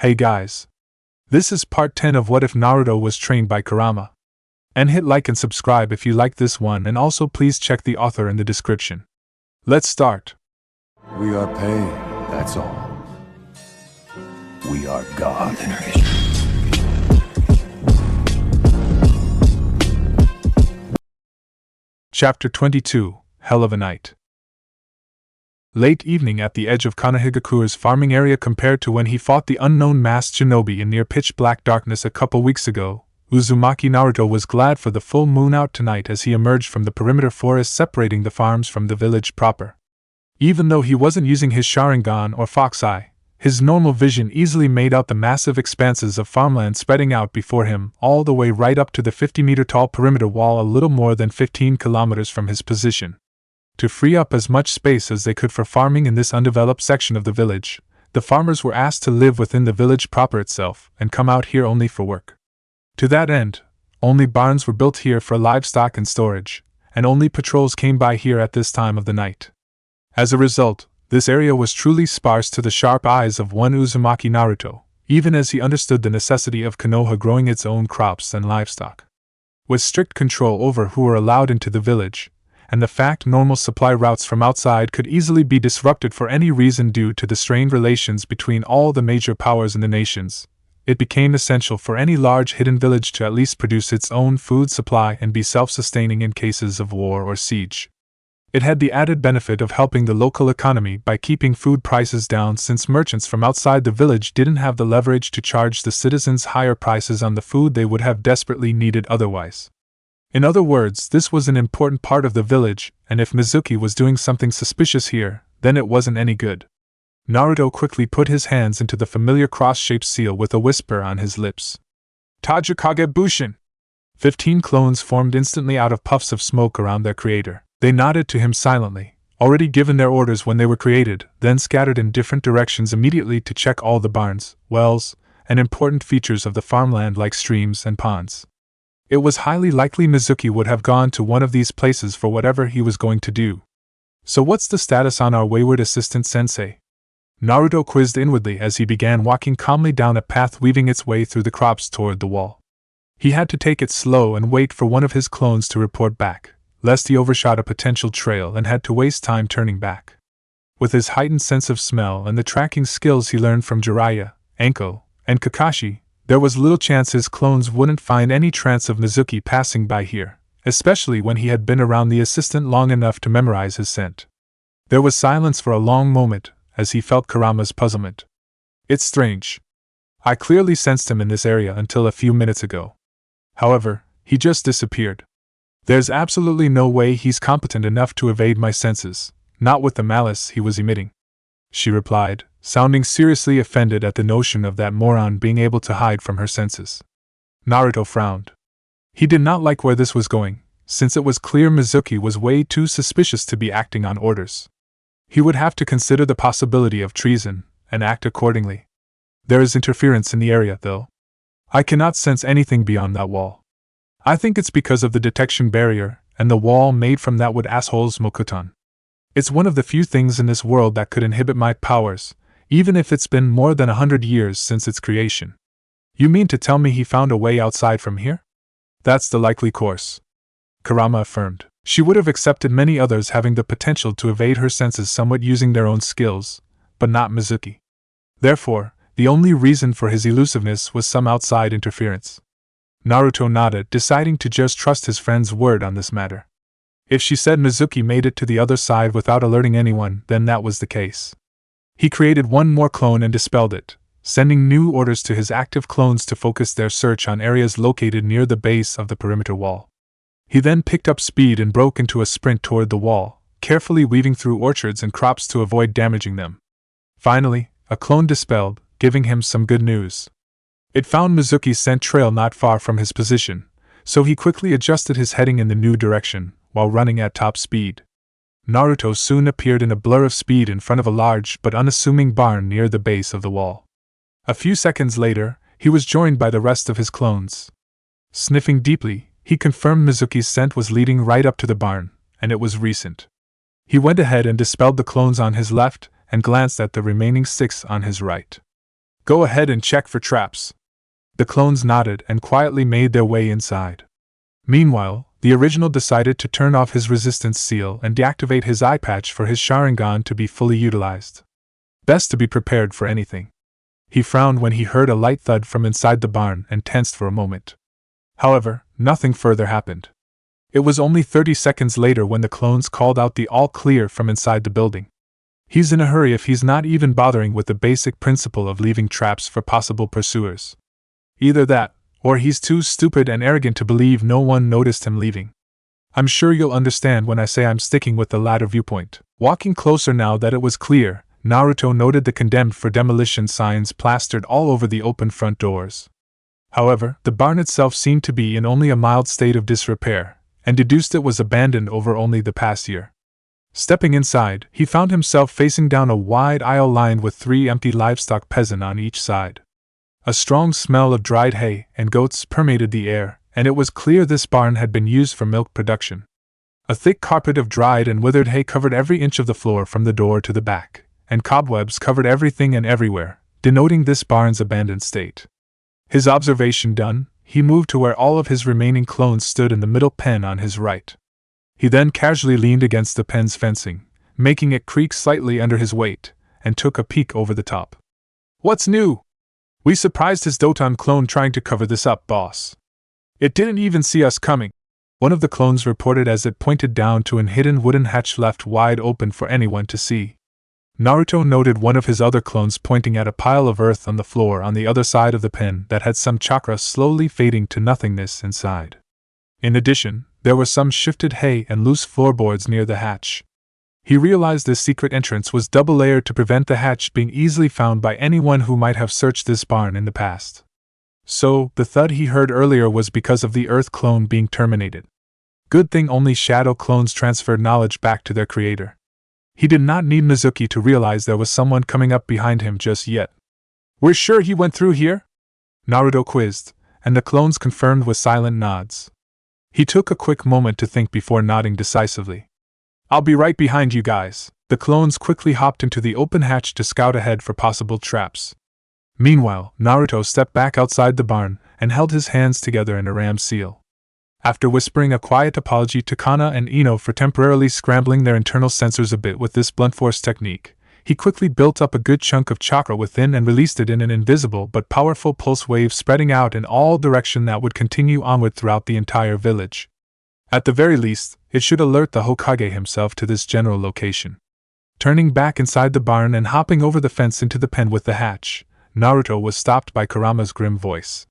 Hey guys. This is part 10 of What If Naruto Was Trained by Kurama. And hit like and subscribe if you like this one, and also please check the author in the description. Let's start. We are pain, that's all. We are God. Chapter 22, Hell of a Night. Late evening at the edge of Konohagakura's farming area. Compared to when he fought the unknown masked shinobi in near pitch-black darkness a couple weeks ago, Uzumaki Naruto was glad for the full moon out tonight as he emerged from the perimeter forest separating the farms from the village proper. Even though he wasn't using his Sharingan or Fox Eye, his normal vision easily made out the massive expanses of farmland spreading out before him, all the way right up to the 50-meter-tall perimeter wall a little more than 15 kilometers from his position. To free up as much space as they could for farming in this undeveloped section of the village, the farmers were asked to live within the village proper itself and come out here only for work. To that end, only barns were built here for livestock and storage, and only patrols came by here at this time of the night. As a result, this area was truly sparse to the sharp eyes of one Uzumaki Naruto, even as he understood the necessity of Konoha growing its own crops and livestock. With strict control over who were allowed into the village, and the fact normal supply routes from outside could easily be disrupted for any reason due to the strained relations between all the major powers in the nations, it became essential for any large hidden village to at least produce its own food supply and be self-sustaining in cases of war or siege. It had the added benefit of helping the local economy by keeping food prices down, since merchants from outside the village didn't have the leverage to charge the citizens higher prices on the food they would have desperately needed otherwise. In other words, this was an important part of the village, and if Mizuki was doing something suspicious here, then it wasn't any good. Naruto quickly put his hands into the familiar cross-shaped seal with a whisper on his lips. Tajikage Bushin! 15 clones formed instantly out of puffs of smoke around their creator. They nodded to him silently, already given their orders when they were created, then scattered in different directions immediately to check all the barns, wells, and important features of the farmland like streams and ponds. It was highly likely Mizuki would have gone to one of these places for whatever he was going to do. So what's the status on our wayward assistant sensei? Naruto quizzed inwardly as he began walking calmly down a path weaving its way through the crops toward the wall. He had to take it slow and wait for one of his clones to report back, lest he overshot a potential trail and had to waste time turning back. With his heightened sense of smell and the tracking skills he learned from Jiraiya, Anko, and Kakashi, there was little chance his clones wouldn't find any trace of Mizuki passing by here, especially when he had been around the assistant long enough to memorize his scent. There was silence for a long moment, as he felt Kurama's puzzlement. It's strange. I clearly sensed him in this area until a few minutes ago. However, he just disappeared. There's absolutely no way he's competent enough to evade my senses, not with the malice he was emitting, she replied, sounding seriously offended at the notion of that moron being able to hide from her senses. Naruto frowned. He did not like where this was going, since it was clear Mizuki was way too suspicious to be acting on orders. He would have to consider the possibility of treason, and act accordingly. There is interference in the area, though. I cannot sense anything beyond that wall. I think it's because of the detection barrier, and the wall made from that wood asshole's Mokuton. It's one of the few things in this world that could inhibit my powers, even if it's been more than 100 years since its creation. You mean to tell me he found a way outside from here? That's the likely course, Kurama affirmed. She would have accepted many others having the potential to evade her senses somewhat using their own skills, but not Mizuki. Therefore, the only reason for his elusiveness was some outside interference. Naruto nodded, deciding to just trust his friend's word on this matter. If she said Mizuki made it to the other side without alerting anyone, then that was the case. He created one more clone and dispelled it, sending new orders to his active clones to focus their search on areas located near the base of the perimeter wall. He then picked up speed and broke into a sprint toward the wall, carefully weaving through orchards and crops to avoid damaging them. Finally, a clone dispelled, giving him some good news. It found Mizuki's scent trail not far from his position, so he quickly adjusted his heading in the new direction, while running at top speed. Naruto soon appeared in a blur of speed in front of a large but unassuming barn near the base of the wall. A few seconds later, he was joined by the rest of his clones. Sniffing deeply, he confirmed Mizuki's scent was leading right up to the barn, and it was recent. He went ahead and dispelled the clones on his left, and glanced at the remaining 6 on his right. Go ahead and check for traps. The clones nodded and quietly made their way inside. Meanwhile, the original decided to turn off his resistance seal and deactivate his eye patch for his Sharingan to be fully utilized. Best to be prepared for anything. He frowned when he heard a light thud from inside the barn and tensed for a moment. However, nothing further happened. It was only 30 seconds later when the clones called out the all clear from inside the building. He's in a hurry if he's not even bothering with the basic principle of leaving traps for possible pursuers. Either that, or he's too stupid and arrogant to believe no one noticed him leaving. I'm sure you'll understand when I say I'm sticking with the latter viewpoint. Walking closer now that it was clear, Naruto noted the condemned for demolition signs plastered all over the open front doors. However, the barn itself seemed to be in only a mild state of disrepair, and deduced it was abandoned over only the past year. Stepping inside, he found himself facing down a wide aisle lined with 3 empty livestock peasants on each side. A strong smell of dried hay and goats permeated the air, and it was clear this barn had been used for milk production. A thick carpet of dried and withered hay covered every inch of the floor from the door to the back, and cobwebs covered everything and everywhere, denoting this barn's abandoned state. His observation done, he moved to where all of his remaining clones stood in the middle pen on his right. He then casually leaned against the pen's fencing, making it creak slightly under his weight, and took a peek over the top. "What's new? We surprised his Doton clone trying to cover this up, boss. It didn't even see us coming," one of the clones reported as it pointed down to an hidden wooden hatch left wide open for anyone to see. Naruto noted one of his other clones pointing at a pile of earth on the floor on the other side of the pen that had some chakra slowly fading to nothingness inside. In addition, there were some shifted hay and loose floorboards near the hatch. He realized this secret entrance was double-layered to prevent the hatch being easily found by anyone who might have searched this barn in the past. So, the thud he heard earlier was because of the Earth clone being terminated. Good thing only Shadow clones transferred knowledge back to their creator. He did not need Mizuki to realize there was someone coming up behind him just yet. "We're sure he went through here?" Naruto quizzed, and the clones confirmed with silent nods. He took a quick moment to think before nodding decisively. "I'll be right behind you guys." The clones quickly hopped into the open hatch to scout ahead for possible traps. Meanwhile, Naruto stepped back outside the barn and held his hands together in a ram seal. After whispering a quiet apology to Kana and Ino for temporarily scrambling their internal sensors a bit with this blunt force technique, he quickly built up a good chunk of chakra within and released it in an invisible but powerful pulse wave spreading out in all directions that would continue onward throughout the entire village. At the very least, it should alert the Hokage himself to this general location. Turning back inside the barn and hopping over the fence into the pen with the hatch, Naruto was stopped by Kurama's grim voice.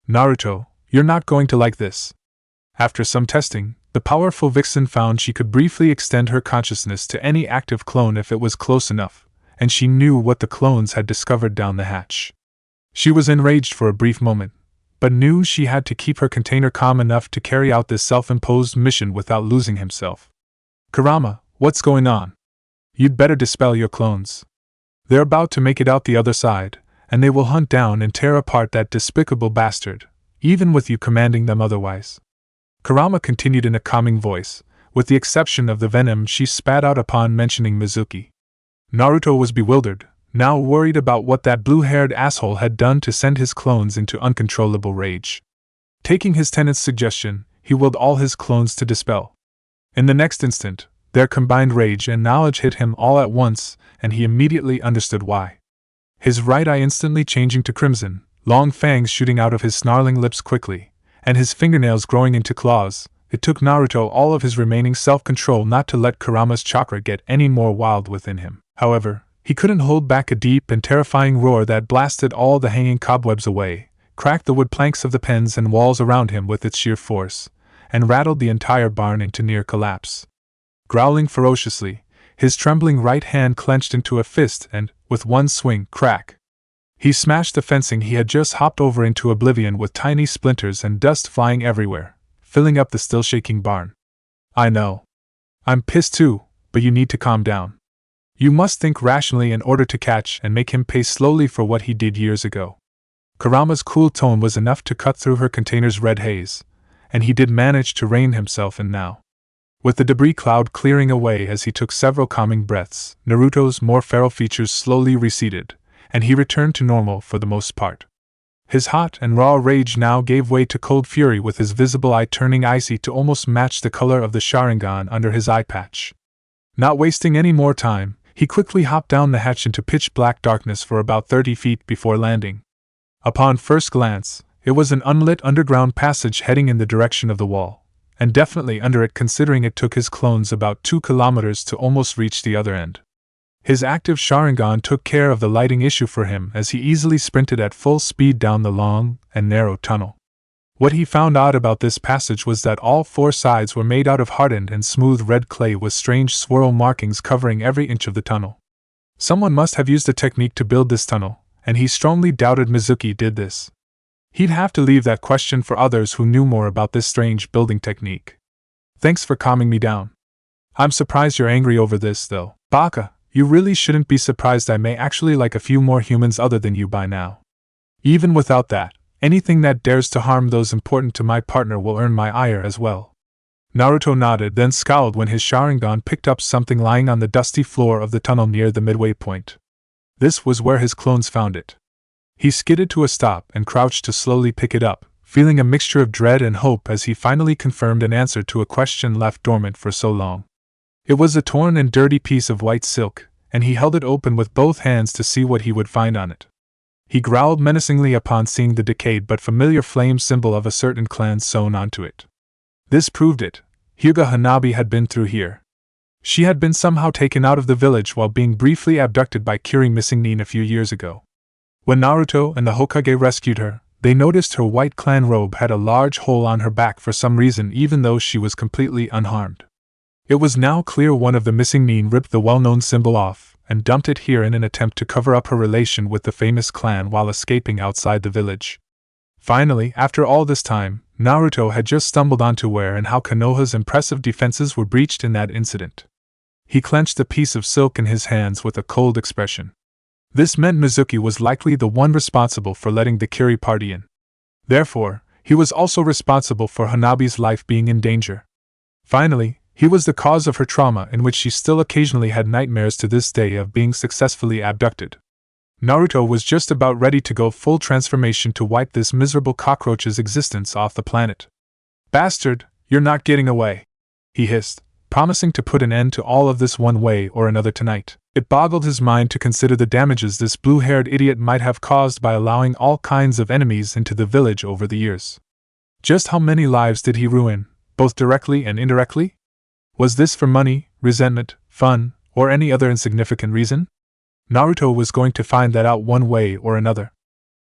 "Naruto, you're not going to like this." After some testing, the powerful vixen found she could briefly extend her consciousness to any active clone if it was close enough, and she knew what the clones had discovered down the hatch. She was enraged for a brief moment, but knew she had to keep her container calm enough to carry out this self-imposed mission without losing himself. "Kurama, what's going on? You'd better dispel your clones. They're about to make it out the other side, and they will hunt down and tear apart that despicable bastard, even with you commanding them otherwise." Kurama continued in a calming voice, with the exception of the venom she spat out upon mentioning Mizuki. Naruto was bewildered, now worried about what that blue-haired asshole had done to send his clones into uncontrollable rage. Taking his tenant's suggestion, he willed all his clones to dispel. In the next instant, their combined rage and knowledge hit him all at once, and he immediately understood why. His right eye instantly changing to crimson, long fangs shooting out of his snarling lips quickly, and his fingernails growing into claws, it took Naruto all of his remaining self-control not to let Kurama's chakra get any more wild within him. However, he couldn't hold back a deep and terrifying roar that blasted all the hanging cobwebs away, cracked the wood planks of the pens and walls around him with its sheer force, and rattled the entire barn into near collapse. Growling ferociously, his trembling right hand clenched into a fist and, with one swing, crack, he smashed the fencing he had just hopped over into oblivion with tiny splinters and dust flying everywhere, filling up the still shaking barn. "I know. I'm pissed too, but you need to calm down. You must think rationally in order to catch and make him pay slowly for what he did years ago." Kurama's cool tone was enough to cut through her container's red haze, and he did manage to rein himself in now. With the debris cloud clearing away as he took several calming breaths, Naruto's more feral features slowly receded, and he returned to normal for the most part. His hot and raw rage now gave way to cold fury, with his visible eye turning icy to almost match the color of the Sharingan under his eye patch. Not wasting any more time, he quickly hopped down the hatch into pitch-black darkness for about 30 feet before landing. Upon first glance, it was an unlit underground passage heading in the direction of the wall, and definitely under it, considering it took his clones about 2 kilometers to almost reach the other end. His active Sharingan took care of the lighting issue for him as he easily sprinted at full speed down the long and narrow tunnel. What he found odd about this passage was that all 4 sides were made out of hardened and smooth red clay with strange swirl markings covering every inch of the tunnel. Someone must have used a technique to build this tunnel, and he strongly doubted Mizuki did this. He'd have to leave that question for others who knew more about this strange building technique. Thanks for calming me down. I'm surprised you're angry over this, though. Baka, you really shouldn't be surprised. I may actually like a few more humans other than you by now. Even without that, anything that dares to harm those important to my partner will earn my ire as well. Naruto nodded, then scowled when his Sharingan picked up something lying on the dusty floor of the tunnel near the midway point. This was where his clones found it. He skidded to a stop and crouched to slowly pick it up, feeling a mixture of dread and hope as he finally confirmed an answer to a question left dormant for so long. It was a torn and dirty piece of white silk, and he held it open with both hands to see what he would find on it. He growled menacingly upon seeing the decayed but familiar flame symbol of a certain clan sewn onto it. This proved it. Hyuga Hanabi had been through here. She had been somehow taken out of the village while being briefly abducted by Kiri Missing Nin a few years ago. When Naruto and the Hokage rescued her, they noticed her white clan robe had a large hole on her back for some reason, even though she was completely unharmed. It was now clear one of the Missing Nin ripped the well-known symbol off and dumped it here in an attempt to cover up her relation with the famous clan while escaping outside the village. Finally, after all this time, Naruto had just stumbled onto where and how Konoha's impressive defenses were breached in that incident. He clenched the piece of silk in his hands with a cold expression. This meant Mizuki was likely the one responsible for letting the Kiri party in. Therefore, he was also responsible for Hanabi's life being in danger. Finally, he was the cause of her trauma, in which she still occasionally had nightmares to this day of being successfully abducted. Naruto was just about ready to go full transformation to wipe this miserable cockroach's existence off the planet. "Bastard, you're not getting away," he hissed, promising to put an end to all of this one way or another tonight. It boggled his mind to consider the damages this blue-haired idiot might have caused by allowing all kinds of enemies into the village over the years. Just how many lives did he ruin, both directly and indirectly? Was this for money, resentment, fun, or any other insignificant reason? Naruto was going to find that out one way or another.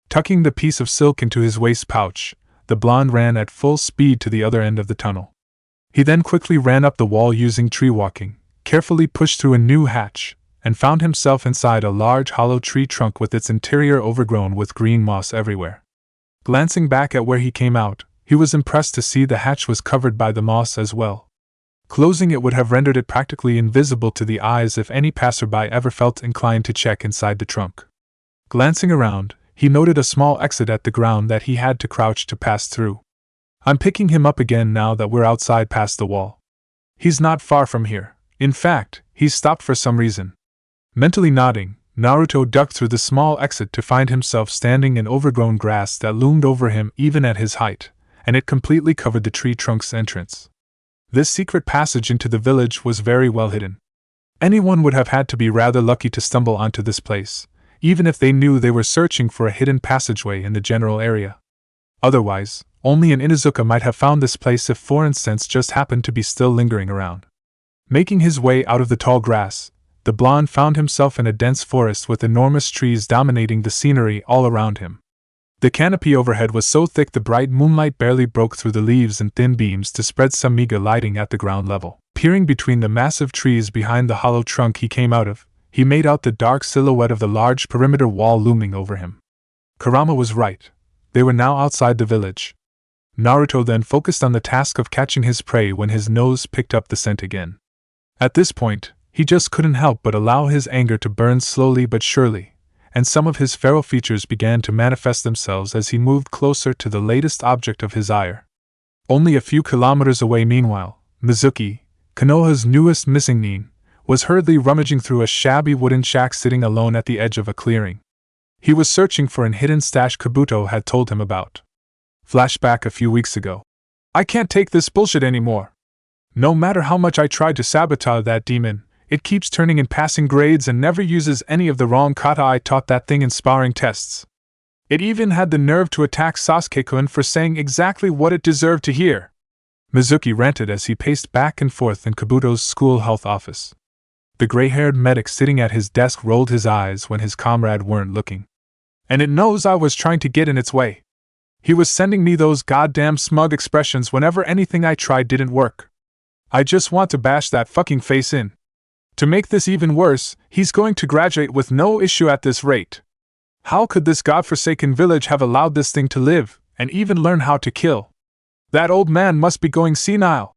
Tucking the piece of silk into his waist pouch, the blonde ran at full speed to the other end of the tunnel. He then quickly ran up the wall using tree walking, carefully pushed through a new hatch, and found himself inside a large hollow tree trunk with its interior overgrown with green moss everywhere. Glancing back at where he came out, he was impressed to see the hatch was covered by the moss as well. Closing it would have rendered it practically invisible to the eyes if any passerby ever felt inclined to check inside the trunk. Glancing around, he noted a small exit at the ground that he had to crouch to pass through. "I'm picking him up again now that we're outside past the wall. He's not far from here. In fact, he's stopped for some reason." Mentally nodding, Naruto ducked through the small exit to find himself standing in overgrown grass that loomed over him even at his height, and it completely covered the tree trunk's entrance. This secret passage into the village was very well hidden. Anyone would have had to be rather lucky to stumble onto this place, even if they knew they were searching for a hidden passageway in the general area. Otherwise, only an Inuzuka might have found this place if foreign scents just happened to be still lingering around. Making his way out of the tall grass, the blonde found himself in a dense forest with enormous trees dominating the scenery all around him. The canopy overhead was so thick the bright moonlight barely broke through the leaves and thin beams to spread some meager lighting at the ground level. Peering between the massive trees behind the hollow trunk he came out of, he made out the dark silhouette of the large perimeter wall looming over him. Kurama was right. They were now outside the village. Naruto then focused on the task of catching his prey when his nose picked up the scent again. At this point, he just couldn't help but allow his anger to burn slowly but surely, and some of his feral features began to manifest themselves as he moved closer to the latest object of his ire. Only a few kilometers away meanwhile, Mizuki, Konoha's newest Missing Nin, was hurriedly rummaging through a shabby wooden shack sitting alone at the edge of a clearing. He was searching for an hidden stash Kabuto had told him about. Flashback a few weeks ago. I can't take this bullshit anymore. No matter how much I try to sabotage that demon, it keeps turning in passing grades and never uses any of the wrong kata I taught that thing in sparring tests. It even had the nerve to attack Sasuke-kun for saying exactly what it deserved to hear. Mizuki ranted as he paced back and forth in Kabuto's school health office. The gray-haired medic sitting at his desk rolled his eyes when his comrade weren't looking. And it knows I was trying to get in its way. He was sending me those goddamn smug expressions whenever anything I tried didn't work. I just want to bash that fucking face in. To make this even worse, he's going to graduate with no issue at this rate. How could this godforsaken village have allowed this thing to live, and even learn how to kill? That old man must be going senile.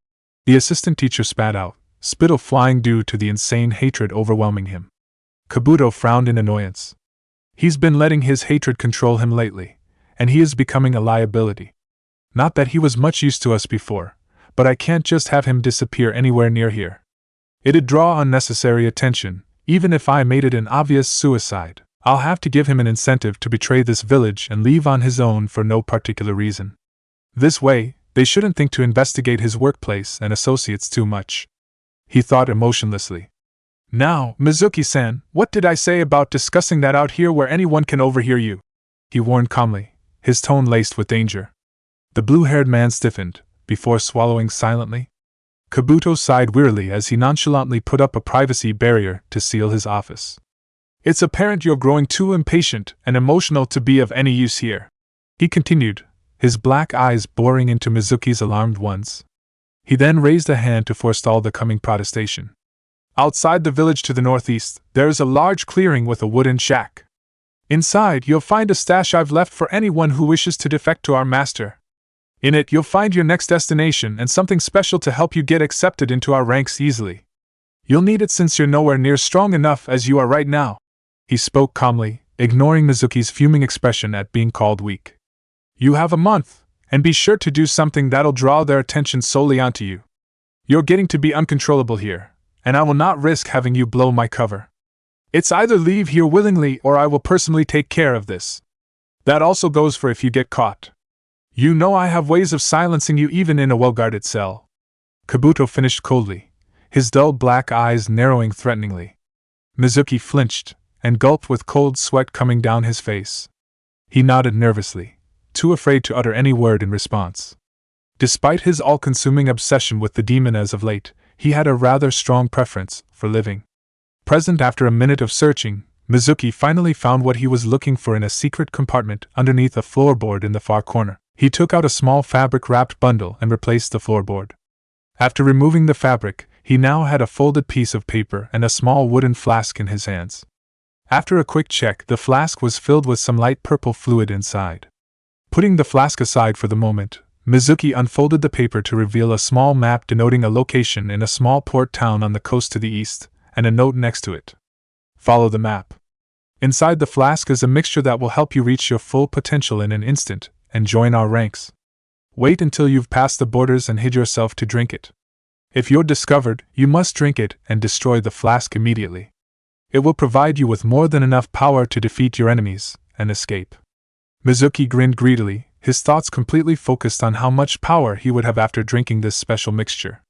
The assistant teacher spat out, spittle flying due to the insane hatred overwhelming him. Kabuto frowned in annoyance. He's been letting his hatred control him lately, and he is becoming a liability. Not that he was much use to us before, but I can't just have him disappear anywhere near here. It'd draw unnecessary attention, even if I made it an obvious suicide. I'll have to give him an incentive to betray this village and leave on his own for no particular reason. This way, they shouldn't think to investigate his workplace and associates too much. He thought emotionlessly. Now, Mizuki-san, what did I say about discussing that out here where anyone can overhear you? He warned calmly, his tone laced with danger. The blue-haired man stiffened, before swallowing silently. Kabuto sighed wearily as he nonchalantly put up a privacy barrier to seal his office. It's apparent you're growing too impatient and emotional to be of any use here, he continued, his black eyes boring into Mizuki's alarmed ones. He then raised a hand to forestall the coming protestation. Outside the village to the northeast, there is a large clearing with a wooden shack. Inside, you'll find a stash I've left for anyone who wishes to defect to our master. In it, you'll find your next destination and something special to help you get accepted into our ranks easily. You'll need it since you're nowhere near strong enough as you are right now. He spoke calmly, ignoring Mizuki's fuming expression at being called weak. You have a month, and be sure to do something that'll draw their attention solely onto you. You're getting to be uncontrollable here, and I will not risk having you blow my cover. It's either leave here willingly or I will personally take care of this. That also goes for if you get caught. You know I have ways of silencing you even in a well-guarded cell. Kabuto finished coldly, his dull black eyes narrowing threateningly. Mizuki flinched, and gulped with cold sweat coming down his face. He nodded nervously, too afraid to utter any word in response. Despite his all-consuming obsession with the demon as of late, he had a rather strong preference for living. Present after a minute of searching, Mizuki finally found what he was looking for in a secret compartment underneath a floorboard in the far corner. He took out a small fabric-wrapped bundle and replaced the floorboard. After removing the fabric, he now had a folded piece of paper and a small wooden flask in his hands. After a quick check, the flask was filled with some light purple fluid inside. Putting the flask aside for the moment, Mizuki unfolded the paper to reveal a small map denoting a location in a small port town on the coast to the east, and a note next to it. Follow the map. Inside the flask is a mixture that will help you reach your full potential in an instant, and join our ranks. Wait until you've passed the borders and hid yourself to drink it. If you're discovered, you must drink it and destroy the flask immediately. It will provide you with more than enough power to defeat your enemies and escape. Mizuki grinned greedily, his thoughts completely focused on how much power he would have after drinking this special mixture.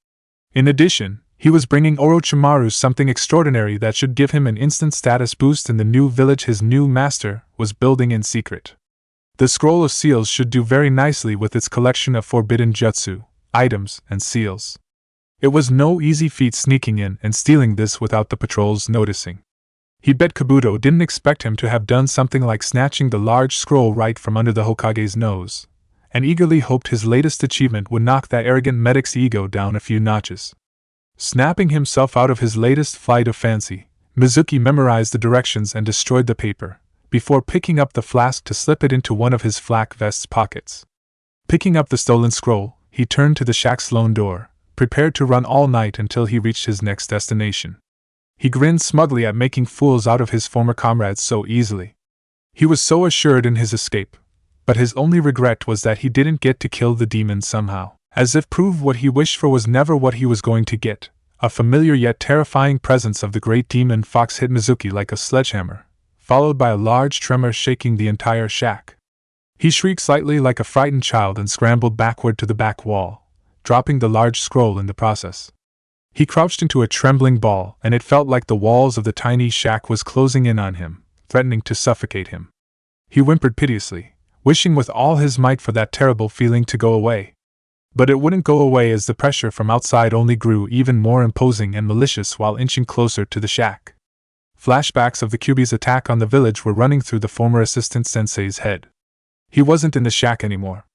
In addition, he was bringing Orochimaru something extraordinary that should give him an instant status boost in the new village his new master was building in secret. The Scroll of Seals should do very nicely with its collection of forbidden jutsu, items, and seals. It was no easy feat sneaking in and stealing this without the patrols noticing. He bet Kabuto didn't expect him to have done something like snatching the large scroll right from under the Hokage's nose, and eagerly hoped his latest achievement would knock that arrogant medic's ego down a few notches. Snapping himself out of his latest flight of fancy, Mizuki memorized the directions and destroyed the paper, before picking up the flask to slip it into one of his flak vest's pockets. Picking up the stolen scroll, he turned to the shack's lone door, prepared to run all night until he reached his next destination. He grinned smugly at making fools out of his former comrades so easily. He was so assured in his escape, but his only regret was that he didn't get to kill the demon somehow, as if prove what he wished for was never what he was going to get. A familiar yet terrifying presence of the great demon fox hit Mizuki like a sledgehammer, followed by a large tremor shaking the entire shack. He shrieked slightly like a frightened child and scrambled backward to the back wall, dropping the large scroll in the process. He crouched into a trembling ball, and it felt like the walls of the tiny shack was closing in on him, threatening to suffocate him. He whimpered piteously, wishing with all his might for that terrible feeling to go away. But it wouldn't go away as the pressure from outside only grew even more imposing and malicious while inching closer to the shack. Flashbacks of the Kyuubi's attack on the village were running through the former assistant sensei's head. He wasn't in the shack anymore.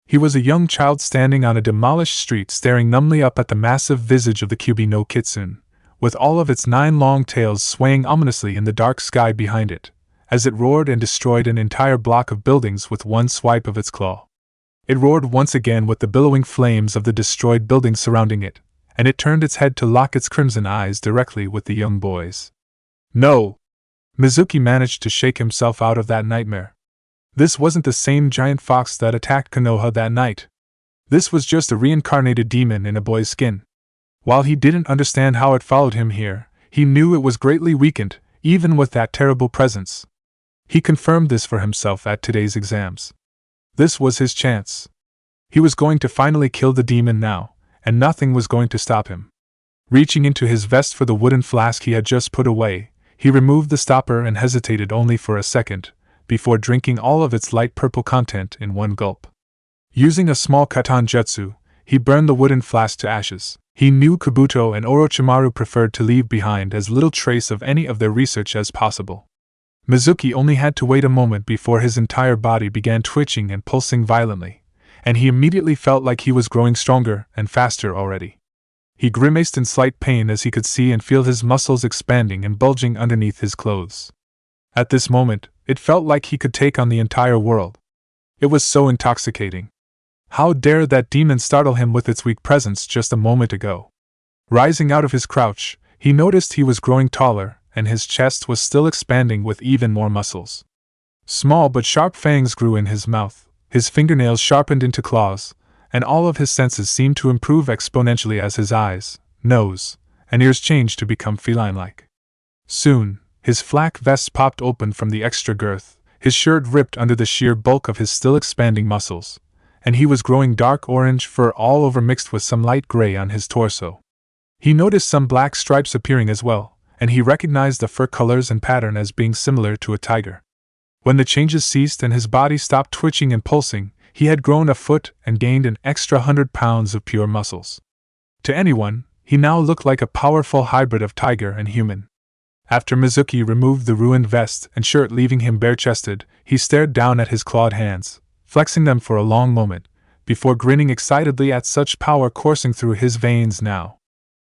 He was a young child standing on a demolished street staring numbly up at the massive visage of the Kyuubi no Kitsune, with all of its 9 long tails swaying ominously in the dark sky behind it, as it roared and destroyed an entire block of buildings with one swipe of its claw. It roared once again with the billowing flames of the destroyed buildings surrounding it, and it turned its head to lock its crimson eyes directly with the young boy's. No! Mizuki managed to shake himself out of that nightmare. This wasn't the same giant fox that attacked Konoha that night. This was just a reincarnated demon in a boy's skin. While he didn't understand how it followed him here, he knew it was greatly weakened, even with that terrible presence. He confirmed this for himself at today's exams. This was his chance. He was going to finally kill the demon now, and nothing was going to stop him. Reaching into his vest for the wooden flask he had just put away, he removed the stopper and hesitated only for a second, before drinking all of its light purple content in one gulp. Using a small katan jutsu, he burned the wooden flask to ashes. He knew Kabuto and Orochimaru preferred to leave behind as little trace of any of their research as possible. Mizuki only had to wait a moment before his entire body began twitching and pulsing violently, and he immediately felt like he was growing stronger and faster already. He grimaced in slight pain as he could see and feel his muscles expanding and bulging underneath his clothes. At this moment, it felt like he could take on the entire world. It was so intoxicating. How dared that demon startle him with its weak presence just a moment ago? Rising out of his crouch, he noticed he was growing taller, and his chest was still expanding with even more muscles. Small but sharp fangs grew in his mouth, his fingernails sharpened into claws, and all of his senses seemed to improve exponentially as his eyes, nose, and ears changed to become feline-like. Soon, his flak vest popped open from the extra girth, his shirt ripped under the sheer bulk of his still expanding muscles, and he was growing dark orange fur all over mixed with some light gray on his torso. He noticed some black stripes appearing as well, and he recognized the fur colors and pattern as being similar to a tiger. When the changes ceased and his body stopped twitching and pulsing, he had grown a foot and gained an extra 100 pounds of pure muscles. To anyone, he now looked like a powerful hybrid of tiger and human. After Mizuki removed the ruined vest and shirt leaving him bare-chested, he stared down at his clawed hands, flexing them for a long moment, before grinning excitedly at such power coursing through his veins now.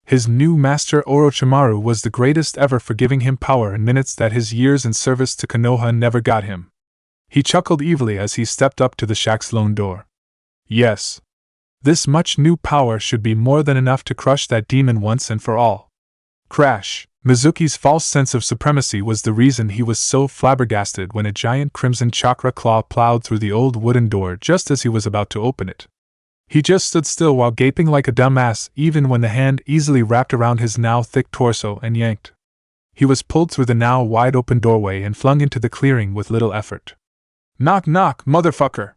His new master Orochimaru was the greatest ever for giving him power in minutes that his years in service to Konoha never got him. He chuckled evilly as he stepped up to the shack's lone door. Yes. This much new power should be more than enough to crush that demon once and for all. Crash! Mizuki's false sense of supremacy was the reason he was so flabbergasted when a giant crimson chakra claw plowed through the old wooden door just as he was about to open it. He just stood still while gaping like a dumbass even when the hand easily wrapped around his now thick torso and yanked. He was pulled through the now wide-open doorway and flung into the clearing with little effort. Knock knock, motherfucker!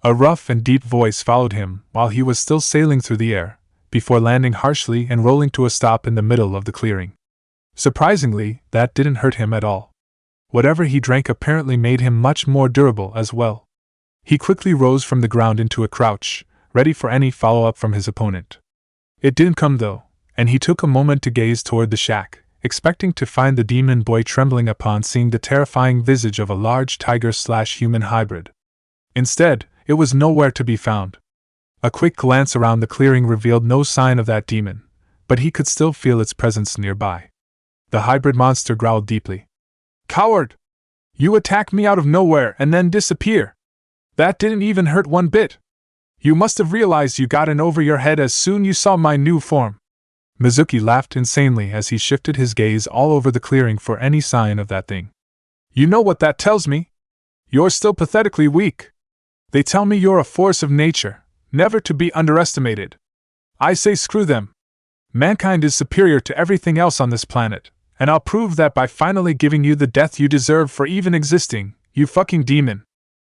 A rough and deep voice followed him while he was still sailing through the air, before landing harshly and rolling to a stop in the middle of the clearing. Surprisingly, that didn't hurt him at all. Whatever he drank apparently made him much more durable as well. He quickly rose from the ground into a crouch, ready for any follow-up from his opponent. It didn't come though, and he took a moment to gaze toward the shack, expecting to find the demon boy trembling upon seeing the terrifying visage of a large tiger/human hybrid. Instead, it was nowhere to be found. A quick glance around the clearing revealed no sign of that demon, but he could still feel its presence nearby. The hybrid monster growled deeply. Coward! You attack me out of nowhere and then disappear! That didn't even hurt one bit! You must have realized you got in over your head as soon you saw my new form. Mizuki laughed insanely as he shifted his gaze all over the clearing for any sign of that thing. You know what that tells me? You're still pathetically weak. They tell me you're a force of nature, never to be underestimated. I say screw them. Mankind is superior to everything else on this planet, And I'll prove that by finally giving you the death you deserve for even existing, you fucking demon.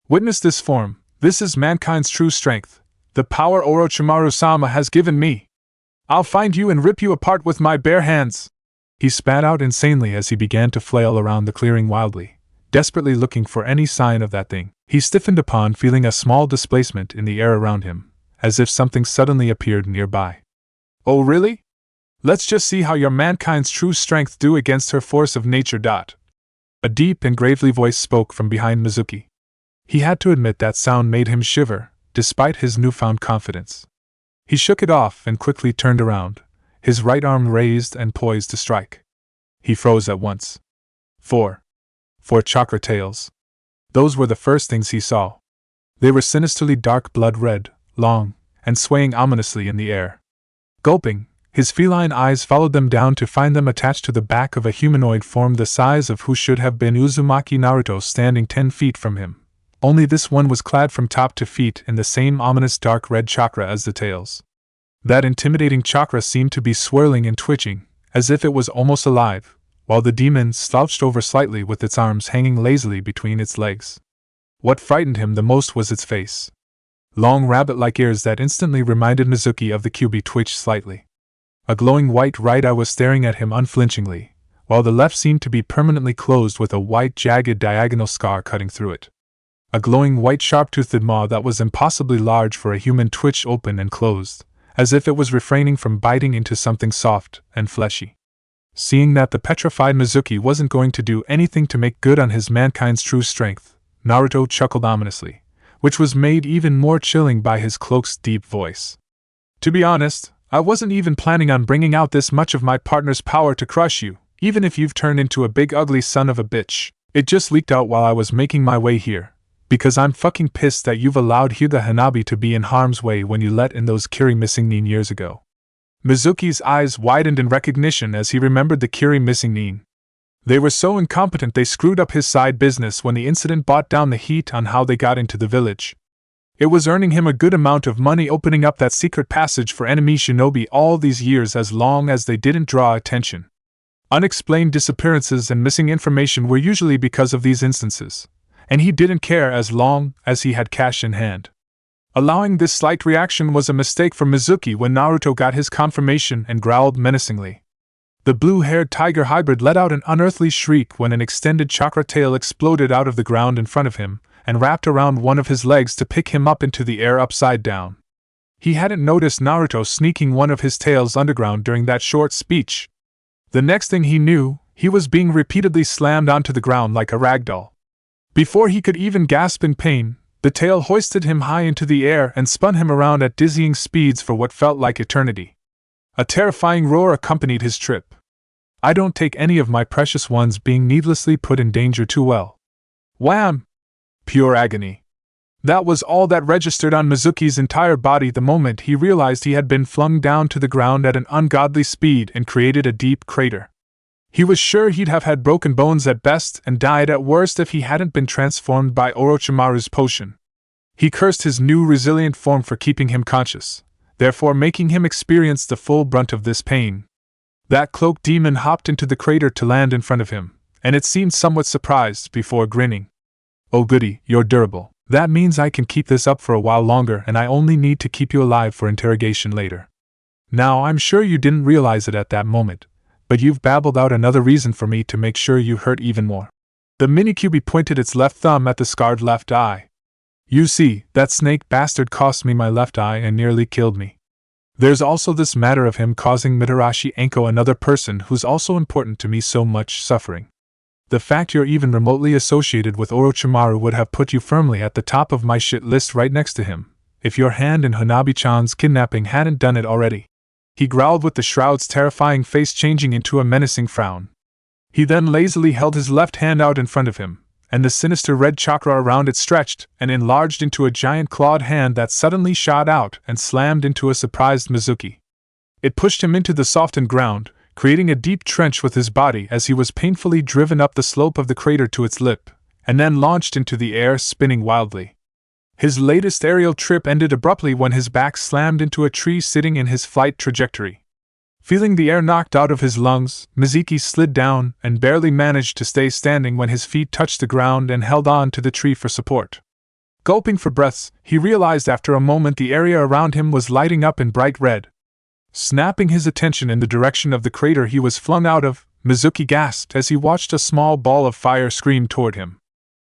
Witness this form. This is mankind's true strength. The power Orochimaru-sama has given me. I'll find you and rip you apart with my bare hands. He spat out insanely as he began to flail around the clearing wildly, desperately looking for any sign of that thing. He stiffened upon feeling a small displacement in the air around him, as if something suddenly appeared nearby. Oh really? Let's just see how your mankind's true strength do against her force of nature. A deep and gravely voice spoke from behind Mizuki. He had to admit that sound made him shiver, despite his newfound confidence. He shook it off and quickly turned around, his right arm raised and poised to strike. He froze at once. Four chakra tails. Those were the first things he saw. They were sinisterly dark blood red, long, and swaying ominously in the air. Gulping, his feline eyes followed them down to find them attached to the back of a humanoid form the size of who should have been Uzumaki Naruto standing 10 feet from him. Only this one was clad from top to feet in the same ominous dark red chakra as the tails. That intimidating chakra seemed to be swirling and twitching, as if it was almost alive, while the demon slouched over slightly with its arms hanging lazily between its legs. What frightened him the most was its face. Long rabbit-like ears that instantly reminded Mizuki of the Kyuubi twitched slightly. A glowing white right eye was staring at him unflinchingly, while the left seemed to be permanently closed with a white jagged diagonal scar cutting through it. A glowing white sharp-toothed maw that was impossibly large for a human twitched open and closed, as if it was refraining from biting into something soft and fleshy. Seeing that the petrified Mizuki wasn't going to do anything to make good on his mankind's true strength, Naruto chuckled ominously, which was made even more chilling by his cloak's deep voice. To be honest, I wasn't even planning on bringing out this much of my partner's power to crush you, even if you've turned into a big ugly son of a bitch. It just leaked out while I was making my way here, because I'm fucking pissed that you've allowed Hyuga Hanabi to be in harm's way when you let in those Kiri missing nin years ago. Mizuki's eyes widened in recognition as he remembered the Kiri missing nin. They were so incompetent they screwed up his side business when the incident brought down the heat on how they got into the village. It was earning him a good amount of money opening up that secret passage for enemy shinobi all these years as long as they didn't draw attention. Unexplained disappearances and missing information were usually because of these instances, and he didn't care as long as he had cash in hand. Allowing this slight reaction was a mistake for Mizuki when Naruto got his confirmation and growled menacingly. The blue-haired tiger hybrid let out an unearthly shriek when an extended chakra tail exploded out of the ground in front of him and wrapped around one of his legs to pick him up into the air upside down. He hadn't noticed Naruto sneaking one of his tails underground during that short speech. The next thing he knew, he was being repeatedly slammed onto the ground like a ragdoll. Before he could even gasp in pain, the tail hoisted him high into the air and spun him around at dizzying speeds for what felt like eternity. A terrifying roar accompanied his trip. I don't take any of my precious ones being needlessly put in danger too well. Wham! Pure agony. That was all that registered on Mizuki's entire body the moment he realized he had been flung down to the ground at an ungodly speed and created a deep crater. He was sure he'd have had broken bones at best and died at worst if he hadn't been transformed by Orochimaru's potion. He cursed his new resilient form for keeping him conscious, therefore making him experience the full brunt of this pain. That cloaked demon hopped into the crater to land in front of him, and it seemed somewhat surprised before grinning. Oh goody, you're durable. That means I can keep this up for a while longer and I only need to keep you alive for interrogation later. Now I'm sure you didn't realize it at that moment, but you've babbled out another reason for me to make sure you hurt even more. The mini-Kyuubi pointed its left thumb at the scarred left eye. You see, that snake bastard cost me my left eye and nearly killed me. There's also this matter of him causing Mitarashi Enko, another person who's also important to me, so much suffering. The fact you're even remotely associated with Orochimaru would have put you firmly at the top of my shit list right next to him, if your hand in Hanabi-chan's kidnapping hadn't done it already. He growled with the shroud's terrifying face changing into a menacing frown. He then lazily held his left hand out in front of him, and the sinister red chakra around it stretched and enlarged into a giant clawed hand that suddenly shot out and slammed into a surprised Mizuki. It pushed him into the softened ground, creating a deep trench with his body as he was painfully driven up the slope of the crater to its lip, and then launched into the air, spinning wildly. His latest aerial trip ended abruptly when his back slammed into a tree sitting in his flight trajectory. Feeling the air knocked out of his lungs, Mizuki slid down and barely managed to stay standing when his feet touched the ground and held on to the tree for support. Gulping for breaths, he realized after a moment the area around him was lighting up in bright red. Snapping his attention in the direction of the crater he was flung out of, Mizuki gasped as he watched a small ball of fire scream toward him.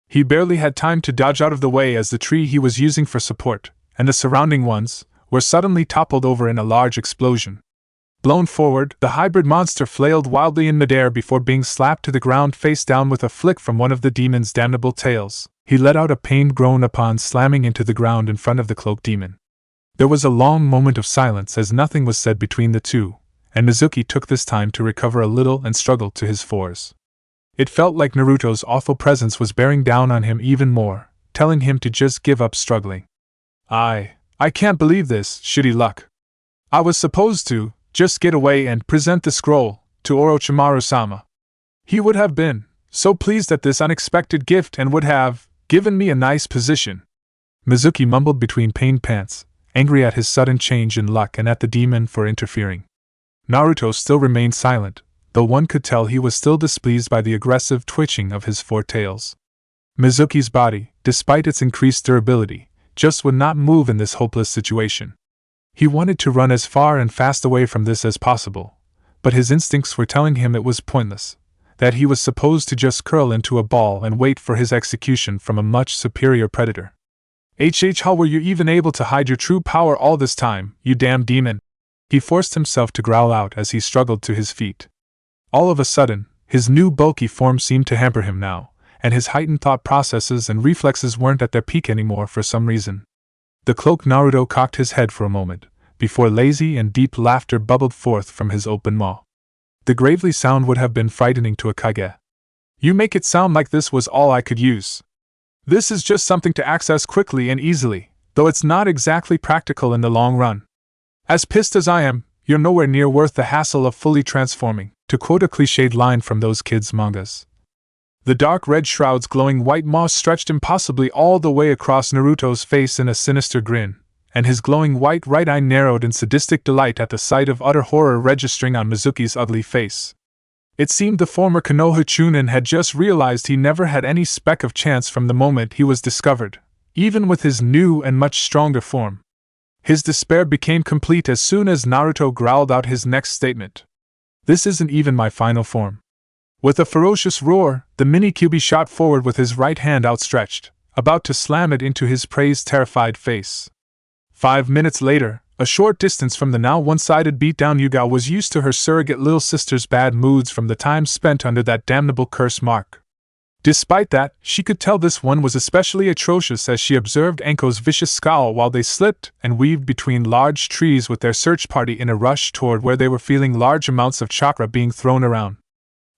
He barely had time to dodge out of the way as the tree he was using for support, and the surrounding ones, were suddenly toppled over in a large explosion. Blown forward, the hybrid monster flailed wildly in midair before being slapped to the ground face down with a flick from one of the demon's damnable tails. He let out a pained groan upon slamming into the ground in front of the cloaked demon. There was a long moment of silence as nothing was said between the two, and Mizuki took this time to recover a little and struggled to his fours. It felt like Naruto's awful presence was bearing down on him even more, telling him to just give up struggling. I can't believe this, shitty luck. I was supposed to just get away and present the scroll to Orochimaru-sama. He would have been so pleased at this unexpected gift and would have given me a nice position. Mizuki mumbled between pained pants, angry at his sudden change in luck and at the demon for interfering. Naruto still remained silent, though one could tell he was still displeased by the aggressive twitching of his four tails. Mizuki's body, despite its increased durability, just would not move in this hopeless situation. He wanted to run as far and fast away from this as possible, but his instincts were telling him it was pointless, that he was supposed to just curl into a ball and wait for his execution from a much superior predator. How were you even able to hide your true power all this time, you damn demon? He forced himself to growl out as he struggled to his feet. All of a sudden, his new bulky form seemed to hamper him now, and his heightened thought processes and reflexes weren't at their peak anymore for some reason. The cloaked Naruto cocked his head for a moment, before lazy and deep laughter bubbled forth from his open maw. The gravely sound would have been frightening to a Kage. You make it sound like this was all I could use. This is just something to access quickly and easily, though it's not exactly practical in the long run. As pissed as I am, you're nowhere near worth the hassle of fully transforming, to quote a cliched line from those kids' mangas. The dark red shroud's glowing white maw stretched impossibly all the way across Naruto's face in a sinister grin, and his glowing white right eye narrowed in sadistic delight at the sight of utter horror registering on Mizuki's ugly face. It seemed the former Konoha Chunin had just realized he never had any speck of chance from the moment he was discovered, even with his new and much stronger form. His despair became complete as soon as Naruto growled out his next statement. This isn't even my final form. With a ferocious roar, the mini-Kyuubi shot forward with his right hand outstretched, about to slam it into his prey's terrified face. 5 minutes later, a short distance from the now one-sided beat-down Yugao was used to her surrogate little sister's bad moods from the time spent under that damnable curse mark. Despite that, she could tell this one was especially atrocious as she observed Anko's vicious scowl while they slipped and weaved between large trees with their search party in a rush toward where they were feeling large amounts of chakra being thrown around.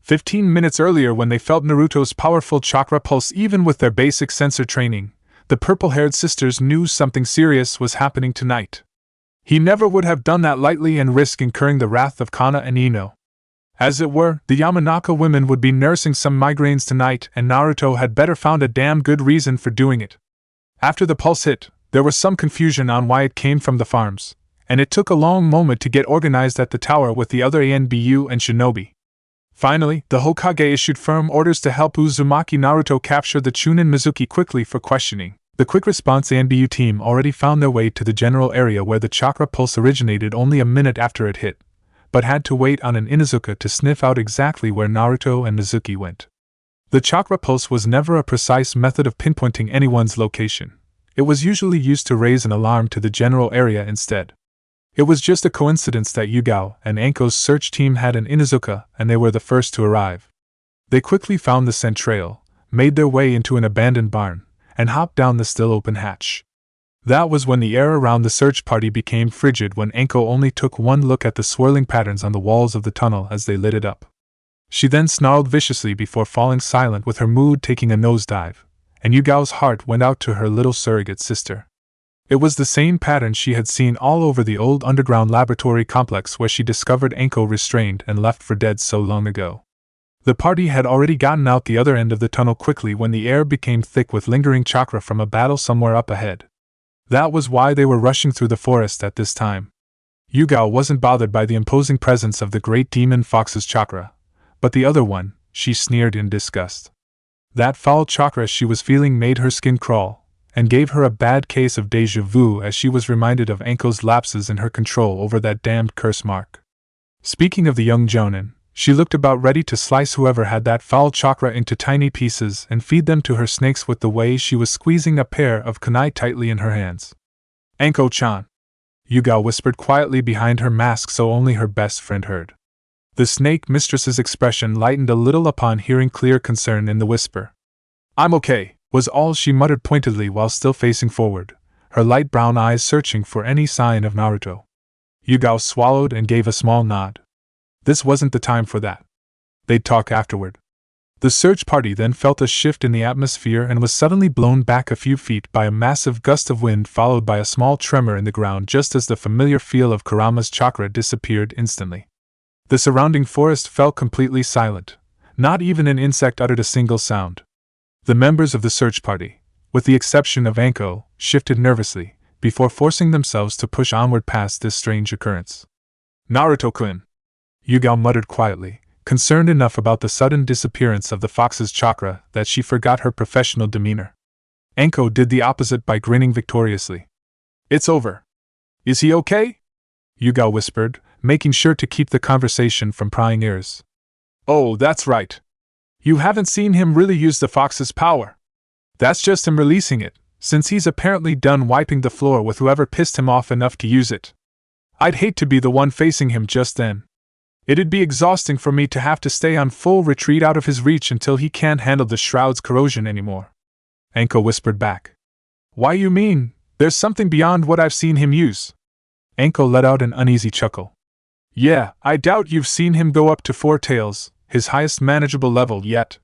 15 minutes earlier, when they felt Naruto's powerful chakra pulse even with their basic sensor training, the purple-haired sisters knew something serious was happening tonight. He never would have done that lightly and risk incurring the wrath of Kana and Ino. As it were, the Yamanaka women would be nursing some migraines tonight, and Naruto had better found a damn good reason for doing it. After the pulse hit, there was some confusion on why it came from the farms, and it took a long moment to get organized at the tower with the other ANBU and shinobi. Finally, the Hokage issued firm orders to help Uzumaki Naruto capture the Chunin Mizuki quickly for questioning. The quick response ANBU team already found their way to the general area where the chakra pulse originated only a minute after it hit, but had to wait on an Inuzuka to sniff out exactly where Naruto and Mizuki went. The chakra pulse was never a precise method of pinpointing anyone's location. It was usually used to raise an alarm to the general area instead. It was just a coincidence that Yugao and Anko's search team had an Inuzuka and they were the first to arrive. They quickly found the scent trail, made their way into an abandoned barn, and hopped down the still open hatch. That was when the air around the search party became frigid when Anko only took one look at the swirling patterns on the walls of the tunnel as they lit it up. She then snarled viciously before falling silent with her mood taking a nosedive, and Yugao's heart went out to her little surrogate sister. It was the same pattern she had seen all over the old underground laboratory complex where she discovered Anko restrained and left for dead so long ago. The party had already gotten out the other end of the tunnel quickly when the air became thick with lingering chakra from a battle somewhere up ahead. That was why they were rushing through the forest at this time. Yugao wasn't bothered by the imposing presence of the great demon fox's chakra, but the other one, she sneered in disgust. That foul chakra she was feeling made her skin crawl, and gave her a bad case of déjà vu as she was reminded of Anko's lapses in her control over that damned curse mark. Speaking of the young Jonin, she looked about ready to slice whoever had that foul chakra into tiny pieces and feed them to her snakes with the way she was squeezing a pair of kunai tightly in her hands. Anko-chan, Yugao whispered quietly behind her mask so only her best friend heard. The snake mistress's expression lightened a little upon hearing clear concern in the whisper. I'm okay, was all she muttered pointedly while still facing forward, her light brown eyes searching for any sign of Naruto. Yugao swallowed and gave a small nod. This wasn't the time for that. They'd talk afterward. The search party then felt a shift in the atmosphere and was suddenly blown back a few feet by a massive gust of wind followed by a small tremor in the ground just as the familiar feel of Kurama's chakra disappeared instantly. The surrounding forest fell completely silent. Not even an insect uttered a single sound. The members of the search party, with the exception of Anko, shifted nervously, before forcing themselves to push onward past this strange occurrence. Naruto-kun, Yugao muttered quietly, concerned enough about the sudden disappearance of the fox's chakra that she forgot her professional demeanor. Anko did the opposite by grinning victoriously. It's over. Is he okay? Yugao whispered, making sure to keep the conversation from prying ears. Oh, that's right. You haven't seen him really use the fox's power. That's just him releasing it, since he's apparently done wiping the floor with whoever pissed him off enough to use it. I'd hate to be the one facing him just then. It'd be exhausting for me to have to stay on full retreat out of his reach until he can't handle the shroud's corrosion anymore. Anko whispered back. Why you mean, there's something beyond what I've seen him use? Anko let out an uneasy chuckle. Yeah, I doubt you've seen him go up to 4 tails, his highest manageable level yet.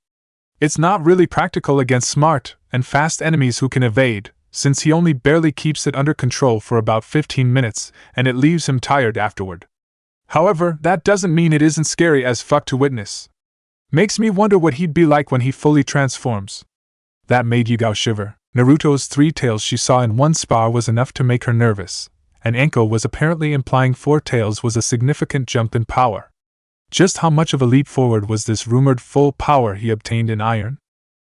It's not really practical against smart and fast enemies who can evade, since he only barely keeps it under control for about 15 minutes and it leaves him tired afterward. However, that doesn't mean it isn't scary as fuck to witness. Makes me wonder what he'd be like when he fully transforms. That made Yugao shiver. Naruto's 3 tails she saw in one spar was enough to make her nervous, and Anko was apparently implying 4 tails was a significant jump in power. Just how much of a leap forward was this rumored full power he obtained in iron?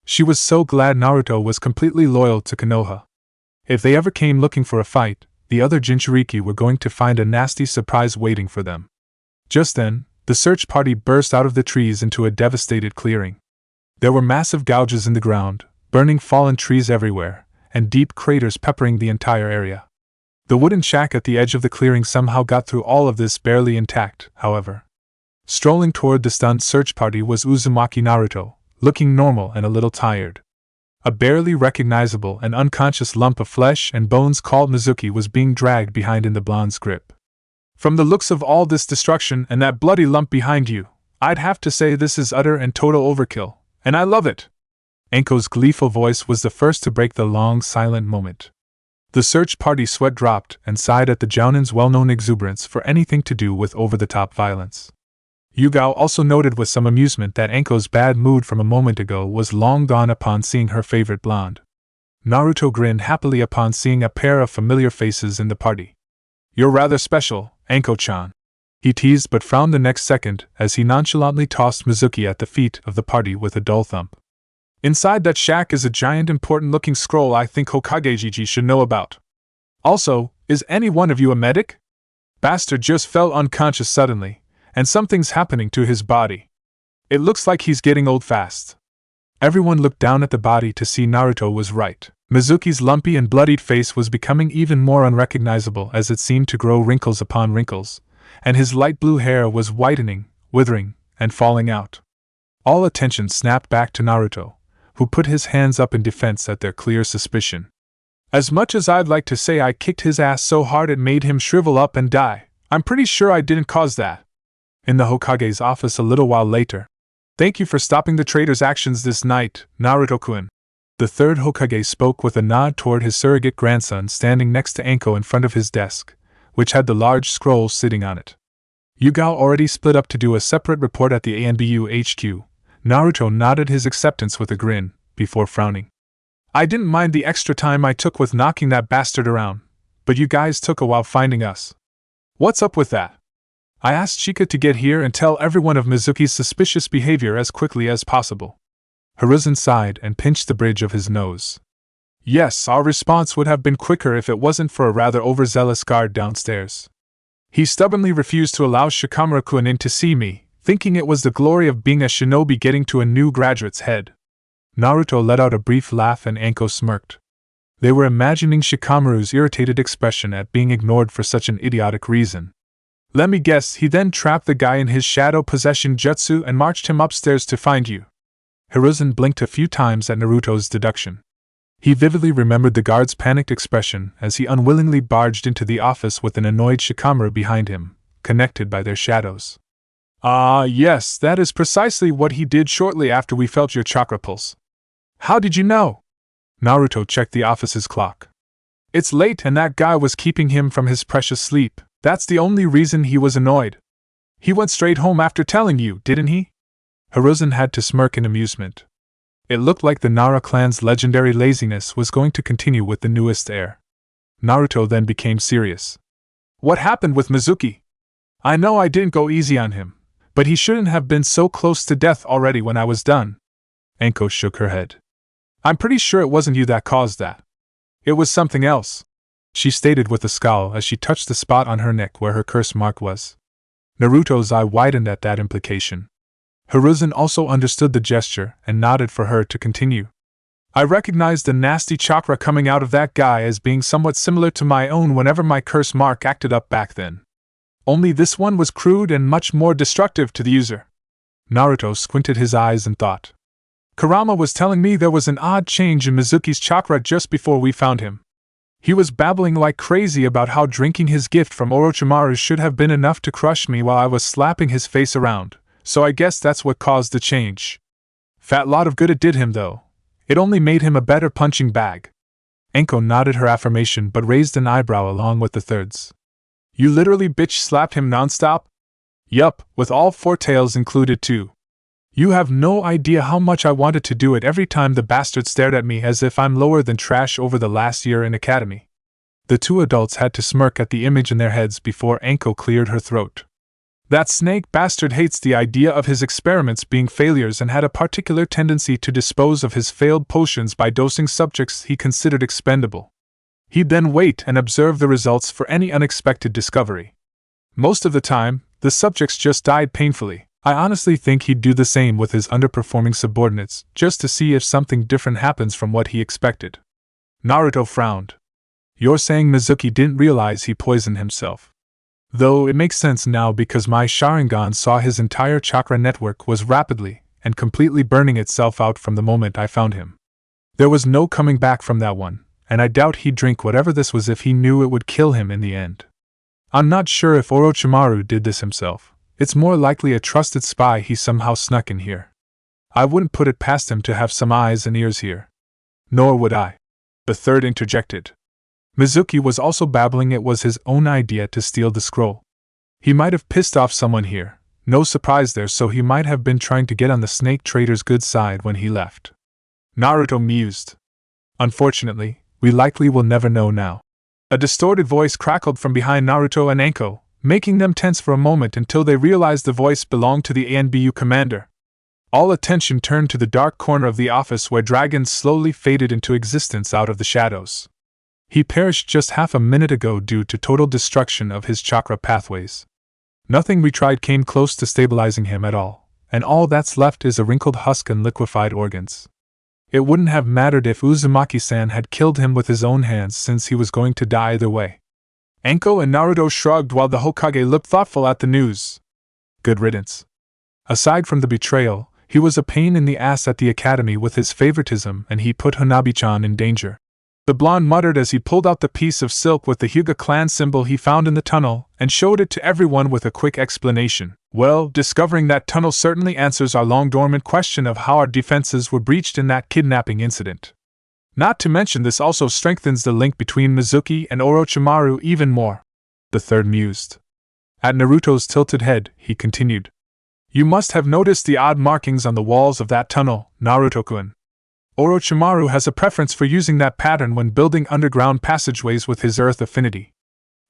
She was so glad Naruto was completely loyal to Konoha. If they ever came looking for a fight, the other jinchuriki were going to find a nasty surprise waiting for them. Just then, the search party burst out of the trees into a devastated clearing. There were massive gouges in the ground, burning fallen trees everywhere, and deep craters peppering the entire area. The wooden shack at the edge of the clearing somehow got through all of this barely intact, however. Strolling toward the stunned search party was Uzumaki Naruto, looking normal and a little tired. A barely recognizable and unconscious lump of flesh and bones called Mizuki was being dragged behind in the blonde's grip. From the looks of all this destruction and that bloody lump behind you, I'd have to say this is utter and total overkill, and I love it. Anko's gleeful voice was the first to break the long, silent moment. The search party sweat dropped and sighed at the Jounin's well-known exuberance for anything to do with over-the-top violence. Yugao also noted with some amusement that Anko's bad mood from a moment ago was long gone upon seeing her favorite blonde. Naruto grinned happily upon seeing a pair of familiar faces in the party. You're rather special, Anko-chan. He teased but frowned the next second as he nonchalantly tossed Mizuki at the feet of the party with a dull thump. Inside that shack is a giant important-looking scroll I think Hokage should know about. Also, is any one of you a medic? Bastard just fell unconscious suddenly, and something's happening to his body. It looks like he's getting old fast. Everyone looked down at the body to see Naruto was right. Mizuki's lumpy and bloodied face was becoming even more unrecognizable as it seemed to grow wrinkles upon wrinkles, and his light blue hair was whitening, withering, and falling out. All attention snapped back to Naruto, who put his hands up in defense at their clear suspicion. As much as I'd like to say I kicked his ass so hard it made him shrivel up and die, I'm pretty sure I didn't cause that. In the Hokage's office a little while later. Thank you for stopping the traitor's actions this night, Naruto-kun. The third Hokage spoke with a nod toward his surrogate grandson standing next to Anko in front of his desk, which had the large scroll sitting on it. Yugao already split up to do a separate report at the ANBU HQ. Naruto nodded his acceptance with a grin, before frowning. I didn't mind the extra time I took with knocking that bastard around, but you guys took a while finding us. What's up with that? I asked Chika to get here and tell everyone of Mizuki's suspicious behavior as quickly as possible. Hiruzen sighed and pinched the bridge of his nose. Yes, our response would have been quicker if it wasn't for a rather overzealous guard downstairs. He stubbornly refused to allow Shikamaru-kun in to see me, thinking it was the glory of being a shinobi getting to a new graduate's head. Naruto let out a brief laugh and Anko smirked. They were imagining Shikamaru's irritated expression at being ignored for such an idiotic reason. Let me guess, he then trapped the guy in his shadow possession jutsu and marched him upstairs to find you. Hiruzen blinked a few times at Naruto's deduction. He vividly remembered the guard's panicked expression as he unwillingly barged into the office with an annoyed Shikamaru behind him, connected by their shadows. Yes, that is precisely what he did shortly after we felt your chakra pulse. How did you know? Naruto checked the office's clock. It's late and that guy was keeping him from his precious sleep. That's the only reason he was annoyed. He went straight home after telling you, didn't he? Hiruzen had to smirk in amusement. It looked like the Nara clan's legendary laziness was going to continue with the newest heir. Naruto then became serious. What happened with Mizuki? I know I didn't go easy on him, but he shouldn't have been so close to death already when I was done. Anko shook her head. I'm pretty sure it wasn't you that caused that. It was something else, she stated with a scowl as she touched the spot on her neck where her curse mark was. Naruto's eye widened at that implication. Hiruzen also understood the gesture and nodded for her to continue. I recognized the nasty chakra coming out of that guy as being somewhat similar to my own whenever my curse mark acted up back then. Only this one was crude and much more destructive to the user. Naruto squinted his eyes and thought. Kurama was telling me there was an odd change in Mizuki's chakra just before we found him. He was babbling like crazy about how drinking his gift from Orochimaru should have been enough to crush me while I was slapping his face around. So I guess that's what caused the change. Fat lot of good it did him though. It only made him a better punching bag. Anko nodded her affirmation but raised an eyebrow along with the thirds. You literally bitch slapped him nonstop? Yup, with all four tails included too. You have no idea how much I wanted to do it every time the bastard stared at me as if I'm lower than trash over the last year in academy. The two adults had to smirk at the image in their heads before Anko cleared her throat. That snake bastard hates the idea of his experiments being failures and had a particular tendency to dispose of his failed potions by dosing subjects he considered expendable. He'd then wait and observe the results for any unexpected discovery. Most of the time, the subjects just died painfully. I honestly think he'd do the same with his underperforming subordinates, just to see if something different happens from what he expected. Naruto frowned. You're saying Mizuki didn't realize he poisoned himself? Though it makes sense now because my Sharingan saw his entire chakra network was rapidly and completely burning itself out from the moment I found him. There was no coming back from that one, and I doubt he'd drink whatever this was if he knew it would kill him in the end. I'm not sure if Orochimaru did this himself. It's more likely a trusted spy he somehow snuck in here. I wouldn't put it past him to have some eyes and ears here. Nor would I. The third interjected. Mizuki was also babbling it was his own idea to steal the scroll. He might have pissed off someone here, no surprise there, so he might have been trying to get on the snake trader's good side when he left. Naruto mused. Unfortunately, we likely will never know now. A distorted voice crackled from behind Naruto and Anko, making them tense for a moment until they realized the voice belonged to the ANBU commander. All attention turned to the dark corner of the office where dragons slowly faded into existence out of the shadows. He perished just half a minute ago due to total destruction of his chakra pathways. Nothing we tried came close to stabilizing him at all, and all that's left is a wrinkled husk and liquefied organs. It wouldn't have mattered if Uzumaki-san had killed him with his own hands since he was going to die either way. Anko and Naruto shrugged while the Hokage looked thoughtful at the news. Good riddance. Aside from the betrayal, he was a pain in the ass at the academy with his favoritism and he put Hanabi-chan in danger. The blonde muttered as he pulled out the piece of silk with the Hyuga clan symbol he found in the tunnel and showed it to everyone with a quick explanation. Well, discovering that tunnel certainly answers our long-dormant question of how our defenses were breached in that kidnapping incident. Not to mention this also strengthens the link between Mizuki and Orochimaru even more. The third mused. At Naruto's tilted head, he continued. You must have noticed the odd markings on the walls of that tunnel, Naruto-kun. Orochimaru has a preference for using that pattern when building underground passageways with his earth affinity.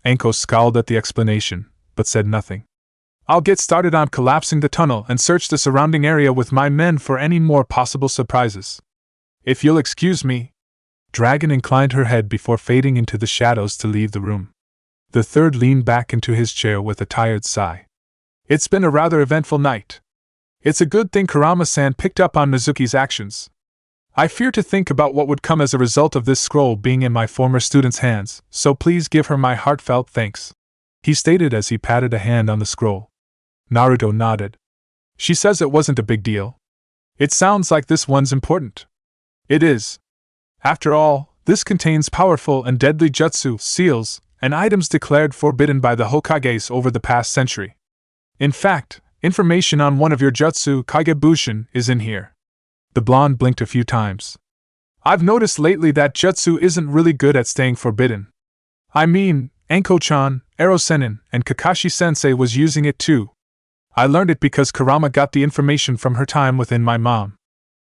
Anko scowled at the explanation, but said nothing. I'll get started on collapsing the tunnel and search the surrounding area with my men for any more possible surprises. If you'll excuse me. Dragon inclined her head before fading into the shadows to leave the room. The third leaned back into his chair with a tired sigh. It's been a rather eventful night. It's a good thing Kurama-san picked up on Mizuki's actions. I fear to think about what would come as a result of this scroll being in my former student's hands, so please give her my heartfelt thanks, he stated as he patted a hand on the scroll. Naruto nodded. She says it wasn't a big deal. It sounds like this one's important. It is. After all, this contains powerful and deadly jutsu, seals, and items declared forbidden by the Hokages over the past century. In fact, information on one of your jutsu, Kagebushin, is in here. The blonde blinked a few times. I've noticed lately that jutsu isn't really good at staying forbidden. I mean, Anko-chan, Ero-senin, and Kakashi-sensei was using it too. I learned it because Kurama got the information from her time within my mom.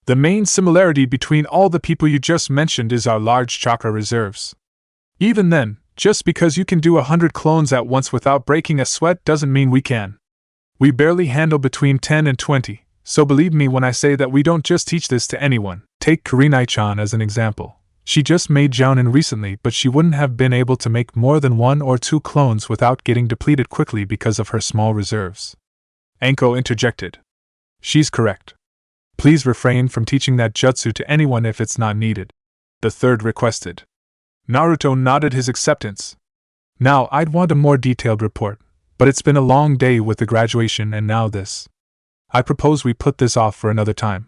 The main similarity between all the people you just mentioned is our large chakra reserves. Even then, just because you can do 100 clones at once without breaking a sweat doesn't mean we can. We barely handle between 10 and 20, so believe me when I say that we don't just teach this to anyone. Take Kurenai-chan as an example. She just made Jounin recently, but she wouldn't have been able to make more than 1 or 2 clones without getting depleted quickly because of her small reserves. Anko interjected. She's correct. Please refrain from teaching that jutsu to anyone if it's not needed, the third requested. Naruto nodded his acceptance. Now I'd want a more detailed report, but it's been a long day with the graduation and now this. I propose we put this off for another time.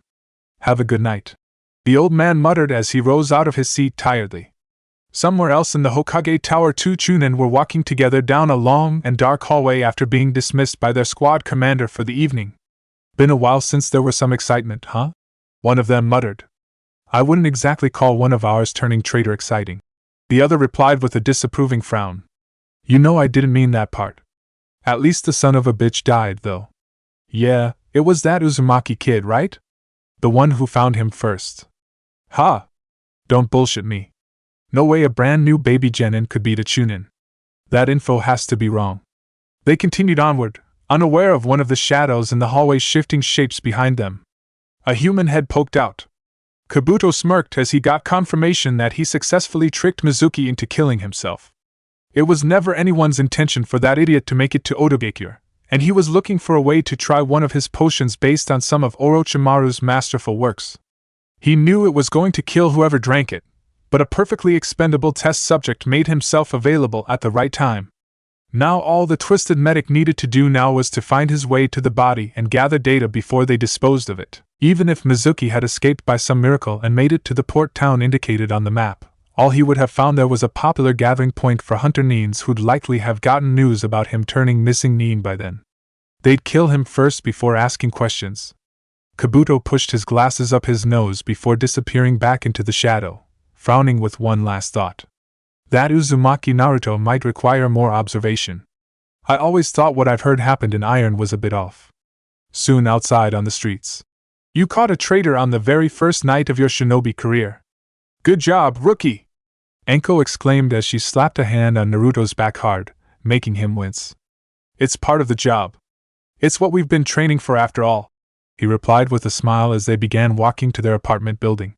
Have a good night. The old man muttered as he rose out of his seat tiredly. Somewhere else in the Hokage Tower, two Chunin were walking together down a long and dark hallway after being dismissed by their squad commander for the evening. Been a while since there was some excitement, huh? One of them muttered. I wouldn't exactly call one of ours turning traitor exciting. The other replied with a disapproving frown. You know I didn't mean that part. At least the son of a bitch died, though. Yeah, it was that Uzumaki kid, right? The one who found him first. Ha! Don't bullshit me. No way a brand new baby genin could beat a Chunin. That info has to be wrong. They continued onward, unaware of one of the shadows in the hallway shifting shapes behind them. A human head poked out. Kabuto smirked as he got confirmation that he successfully tricked Mizuki into killing himself. It was never anyone's intention for that idiot to make it to Odogakure, and he was looking for a way to try one of his potions based on some of Orochimaru's masterful works. He knew it was going to kill whoever drank it, but a perfectly expendable test subject made himself available at the right time. Now all the twisted medic needed to do now was to find his way to the body and gather data before they disposed of it. Even if Mizuki had escaped by some miracle and made it to the port town indicated on the map, all he would have found there was a popular gathering point for hunter Nins who'd likely have gotten news about him turning missing Nin by then. They'd kill him first before asking questions. Kabuto pushed his glasses up his nose before disappearing back into the shadow, frowning with one last thought. That Uzumaki Naruto might require more observation. I always thought what I've heard happened in Iron was a bit off. Soon outside on the streets. You caught a traitor on the very first night of your shinobi career. Good job, rookie! Anko exclaimed as she slapped a hand on Naruto's back hard, making him wince. It's part of the job. It's what we've been training for after all, he replied with a smile as they began walking to their apartment building.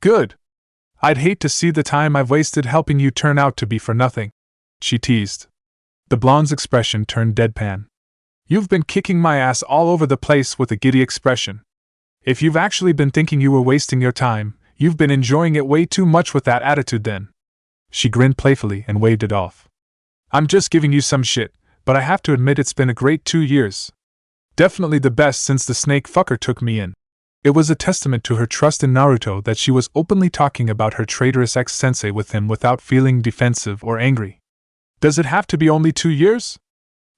Good! I'd hate to see the time I've wasted helping you turn out to be for nothing, she teased. The blonde's expression turned deadpan. You've been kicking my ass all over the place with a giddy expression. If you've actually been thinking you were wasting your time, you've been enjoying it way too much with that attitude then. She grinned playfully and waved it off. I'm just giving you some shit, but I have to admit it's been a great 2 years. Definitely the best since the snake fucker took me in. It was a testament to her trust in Naruto that she was openly talking about her traitorous ex-sensei with him without feeling defensive or angry. Does it have to be only 2 years?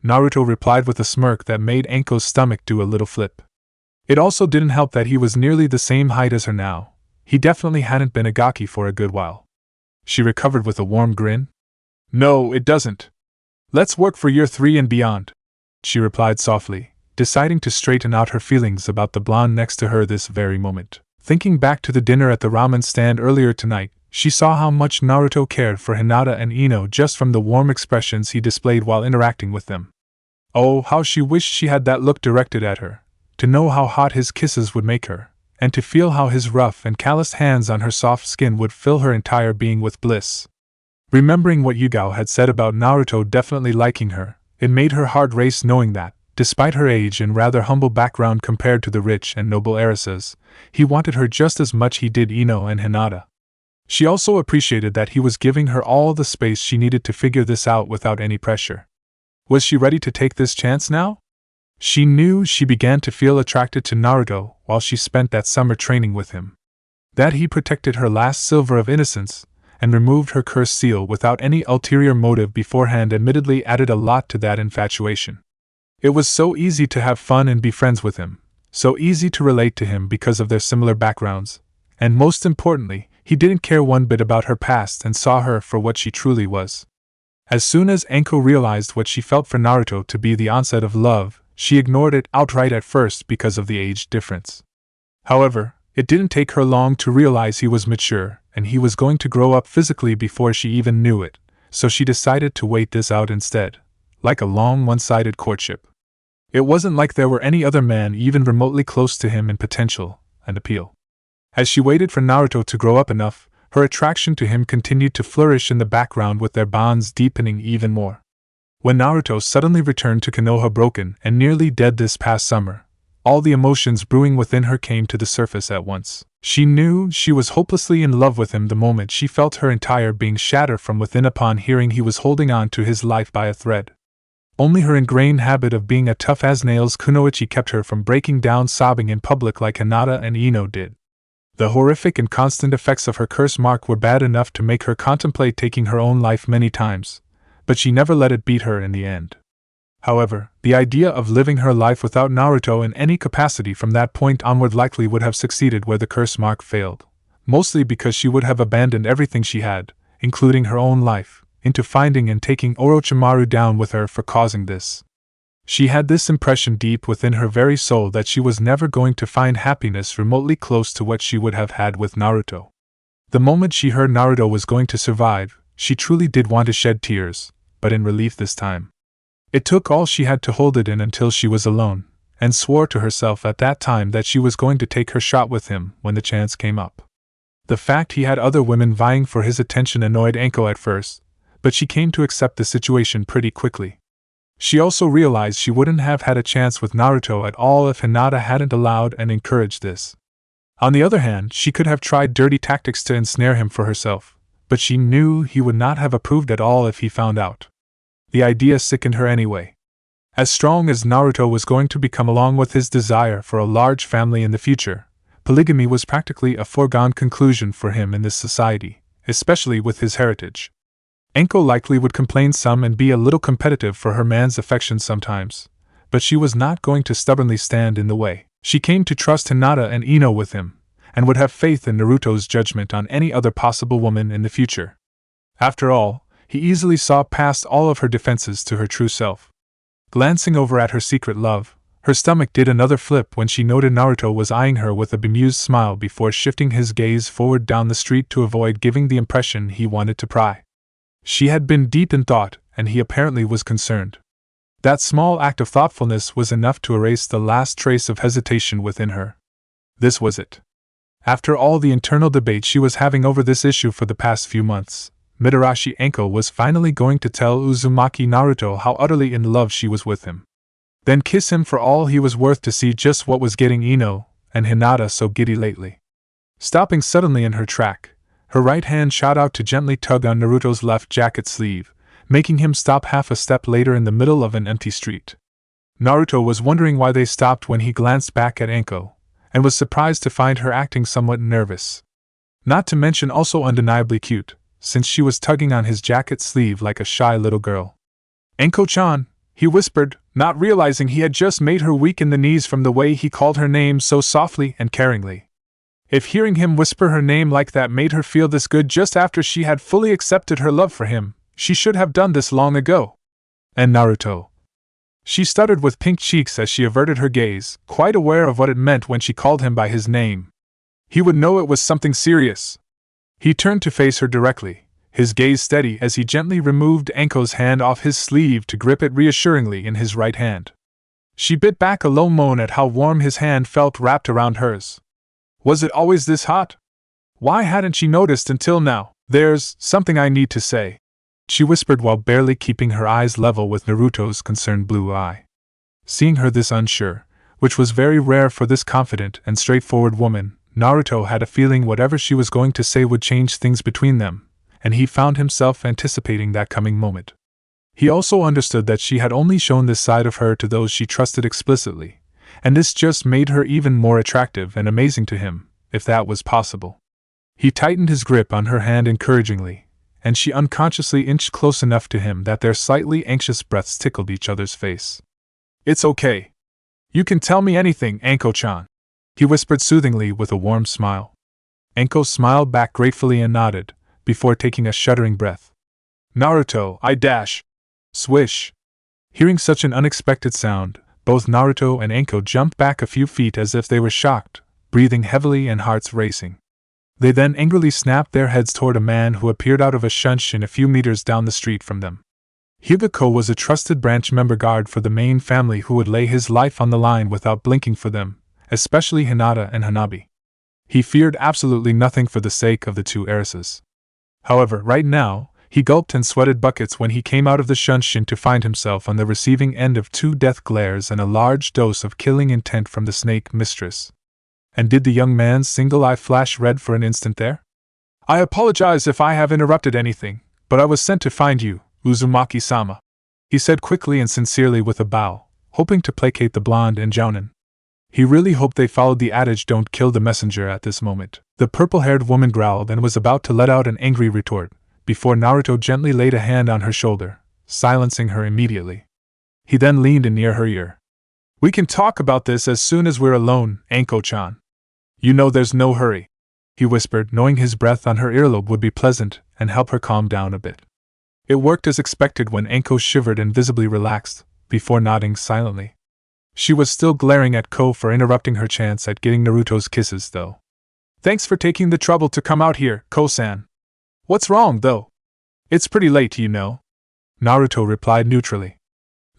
Naruto replied with a smirk that made Anko's stomach do a little flip. It also didn't help that he was nearly the same height as her now. He definitely hadn't been a gaki for a good while. She recovered with a warm grin. No, it doesn't. Let's work for year 3 and beyond, she replied softly, deciding to straighten out her feelings about the blonde next to her this very moment. Thinking back to the dinner at the ramen stand earlier tonight, She saw how much Naruto cared for Hinata and Ino just from the warm expressions he displayed while interacting with them. Oh, how she wished she had that look directed at her, to know how hot his kisses would make her, and to feel how his rough and calloused hands on her soft skin would fill her entire being with bliss. Remembering what Yugao had said about Naruto definitely liking her, it made her heart race knowing that, despite her age and rather humble background compared to the rich and noble heiresses, he wanted her just as much he did Ino and Hinata. She also appreciated that he was giving her all the space she needed to figure this out without any pressure. Was she ready to take this chance now? She knew she began to feel attracted to Naruto while she spent that summer training with him. That he protected her last silver of innocence and removed her cursed seal without any ulterior motive beforehand admittedly added a lot to that infatuation. It was so easy to have fun and be friends with him, so easy to relate to him because of their similar backgrounds, and most importantly, he didn't care one bit about her past and saw her for what she truly was. As soon as Anko realized what she felt for Naruto to be the onset of love, she ignored it outright at first because of the age difference. However, it didn't take her long to realize he was mature, and he was going to grow up physically before she even knew it, so she decided to wait this out instead, like a long one-sided courtship. It wasn't like there were any other man even remotely close to him in potential and appeal. As she waited for Naruto to grow up enough, her attraction to him continued to flourish in the background with their bonds deepening even more. When Naruto suddenly returned to Konoha broken and nearly dead this past summer, all the emotions brewing within her came to the surface at once. She knew she was hopelessly in love with him the moment she felt her entire being shatter from within upon hearing he was holding on to his life by a thread. Only her ingrained habit of being a tough-as-nails kunoichi kept her from breaking down sobbing in public like Hinata and Ino did. The horrific and constant effects of her curse mark were bad enough to make her contemplate taking her own life many times, but she never let it beat her in the end. However, the idea of living her life without Naruto in any capacity from that point onward likely would have succeeded where the curse mark failed, mostly because she would have abandoned everything she had, including her own life, into finding and taking Orochimaru down with her for causing this. She had this impression deep within her very soul that she was never going to find happiness remotely close to what she would have had with Naruto. The moment she heard Naruto was going to survive, she truly did want to shed tears, but in relief this time. It took all she had to hold it in until she was alone, and swore to herself at that time that she was going to take her shot with him when the chance came up. The fact he had other women vying for his attention annoyed Anko at first, but she came to accept the situation pretty quickly. She also realized she wouldn't have had a chance with Naruto at all if Hinata hadn't allowed and encouraged this. On the other hand, she could have tried dirty tactics to ensnare him for herself, but she knew he would not have approved at all if he found out. The idea sickened her anyway. As strong as Naruto was going to become along with his desire for a large family in the future, polygamy was practically a foregone conclusion for him in this society, especially with his heritage. Anko likely would complain some and be a little competitive for her man's affection sometimes, but she was not going to stubbornly stand in the way. She came to trust Hinata and Ino with him, and would have faith in Naruto's judgment on any other possible woman in the future. After all, he easily saw past all of her defenses to her true self. Glancing over at her secret love, her stomach did another flip when she noted Naruto was eyeing her with a bemused smile before shifting his gaze forward down the street to avoid giving the impression he wanted to pry. She had been deep in thought, and he apparently was concerned. That small act of thoughtfulness was enough to erase the last trace of hesitation within her. This was it. After all the internal debate she was having over this issue for the past few months, Mitarashi Anko was finally going to tell Uzumaki Naruto how utterly in love she was with him. Then kiss him for all he was worth to see just what was getting Ino and Hinata so giddy lately. Stopping suddenly in her track, her right hand shot out to gently tug on Naruto's left jacket sleeve, making him stop half a step later in the middle of an empty street. Naruto was wondering why they stopped when he glanced back at Anko, and was surprised to find her acting somewhat nervous. Not to mention also undeniably cute, since she was tugging on his jacket sleeve like a shy little girl. "Anko-chan," he whispered, not realizing he had just made her weak in the knees from the way he called her name so softly and caringly. If hearing him whisper her name like that made her feel this good just after she had fully accepted her love for him, she should have done this long ago. And Naruto. She stuttered with pink cheeks as she averted her gaze, quite aware of what it meant when she called him by his name. He would know it was something serious. He turned to face her directly, his gaze steady as he gently removed Anko's hand off his sleeve to grip it reassuringly in his right hand. She bit back a low moan at how warm his hand felt wrapped around hers. Was it always this hot? Why hadn't she noticed until now? There's something I need to say, she whispered while barely keeping her eyes level with Naruto's concerned blue eye. Seeing her this unsure, which was very rare for this confident and straightforward woman, Naruto had a feeling whatever she was going to say would change things between them, and he found himself anticipating that coming moment. He also understood that she had only shown this side of her to those she trusted explicitly, and this just made her even more attractive and amazing to him, if that was possible. He tightened his grip on her hand encouragingly, and she unconsciously inched close enough to him that their slightly anxious breaths tickled each other's face. It's okay. You can tell me anything, Anko-chan, he whispered soothingly with a warm smile. Anko smiled back gratefully and nodded, before taking a shuddering breath. Naruto, I dash. Swish. Hearing such an unexpected sound, both Naruto and Anko jumped back a few feet as if they were shocked, breathing heavily and hearts racing. They then angrily snapped their heads toward a man who appeared out of a shunshin a few meters down the street from them. Higako was a trusted branch member guard for the main family who would lay his life on the line without blinking for them, especially Hinata and Hanabi. He feared absolutely nothing for the sake of the two heiresses. However, right now, he gulped and sweated buckets when he came out of the shunshin to find himself on the receiving end of 2 death glares and a large dose of killing intent from the snake mistress. And did the young man's single eye flash red for an instant there? I apologize if I have interrupted anything, but I was sent to find you, Uzumaki-sama, he said quickly and sincerely with a bow, hoping to placate the blonde and jounin. He really hoped they followed the adage don't kill the messenger at this moment. The purple-haired woman growled and was about to let out an angry retort, before Naruto gently laid a hand on her shoulder, silencing her immediately. He then leaned in near her ear. We can talk about this as soon as we're alone, Anko-chan. You know there's no hurry, he whispered, knowing his breath on her earlobe would be pleasant and help her calm down a bit. It worked as expected when Anko shivered and visibly relaxed, before nodding silently. She was still glaring at Ko for interrupting her chance at getting Naruto's kisses, though. Thanks for taking the trouble to come out here, Ko-san. What's wrong, though? It's pretty late, you know, Naruto replied neutrally.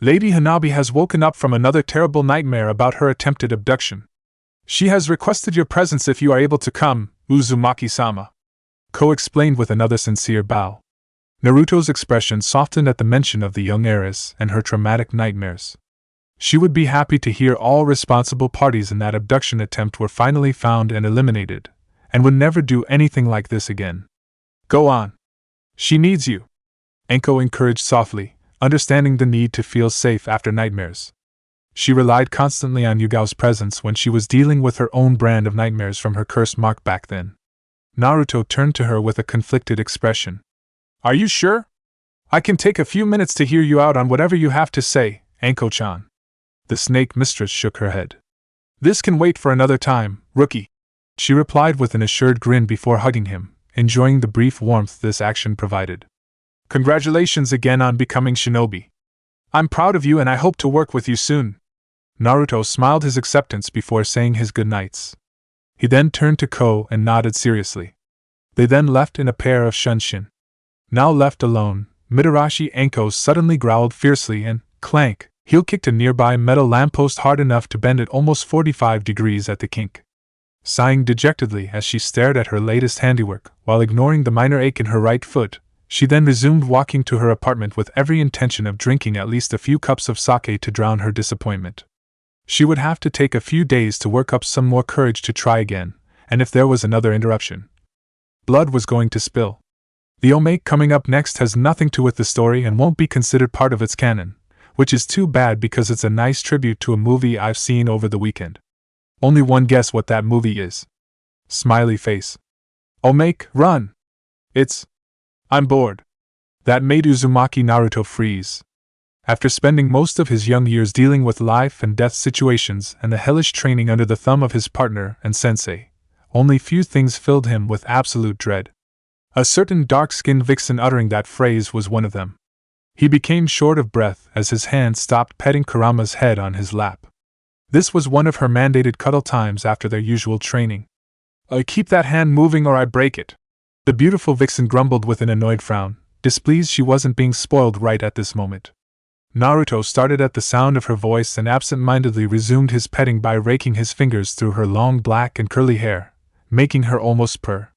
Lady Hanabi has woken up from another terrible nightmare about her attempted abduction. She has requested your presence if you are able to come, Uzumaki-sama, Ko explained with another sincere bow. Naruto's expression softened at the mention of the young heiress and her traumatic nightmares. She would be happy to hear all responsible parties in that abduction attempt were finally found and eliminated, and would never do anything like this again. Go on. She needs you, Anko encouraged softly, understanding the need to feel safe after nightmares. She relied constantly on Yugao's presence when she was dealing with her own brand of nightmares from her curse mark back then. Naruto turned to her with a conflicted expression. Are you sure? I can take a few minutes to hear you out on whatever you have to say, Anko-chan. The snake mistress shook her head. This can wait for another time, rookie, she replied with an assured grin before hugging him, enjoying the brief warmth this action provided. Congratulations again on becoming shinobi. I'm proud of you and I hope to work with you soon. Naruto smiled his acceptance before saying his goodnights. He then turned to Ko and nodded seriously. They then left in a pair of shunshin. Now left alone, Mitarashi Anko suddenly growled fiercely and, clank, heel kicked a nearby metal lamppost hard enough to bend it almost 45 degrees at the kink. Sighing dejectedly as she stared at her latest handiwork, while ignoring the minor ache in her right foot, she then resumed walking to her apartment with every intention of drinking at least a few cups of sake to drown her disappointment. She would have to take a few days to work up some more courage to try again, and if there was another interruption, blood was going to spill. The omake coming up next has nothing to do with the story and won't be considered part of its canon, which is too bad because it's a nice tribute to a movie I've seen over the weekend. Only one guess what that movie is. Smiley face. Omake, run! I'm bored. That made Uzumaki Naruto freeze. After spending most of his young years dealing with life and death situations and the hellish training under the thumb of his partner and sensei, only few things filled him with absolute dread. A certain dark-skinned vixen uttering that phrase was one of them. He became short of breath as his hand stopped petting Kurama's head on his lap. This was one of her mandated cuddle times after their usual training. Keep that hand moving or I break it, The beautiful vixen grumbled with an annoyed frown, displeased she wasn't being spoiled right at this moment. Naruto started at the sound of her voice and absent-mindedly resumed his petting by raking his fingers through her long black and curly hair, making her almost purr.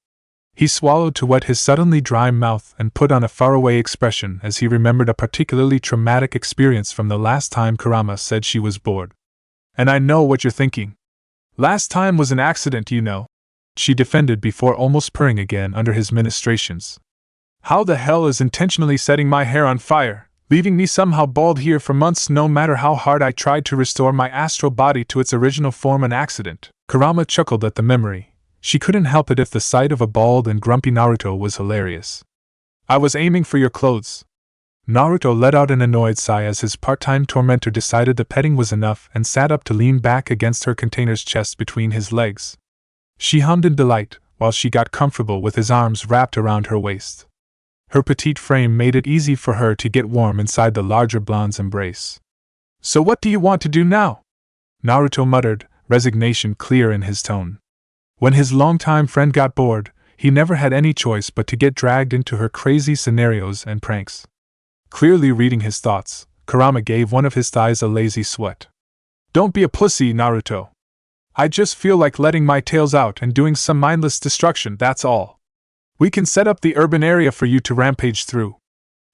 He swallowed to wet his suddenly dry mouth and put on a faraway expression as he remembered a particularly traumatic experience from the last time Kurama said she was bored. "And I know what you're thinking. Last time was an accident, you know," she defended before almost purring again under his ministrations. "How the hell is intentionally setting my hair on fire, leaving me somehow bald here for months no matter how hard I tried to restore my astral body to its original form an accident?" Kurama chuckled at the memory. She couldn't help it if the sight of a bald and grumpy Naruto was hilarious. "I was aiming for your clothes." Naruto let out an annoyed sigh as his part-time tormentor decided the petting was enough and sat up to lean back against her container's chest between his legs. She hummed in delight while she got comfortable with his arms wrapped around her waist. Her petite frame made it easy for her to get warm inside the larger blonde's embrace. "So what do you want to do now?" Naruto muttered, resignation clear in his tone. When his longtime friend got bored, he never had any choice but to get dragged into her crazy scenarios and pranks. Clearly reading his thoughts, Kurama gave one of his thighs a lazy sweat. "Don't be a pussy, Naruto. I just feel like letting my tails out and doing some mindless destruction, that's all. We can set up the urban area for you to rampage through.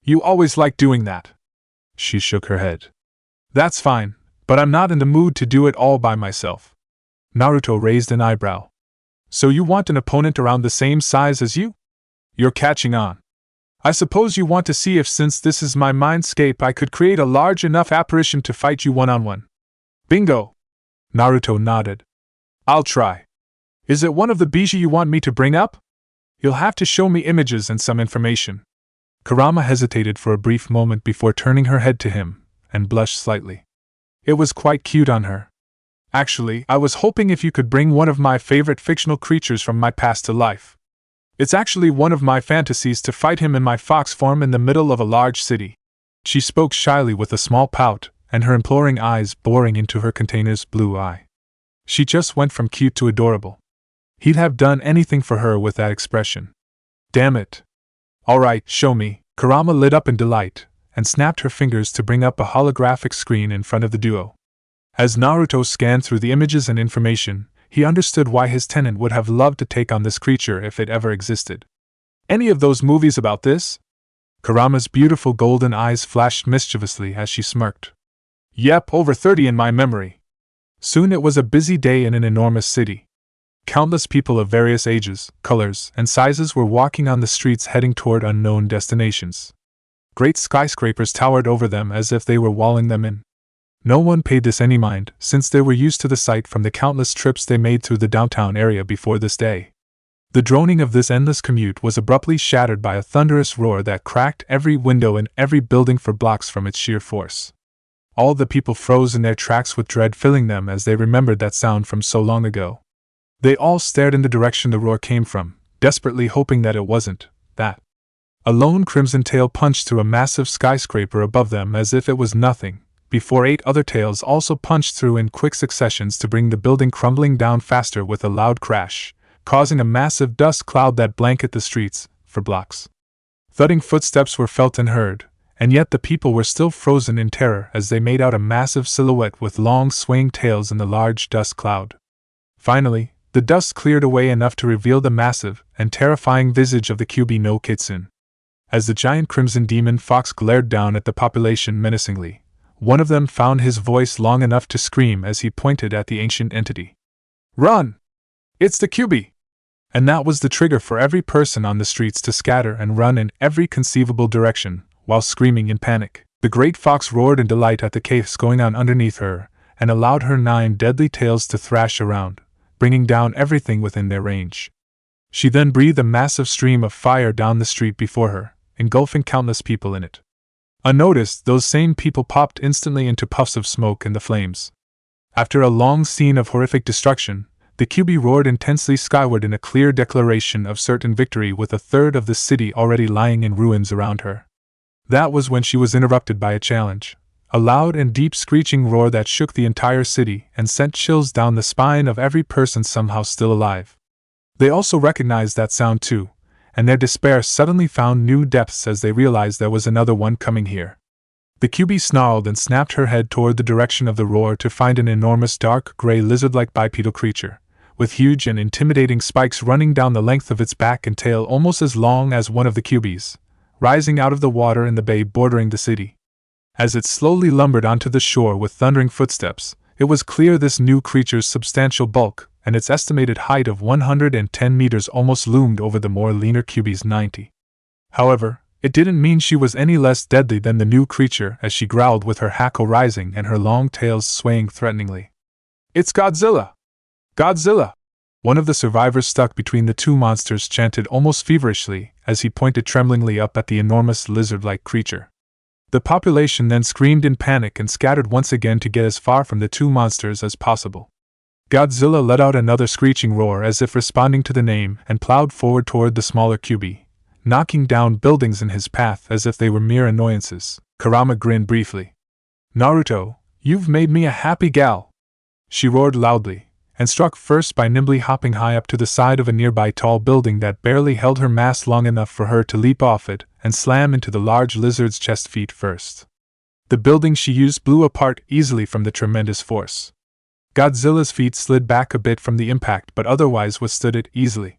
You always like doing that." She shook her head. "That's fine, but I'm not in the mood to do it all by myself." Naruto raised an eyebrow. "So you want an opponent around the same size as you? You're catching on. I suppose you want to see if, since this is my mindscape, I could create a large enough apparition to fight you one-on-one." "Bingo!" Naruto nodded. "I'll try. Is it one of the biji you want me to bring up? You'll have to show me images and some information." Kurama hesitated for a brief moment before turning her head to him, and blushed slightly. It was quite cute on her. "Actually, I was hoping if you could bring one of my favorite fictional creatures from my past to life. It's actually one of my fantasies to fight him in my fox form in the middle of a large city." She spoke shyly with a small pout, and her imploring eyes boring into her container's blue eye. She just went from cute to adorable. He'd have done anything for her with that expression. "Damn it. All right, show me." Kurama lit up in delight, and snapped her fingers to bring up a holographic screen in front of the duo. As Naruto scanned through the images and information, he understood why his tenant would have loved to take on this creature if it ever existed. "Any of those movies about this?" Kurama's beautiful golden eyes flashed mischievously as she smirked. "Yep, over 30 in my memory." Soon it was a busy day in an enormous city. Countless people of various ages, colors, and sizes were walking on the streets heading toward unknown destinations. Great skyscrapers towered over them as if they were walling them in. No one paid this any mind, since they were used to the sight from the countless trips they made through the downtown area before this day. The droning of this endless commute was abruptly shattered by a thunderous roar that cracked every window in every building for blocks from its sheer force. All the people froze in their tracks with dread filling them as they remembered that sound from so long ago. They all stared in the direction the roar came from, desperately hoping that it wasn't that. A lone crimson tail punched through a massive skyscraper above them as if it was nothing, before 8 other tails also punched through in quick successions to bring the building crumbling down faster with a loud crash, causing a massive dust cloud that blanketed the streets for blocks. Thudding footsteps were felt and heard, and yet the people were still frozen in terror as they made out a massive silhouette with long swaying tails in the large dust cloud. Finally, the dust cleared away enough to reveal the massive and terrifying visage of the Kyuubi no Kitsune. As the giant crimson demon fox glared down at the population menacingly, one of them found his voice long enough to scream as he pointed at the ancient entity. "Run! It's the Kyuubi!" And that was the trigger for every person on the streets to scatter and run in every conceivable direction, while screaming in panic. The great fox roared in delight at the chaos going on underneath her, and allowed her 9 deadly tails to thrash around, bringing down everything within their range. She then breathed a massive stream of fire down the street before her, engulfing countless people in it. Unnoticed, those same people popped instantly into puffs of smoke in the flames. After a long scene of horrific destruction, the Kyuubi roared intensely skyward in a clear declaration of certain victory with a third of the city already lying in ruins around her. That was when she was interrupted by a challenge, a loud and deep screeching roar that shook the entire city and sent chills down the spine of every person somehow still alive. They also recognized that sound too, and their despair suddenly found new depths as they realized there was another one coming here. The QB snarled and snapped her head toward the direction of the roar to find an enormous dark gray lizard-like bipedal creature, with huge and intimidating spikes running down the length of its back and tail almost as long as one of the QBs, rising out of the water in the bay bordering the city. As it slowly lumbered onto the shore with thundering footsteps, it was clear this new creature's substantial bulk and its estimated height of 110 meters almost loomed over the more leaner QB's 90. However, it didn't mean she was any less deadly than the new creature as she growled with her hackle rising and her long tails swaying threateningly. "It's Godzilla! Godzilla!" One of the survivors stuck between the two monsters chanted almost feverishly as he pointed tremblingly up at the enormous lizard-like creature. The population then screamed in panic and scattered once again to get as far from the two monsters as possible. Godzilla let out another screeching roar as if responding to the name and plowed forward toward the smaller QB, knocking down buildings in his path as if they were mere annoyances. Kurama grinned briefly. "Naruto, you've made me a happy gal!" she roared loudly, and struck first by nimbly hopping high up to the side of a nearby tall building that barely held her mass long enough for her to leap off it and slam into the large lizard's chest feet first. The building she used blew apart easily from the tremendous force. Godzilla's feet slid back a bit from the impact but otherwise withstood it easily.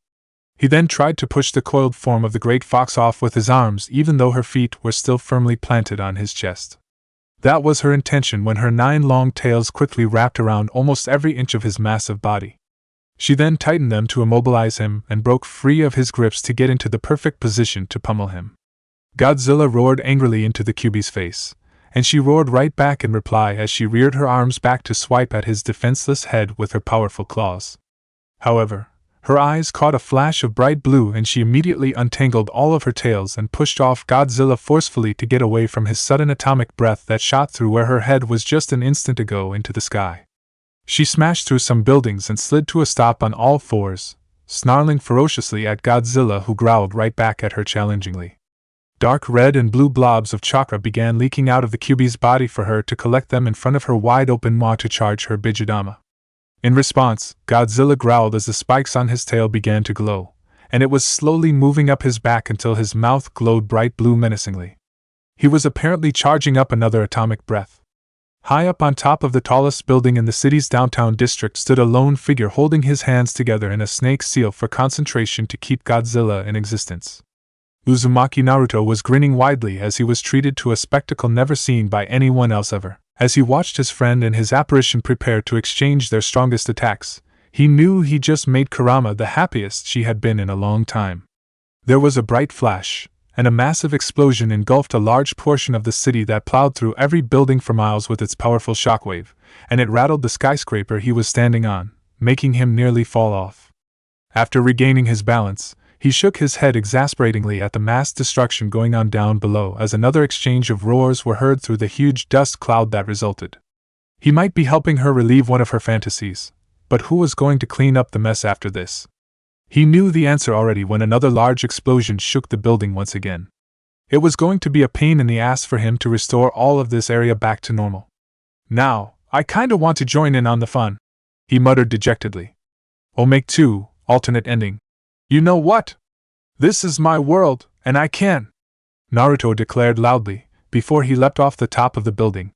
He then tried to push the coiled form of the great fox off with his arms even though her feet were still firmly planted on his chest. That was her intention when her 9 long tails quickly wrapped around almost every inch of his massive body. She then tightened them to immobilize him and broke free of his grips to get into the perfect position to pummel him. Godzilla roared angrily into the QB's face, and she roared right back in reply as she reared her arms back to swipe at his defenseless head with her powerful claws. However, her eyes caught a flash of bright blue and she immediately untangled all of her tails and pushed off Godzilla forcefully to get away from his sudden atomic breath that shot through where her head was just an instant ago into the sky. She smashed through some buildings and slid to a stop on all fours, snarling ferociously at Godzilla who growled right back at her challengingly. Dark red and blue blobs of chakra began leaking out of the QB's body for her to collect them in front of her wide-open maw to charge her Bijidama. In response, Godzilla growled as the spikes on his tail began to glow, and it was slowly moving up his back until his mouth glowed bright blue menacingly. He was apparently charging up another atomic breath. High up on top of the tallest building in the city's downtown district stood a lone figure holding his hands together in a snake seal for concentration to keep Godzilla in existence. Uzumaki Naruto was grinning widely as he was treated to a spectacle never seen by anyone else ever. As he watched his friend and his apparition prepare to exchange their strongest attacks, he knew he just made Kurama the happiest she had been in a long time. There was a bright flash, and a massive explosion engulfed a large portion of the city that plowed through every building for miles with its powerful shockwave, and it rattled the skyscraper he was standing on, making him nearly fall off. After regaining his balance, he shook his head exasperatingly at the mass destruction going on down below as another exchange of roars were heard through the huge dust cloud that resulted. He might be helping her relieve one of her fantasies, but who was going to clean up the mess after this? He knew the answer already when another large explosion shook the building once again. It was going to be a pain in the ass for him to restore all of this area back to normal. "Now, I kinda want to join in on the fun," he muttered dejectedly. "Oh, make 2, alternate ending. You know what? This is my world, and I can," Naruto declared loudly, before he leapt off the top of the building.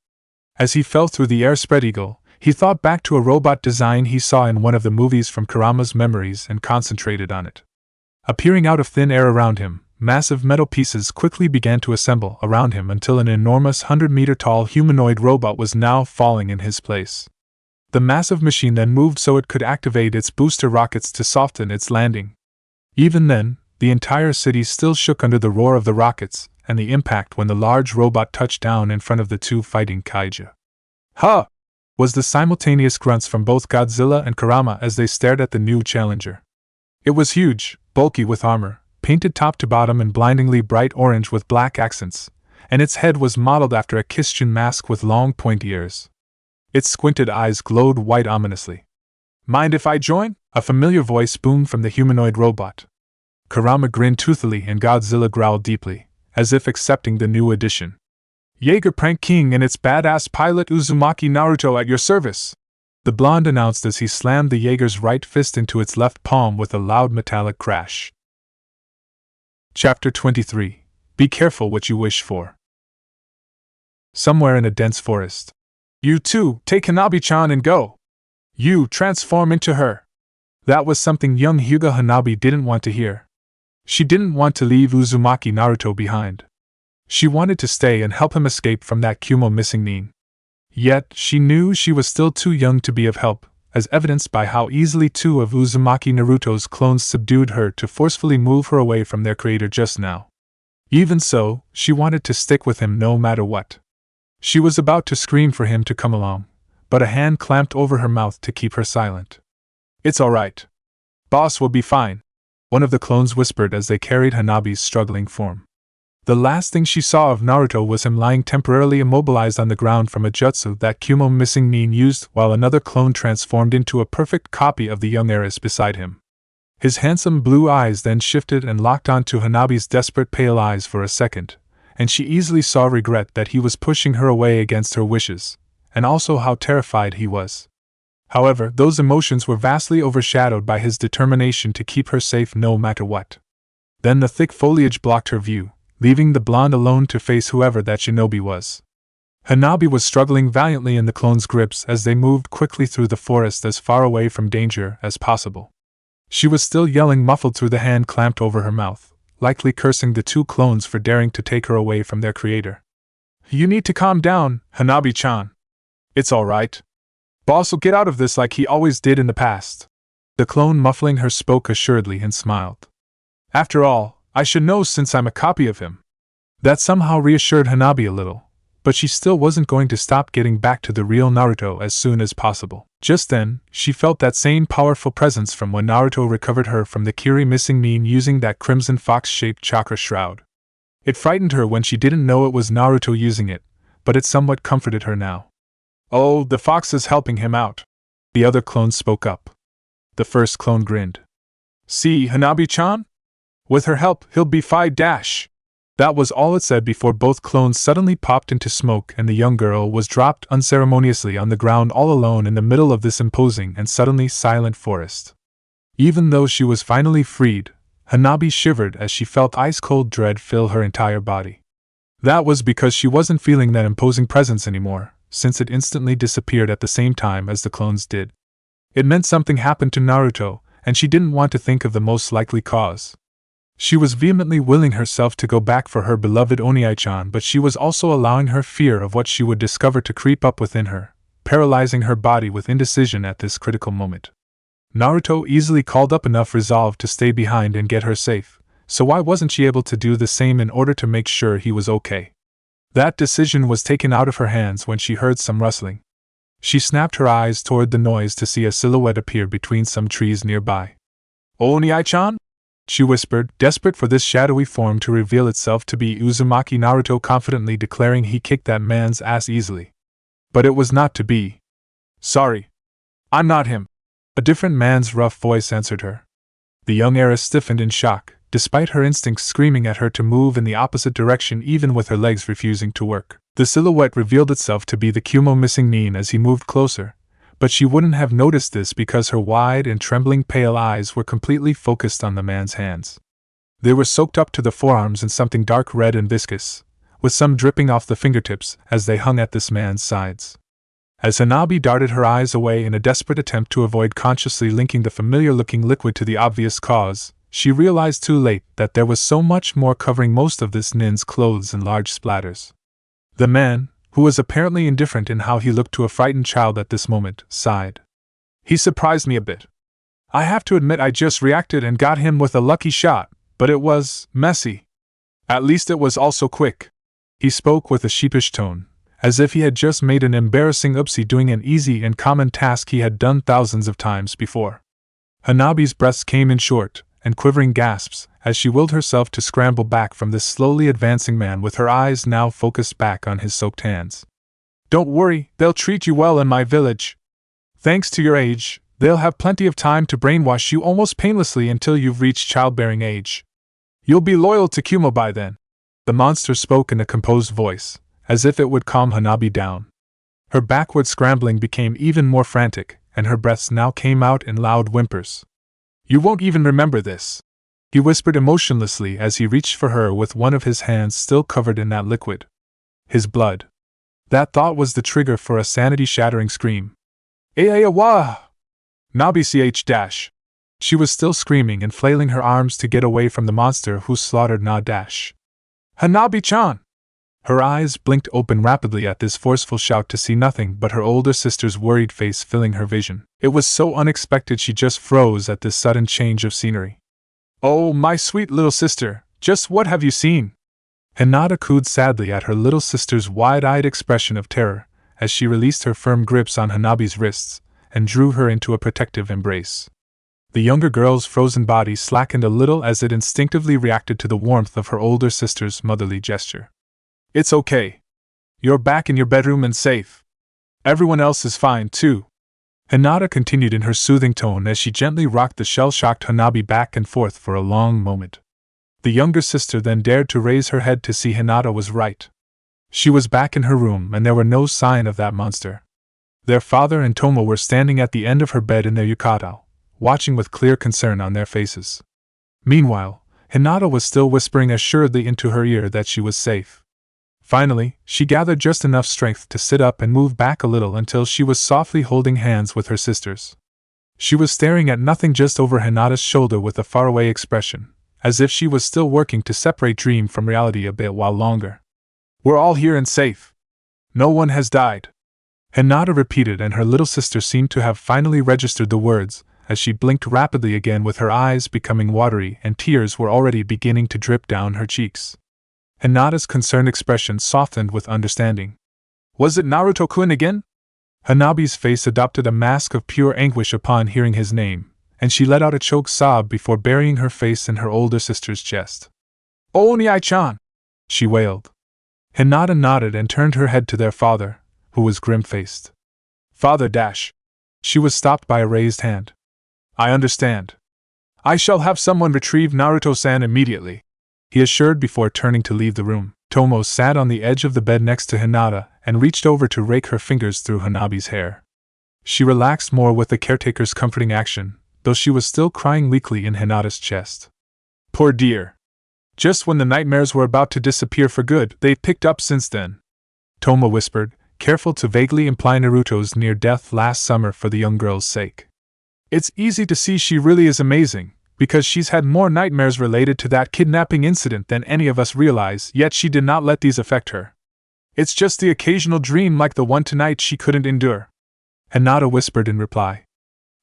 As he fell through the air spread eagle, he thought back to a robot design he saw in one of the movies from Kurama's memories and concentrated on it. Appearing out of thin air around him, massive metal pieces quickly began to assemble around him until an enormous 100-meter-tall humanoid robot was now falling in his place. The massive machine then moved so it could activate its booster rockets to soften its landing. Even then, the entire city still shook under the roar of the rockets and the impact when the large robot touched down in front of the two fighting kaiju. "Huh!" was the simultaneous grunts from both Godzilla and Kurama as they stared at the new challenger. It was huge, bulky with armor, painted top to bottom in blindingly bright orange with black accents, and its head was modeled after a Christian mask with long pointy ears. Its squinted eyes glowed white ominously. "Mind if I join?" a familiar voice boomed from the humanoid robot. Kurama grinned toothily and Godzilla growled deeply, as if accepting the new addition. "Jaeger Prank King and its badass pilot Uzumaki Naruto at your service," the blonde announced as he slammed the Jaeger's right fist into its left palm with a loud metallic crash. Chapter 23. Be careful what you wish for. Somewhere in a dense forest. You too, take Hanabi-chan and go. You transform into her. That was something young Hyuga Hanabi didn't want to hear. She didn't want to leave Uzumaki Naruto behind. She wanted to stay and help him escape from that Kumo missing nin. Yet, she knew she was still too young to be of help, as evidenced by how easily two of Uzumaki Naruto's clones subdued her to forcefully move her away from their creator just now. Even so, she wanted to stick with him no matter what. She was about to scream for him to come along, but a hand clamped over her mouth to keep her silent. It's alright. Boss will be fine, one of the clones whispered as they carried Hanabi's struggling form. The last thing she saw of Naruto was him lying temporarily immobilized on the ground from a jutsu that Kumo missing nin used, while another clone transformed into a perfect copy of the young heiress beside him. His handsome blue eyes then shifted and locked onto Hanabi's desperate pale eyes for a second, and she easily saw regret that he was pushing her away against her wishes, and also how terrified he was. However, those emotions were vastly overshadowed by his determination to keep her safe no matter what. Then the thick foliage blocked her view, leaving the blonde alone to face whoever that shinobi was. Hanabi was struggling valiantly in the clone's grips as they moved quickly through the forest as far away from danger as possible. She was still yelling muffled through the hand clamped over her mouth, likely cursing the two clones for daring to take her away from their creator. You need to calm down, Hanabi-chan. It's alright. Boss will get out of this like he always did in the past. The clone muffling her spoke assuredly and smiled. After all, I should know since I'm a copy of him. That somehow reassured Hanabi a little, but she still wasn't going to stop getting back to the real Naruto as soon as possible. Just then, she felt that same powerful presence from when Naruto recovered her from the Kiri missing nin using that crimson fox-shaped chakra shroud. It frightened her when she didn't know it was Naruto using it, but it somewhat comforted her now. Oh, the fox is helping him out. The other clone spoke up. The first clone grinned. See, Hanabi-chan? With her help, he'll be fine dash. That was all it said before both clones suddenly popped into smoke and the young girl was dropped unceremoniously on the ground all alone in the middle of this imposing and suddenly silent forest. Even though she was finally freed, Hanabi shivered as she felt ice-cold dread fill her entire body. That was because she wasn't feeling that imposing presence anymore, since it instantly disappeared at the same time as the clones did. It meant something happened to Naruto, and she didn't want to think of the most likely cause. She was vehemently willing herself to go back for her beloved Oniai-chan, but she was also allowing her fear of what she would discover to creep up within her, paralyzing her body with indecision at this critical moment. Naruto easily called up enough resolve to stay behind and get her safe, so why wasn't she able to do the same in order to make sure he was okay? That decision was taken out of her hands when she heard some rustling. She snapped her eyes toward the noise to see a silhouette appear between some trees nearby. Oniai-chan? She whispered, desperate for this shadowy form to reveal itself to be Uzumaki Naruto, confidently declaring he kicked that man's ass easily. But it was not to be. Sorry. I'm not him. A different man's rough voice answered her. The young heiress stiffened in shock, despite her instincts screaming at her to move in the opposite direction even with her legs refusing to work. The silhouette revealed itself to be the Kumo missing nin as he moved closer, but she wouldn't have noticed this because her wide and trembling pale eyes were completely focused on the man's hands. They were soaked up to the forearms in something dark red and viscous, with some dripping off the fingertips as they hung at this man's sides. As Hanabi darted her eyes away in a desperate attempt to avoid consciously linking the familiar-looking liquid to the obvious cause, she realized too late that there was so much more covering most of this nin's clothes in large splatters. The man, who was apparently indifferent in how he looked to a frightened child at this moment, sighed. He surprised me a bit. I have to admit I just reacted and got him with a lucky shot, but it was messy. At least it was also quick. He spoke with a sheepish tone, as if he had just made an embarrassing oopsie doing an easy and common task he had done thousands of times before. Hanabi's breaths came in short and quivering gasps as she willed herself to scramble back from this slowly advancing man with her eyes now focused back on his soaked hands. Don't worry, they'll treat you well in my village. Thanks to your age, they'll have plenty of time to brainwash you almost painlessly until you've reached childbearing age. You'll be loyal to Kumo by then. The monster spoke in a composed voice, as if it would calm Hanabi down. Her backward scrambling became even more frantic, and her breaths now came out in loud whimpers. You won't even remember this. he whispered emotionlessly as he reached for her with one of his hands still covered in that liquid. His blood. That thought was the trigger for a sanity-shattering scream. Wah! Nabi ch. She was still screaming and flailing her arms to get away from the monster who slaughtered Na dash. Hanabi-chan! Her eyes blinked open rapidly at this forceful shout to see nothing but her older sister's worried face filling her vision. It was so unexpected she just froze at this sudden change of scenery. Oh, my sweet little sister, just what have you seen? Hinata cooed sadly at her little sister's wide-eyed expression of terror as she released her firm grips on Hanabi's wrists and drew her into a protective embrace. The younger girl's frozen body slackened a little as it instinctively reacted to the warmth of her older sister's motherly gesture. It's okay. You're back in your bedroom and safe. Everyone else is fine, too. Hinata continued in her soothing tone as she gently rocked the shell-shocked Hanabi back and forth for a long moment. The younger sister then dared to raise her head to see Hinata was right. She was back in her room and there were no sign of that monster. Their father and Tomo were standing at the end of her bed in their yukata, watching with clear concern on their faces. Meanwhile, Hinata was still whispering assuredly into her ear that she was safe. Finally, she gathered just enough strength to sit up and move back a little until she was softly holding hands with her sisters. She was staring at nothing just over Hinata's shoulder with a faraway expression, as if she was still working to separate dream from reality a bit while longer. We're all here and safe. No one has died. Hinata repeated, and her little sister seemed to have finally registered the words, as she blinked rapidly again with her eyes becoming watery and tears were already beginning to drip down her cheeks. Hinata's concerned expression softened with understanding. Was it Naruto-kun again? Hanabi's face adopted a mask of pure anguish upon hearing his name, and she let out a choked sob before burying her face in her older sister's chest. Oh, Onyai-chan! She wailed. Hinata nodded and turned her head to their father, who was grim-faced. Father dash. She was stopped by a raised hand. I understand. I shall have someone retrieve Naruto-san immediately, he assured before turning to leave the room. Tomo sat on the edge of the bed next to Hinata and reached over to rake her fingers through Hanabi's hair. She relaxed more with the caretaker's comforting action, though she was still crying weakly in Hinata's chest. Poor dear. Just when the nightmares were about to disappear for good, they've picked up since then, Tomo whispered, careful to vaguely imply Naruto's near death last summer for the young girl's sake. It's easy to see she really is amazing, because she's had more nightmares related to that kidnapping incident than any of us realize, yet she did not let these affect her. It's just the occasional dream like the one tonight she couldn't endure, Hinata whispered in reply.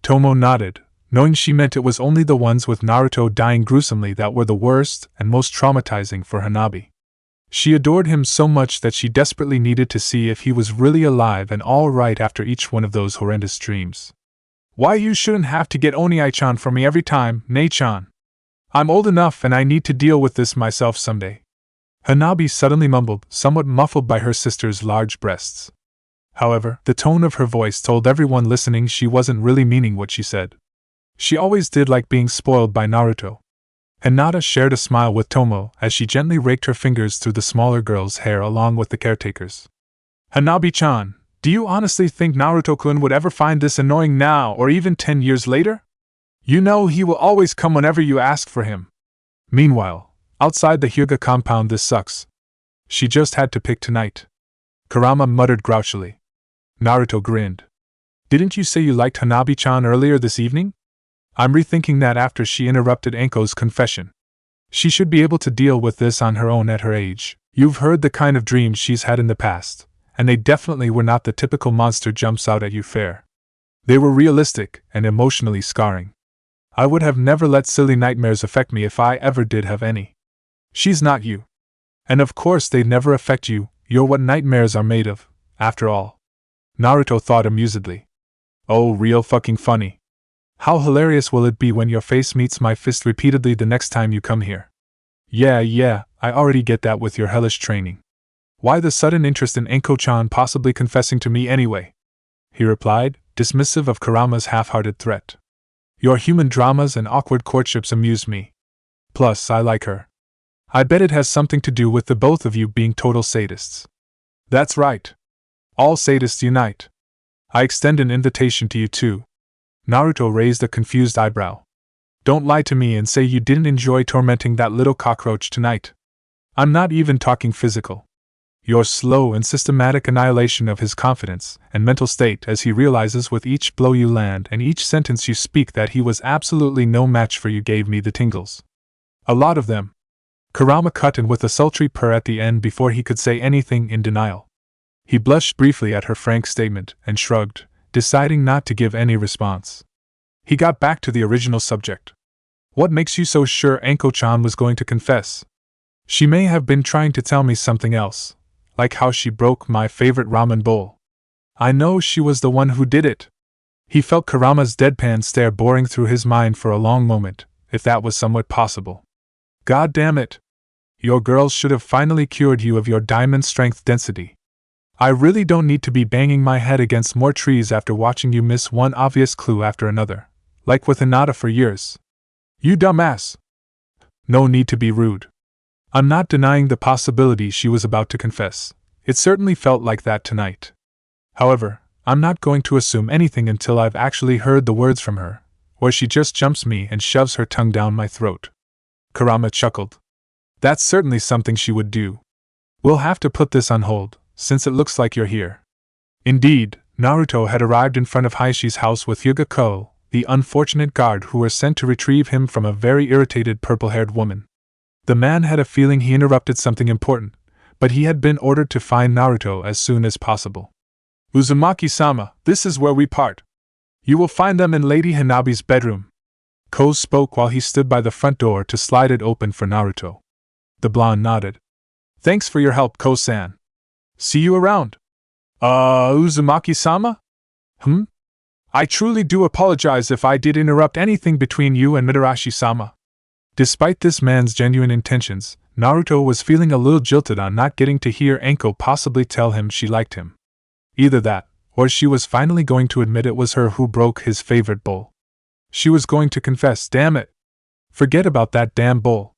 Tomo nodded, knowing she meant it was only the ones with Naruto dying gruesomely that were the worst and most traumatizing for Hanabi. She adored him so much that she desperately needed to see if he was really alive and all right after each one of those horrendous dreams. Why you shouldn't have to get Onyai-chan for me every time, Nei-chan. I'm old enough and I need to deal with this myself someday. Hanabi suddenly mumbled, somewhat muffled by her sister's large breasts. However, the tone of her voice told everyone listening she wasn't really meaning what she said. She always did like being spoiled by Naruto. Hinata shared a smile with Tomo as she gently raked her fingers through the smaller girl's hair along with the caretaker's. Hanabi-chan, do you honestly think Naruto-kun would ever find this annoying now or even 10 years later? You know he will always come whenever you ask for him. Meanwhile, outside the Hyuga compound this sucks. She just had to pick tonight. Kurama muttered grouchily. Naruto grinned. Didn't you say you liked Hanabi-chan earlier this evening? I'm rethinking that after she interrupted Anko's confession. She should be able to deal with this on her own at her age. You've heard the kind of dreams she's had in the past, and they definitely were not the typical monster jumps out at you fare. They were realistic and emotionally scarring. I would have never let silly nightmares affect me if I ever did have any. She's not you. And of course they'd never affect you, you're what nightmares are made of, after all. Naruto thought amusedly. Oh, real fucking funny. How hilarious will it be when your face meets my fist repeatedly the next time you come here? Yeah, I already get that with your hellish training. Why the sudden interest in Anko-chan possibly confessing to me anyway? He replied, dismissive of Kurama's half-hearted threat. Your human dramas and awkward courtships amuse me. Plus, I like her. I bet it has something to do with the both of you being total sadists. That's right. All sadists unite. I extend an invitation to you too. Naruto raised a confused eyebrow. Don't lie to me and say you didn't enjoy tormenting that little cockroach tonight. I'm not even talking physical. Your slow and systematic annihilation of his confidence and mental state as he realizes with each blow you land and each sentence you speak that he was absolutely no match for you gave me the tingles. A lot of them. Kurama cut in with a sultry purr at the end before he could say anything in denial. He blushed briefly at her frank statement and shrugged, deciding not to give any response. He got back to the original subject. What makes you so sure Anko-chan was going to confess? She may have been trying to tell me something else, like how she broke my favorite ramen bowl. I know she was the one who did it. He felt Kurama's deadpan stare boring through his mind for a long moment, if that was somewhat possible. God damn it! Your girls should have finally cured you of your diamond strength density. I really don't need to be banging my head against more trees after watching you miss one obvious clue after another, like with Hinata for years. You dumbass! No need to be rude. I'm not denying the possibility she was about to confess. It certainly felt like that tonight. However, I'm not going to assume anything until I've actually heard the words from her, or she just jumps me and shoves her tongue down my throat. Kurama chuckled. That's certainly something she would do. We'll have to put this on hold, since it looks like you're here. Indeed, Naruto had arrived in front of Hayashi's house with Hyuga-ko, the unfortunate guard who were sent to retrieve him from a very irritated purple-haired woman. The man had a feeling he interrupted something important, but he had been ordered to find Naruto as soon as possible. Uzumaki-sama, this is where we part. You will find them in Lady Hanabi's bedroom. Ko spoke while he stood by the front door to slide it open for Naruto. The blonde nodded. Thanks for your help, Ko-san. See you around. Uzumaki-sama? I truly do apologize if I did interrupt anything between you and Mitarashi-sama. Despite this man's genuine intentions, Naruto was feeling a little jilted on not getting to hear Anko possibly tell him she liked him. Either that, or she was finally going to admit it was her who broke his favorite bowl. She was going to confess, damn it! Forget about that damn bowl.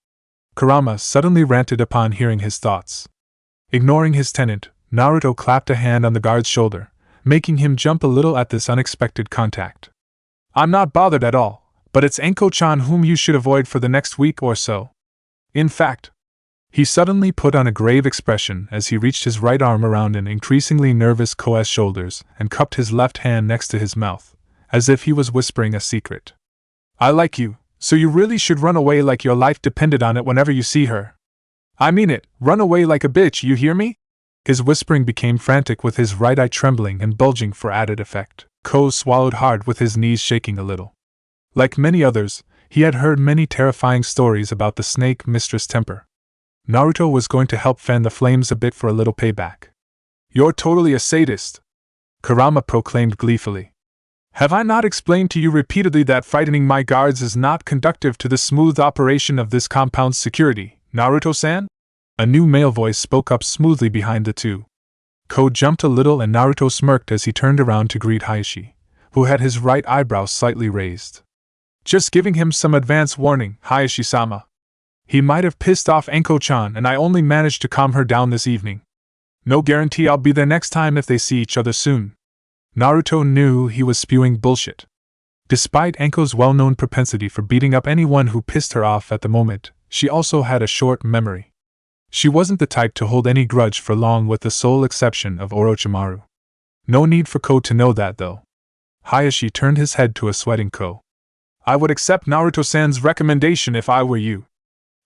Kurama suddenly ranted upon hearing his thoughts. Ignoring his tenant, Naruto clapped a hand on the guard's shoulder, making him jump a little at this unexpected contact. I'm not bothered at all. But it's Anko-chan whom you should avoid for the next week or so. In fact, he suddenly put on a grave expression as he reached his right arm around an increasingly nervous Ko's shoulders and cupped his left hand next to his mouth, as if he was whispering a secret. I like you, so you really should run away like your life depended on it whenever you see her. I mean it, run away like a bitch, you hear me? His whispering became frantic with his right eye trembling and bulging for added effect. Ko swallowed hard with his knees shaking a little. Like many others, he had heard many terrifying stories about the snake mistress temper. Naruto was going to help fan the flames a bit for a little payback. You're totally a sadist, Kurama proclaimed gleefully. Have I not explained to you repeatedly that frightening my guards is not conducive to the smooth operation of this compound's security, Naruto-san? A new male voice spoke up smoothly behind the two. Ko jumped a little and Naruto smirked as he turned around to greet Hayashi, who had his right eyebrow slightly raised. Just giving him some advance warning, Hayashi-sama. He might have pissed off Anko-chan and I only managed to calm her down this evening. No guarantee I'll be there next time if they see each other soon. Naruto knew he was spewing bullshit. Despite Anko's well-known propensity for beating up anyone who pissed her off at the moment, she also had a short memory. She wasn't the type to hold any grudge for long with the sole exception of Orochimaru. No need for Ko to know that though. Hayashi turned his head to a sweating Ko. I would accept Naruto-san's recommendation if I were you.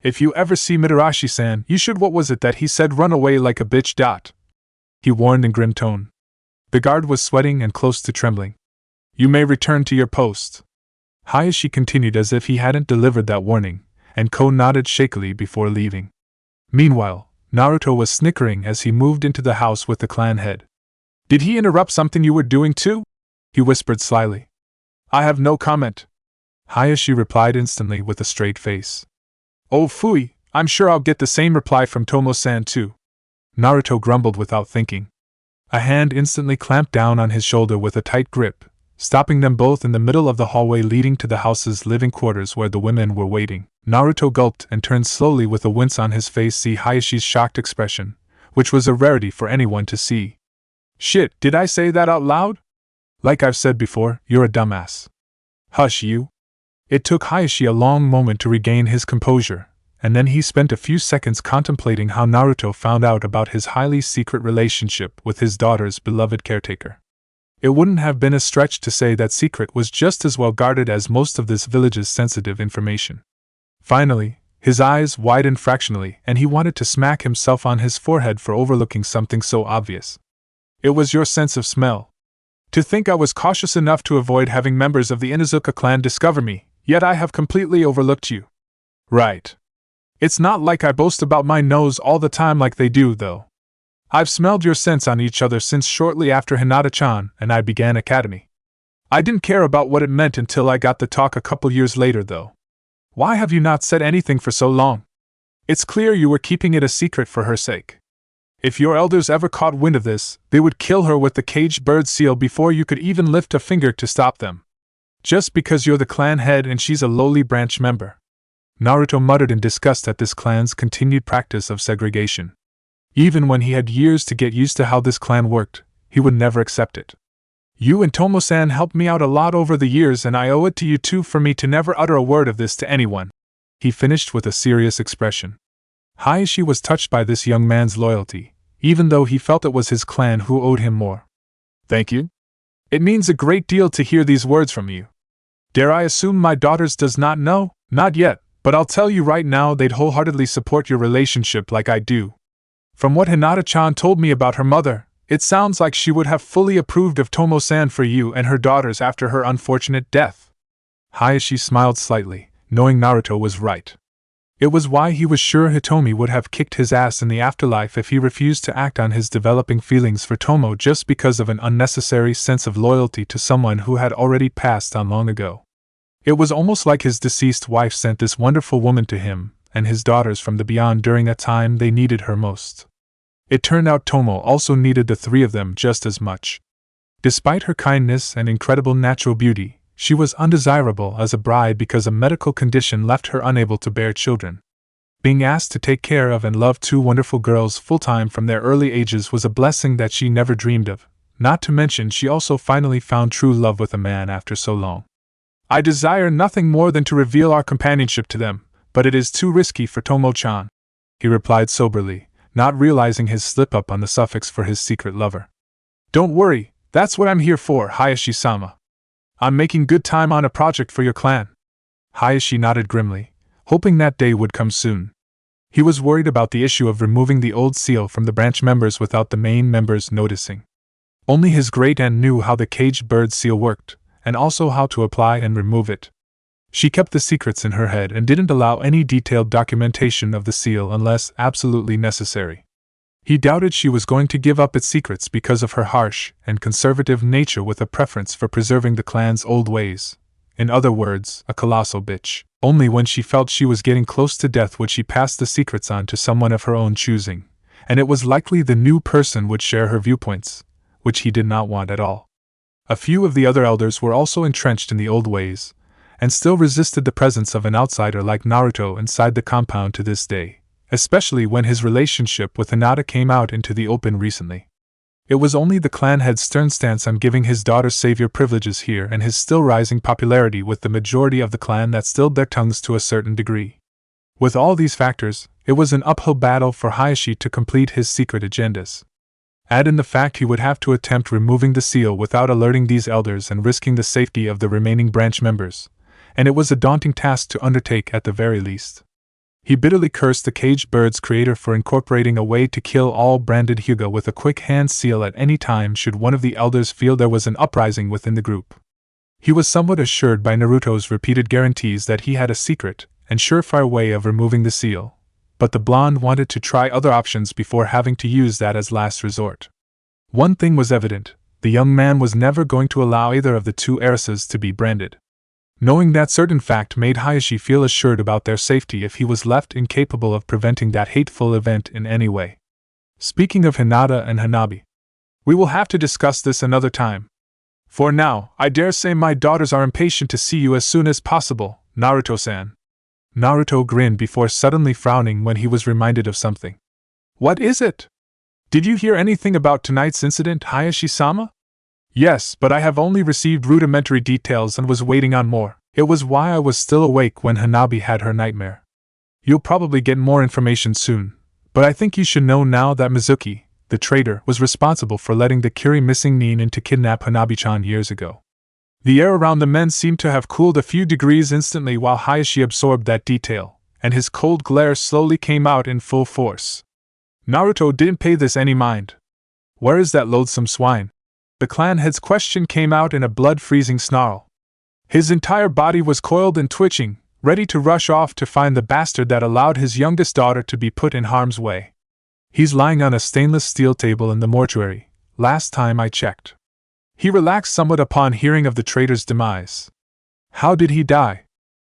If you ever see Mitarashi-san, you should what was it that he said run away like a bitch. He warned in grim tone. The guard was sweating and close to trembling. You may return to your post. Hayashi continued as if he hadn't delivered that warning, and Ko nodded shakily before leaving. Meanwhile, Naruto was snickering as he moved into the house with the clan head. Did he interrupt something you were doing too? He whispered slyly. I have no comment. Hayashi replied instantly with a straight face. Oh phooey, I'm sure I'll get the same reply from Tomo-san too. Naruto grumbled without thinking. A hand instantly clamped down on his shoulder with a tight grip, stopping them both in the middle of the hallway leading to the house's living quarters where the women were waiting. Naruto gulped and turned slowly with a wince on his face to see Hayashi's shocked expression, which was a rarity for anyone to see. Shit, did I say that out loud? Like I've said before, you're a dumbass. Hush you. It took Hayashi a long moment to regain his composure, and then he spent a few seconds contemplating how Naruto found out about his highly secret relationship with his daughter's beloved caretaker. It wouldn't have been a stretch to say that secret was just as well guarded as most of this village's sensitive information. Finally, his eyes widened fractionally, and he wanted to smack himself on his forehead for overlooking something so obvious. It was your sense of smell. To think I was cautious enough to avoid having members of the Inuzuka clan discover me, yet I have completely overlooked you. Right. It's not like I boast about my nose all the time like they do, though. I've smelled your scents on each other since shortly after Hinata-chan and I began academy. I didn't care about what it meant until I got the talk a couple years later, though. Why have you not said anything for so long? It's clear you were keeping it a secret for her sake. If your elders ever caught wind of this, they would kill her with the caged bird seal before you could even lift a finger to stop them. Just because you're the clan head and she's a lowly branch member. Naruto muttered in disgust at this clan's continued practice of segregation. Even when he had years to get used to how this clan worked, he would never accept it. You and Tomo-san helped me out a lot over the years, and I owe it to you too for me to never utter a word of this to anyone, he finished with a serious expression. Hayashi was touched by this young man's loyalty, even though he felt it was his clan who owed him more. Thank you. It means a great deal to hear these words from you. Dare I assume my daughters does not know? Not yet. But I'll tell you right now, they'd wholeheartedly support your relationship like I do. From what Hinata-chan told me about her mother, it sounds like she would have fully approved of Tomo-san for you and her daughters after her unfortunate death. Hayashi smiled slightly, knowing Naruto was right. It was why he was sure Hitomi would have kicked his ass in the afterlife if he refused to act on his developing feelings for Tomo just because of an unnecessary sense of loyalty to someone who had already passed on long ago. It was almost like his deceased wife sent this wonderful woman to him and his daughters from the beyond during a time they needed her most. It turned out Tomo also needed the three of them just as much. Despite her kindness and incredible natural beauty, she was undesirable as a bride because a medical condition left her unable to bear children. Being asked to take care of and love two wonderful girls full-time from their early ages was a blessing that she never dreamed of, not to mention she also finally found true love with a man after so long. I desire nothing more than to reveal our companionship to them, but it is too risky for Tomo-chan, he replied soberly, not realizing his slip-up on the suffix for his secret lover. Don't worry, that's what I'm here for, Hayashi-sama. I'm making good time on a project for your clan. Hayashi nodded grimly, hoping that day would come soon. He was worried about the issue of removing the old seal from the branch members without the main members noticing. Only his great aunt knew how the caged bird seal worked, and also how to apply and remove it. She kept the secrets in her head and didn't allow any detailed documentation of the seal unless absolutely necessary. He doubted she was going to give up its secrets because of her harsh and conservative nature with a preference for preserving the clan's old ways. In other words, a colossal bitch. Only when she felt she was getting close to death would she pass the secrets on to someone of her own choosing, and it was likely the new person would share her viewpoints, which he did not want at all. A few of the other elders were also entrenched in the old ways, and still resisted the presence of an outsider like Naruto inside the compound to this day, especially when his relationship with Hinata came out into the open recently. It was only the clan head's stern stance on giving his daughter's savior privileges here and his still rising popularity with the majority of the clan that stilled their tongues to a certain degree. With all these factors, it was an uphill battle for Hayashi to complete his secret agendas. Add in the fact he would have to attempt removing the seal without alerting these elders and risking the safety of the remaining branch members, and it was a daunting task to undertake at the very least. He bitterly cursed the caged bird's creator for incorporating a way to kill all branded Hyuga with a quick hand seal at any time should one of the elders feel there was an uprising within the group. He was somewhat assured by Naruto's repeated guarantees that he had a secret and surefire way of removing the seal, but the blonde wanted to try other options before having to use that as last resort. One thing was evident, the young man was never going to allow either of the two heiresses to be branded. Knowing that certain fact made Hayashi feel assured about their safety if he was left incapable of preventing that hateful event in any way. Speaking of Hinata and Hanabi, we will have to discuss this another time. For now, I dare say my daughters are impatient to see you as soon as possible, Naruto-san. Naruto grinned before suddenly frowning when he was reminded of something. What is it? Did you hear anything about tonight's incident, Hayashi-sama? Yes, but I have only received rudimentary details and was waiting on more. It was why I was still awake when Hanabi had her nightmare. You'll probably get more information soon, but I think you should know now that Mizuki, the traitor, was responsible for letting the Kiri missing Nin in to kidnap Hanabi-chan years ago. The air around the men seemed to have cooled a few degrees instantly while Hayashi absorbed that detail, and his cold glare slowly came out in full force. Naruto didn't pay this any mind. Where is that loathsome swine? The clan head's question came out in a blood-freezing snarl. His entire body was coiled and twitching, ready to rush off to find the bastard that allowed his youngest daughter to be put in harm's way. He's lying on a stainless steel table in the mortuary, last time I checked. He relaxed somewhat upon hearing of the traitor's demise. How did he die?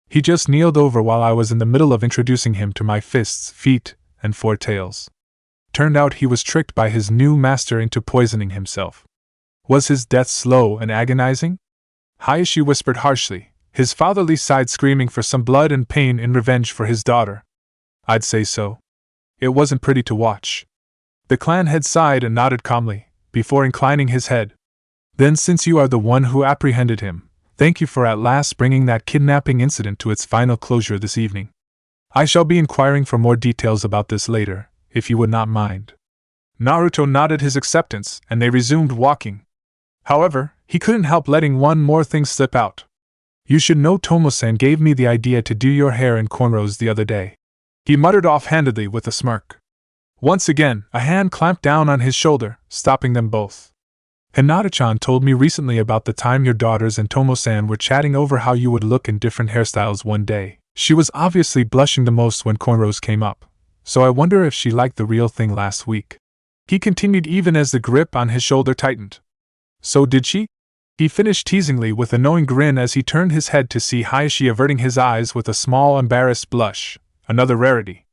He just kneeled over while I was in the middle of introducing him to my fists, feet, and four tails. Turned out he was tricked by his new master into poisoning himself. Was his death slow and agonizing? Hayashi whispered harshly, his fatherly side screaming for some blood and pain in revenge for his daughter. I'd say so. It wasn't pretty to watch. The clan head sighed and nodded calmly, before inclining his head. Then, since you are the one who apprehended him, thank you for at last bringing that kidnapping incident to its final closure this evening. I shall be inquiring for more details about this later, if you would not mind. Naruto nodded his acceptance, and they resumed walking. However, he couldn't help letting one more thing slip out. You should know Tomo-san gave me the idea to do your hair in cornrows the other day. He muttered offhandedly with a smirk. Once again, a hand clamped down on his shoulder, stopping them both. Hinata-chan told me recently about the time your daughters and Tomo-san were chatting over how you would look in different hairstyles one day. She was obviously blushing the most when cornrows came up, so I wonder if she liked the real thing last week. He continued even as the grip on his shoulder tightened. So did she? He finished teasingly with a knowing grin as he turned his head to see Hayashi averting his eyes with a small embarrassed blush, another rarity.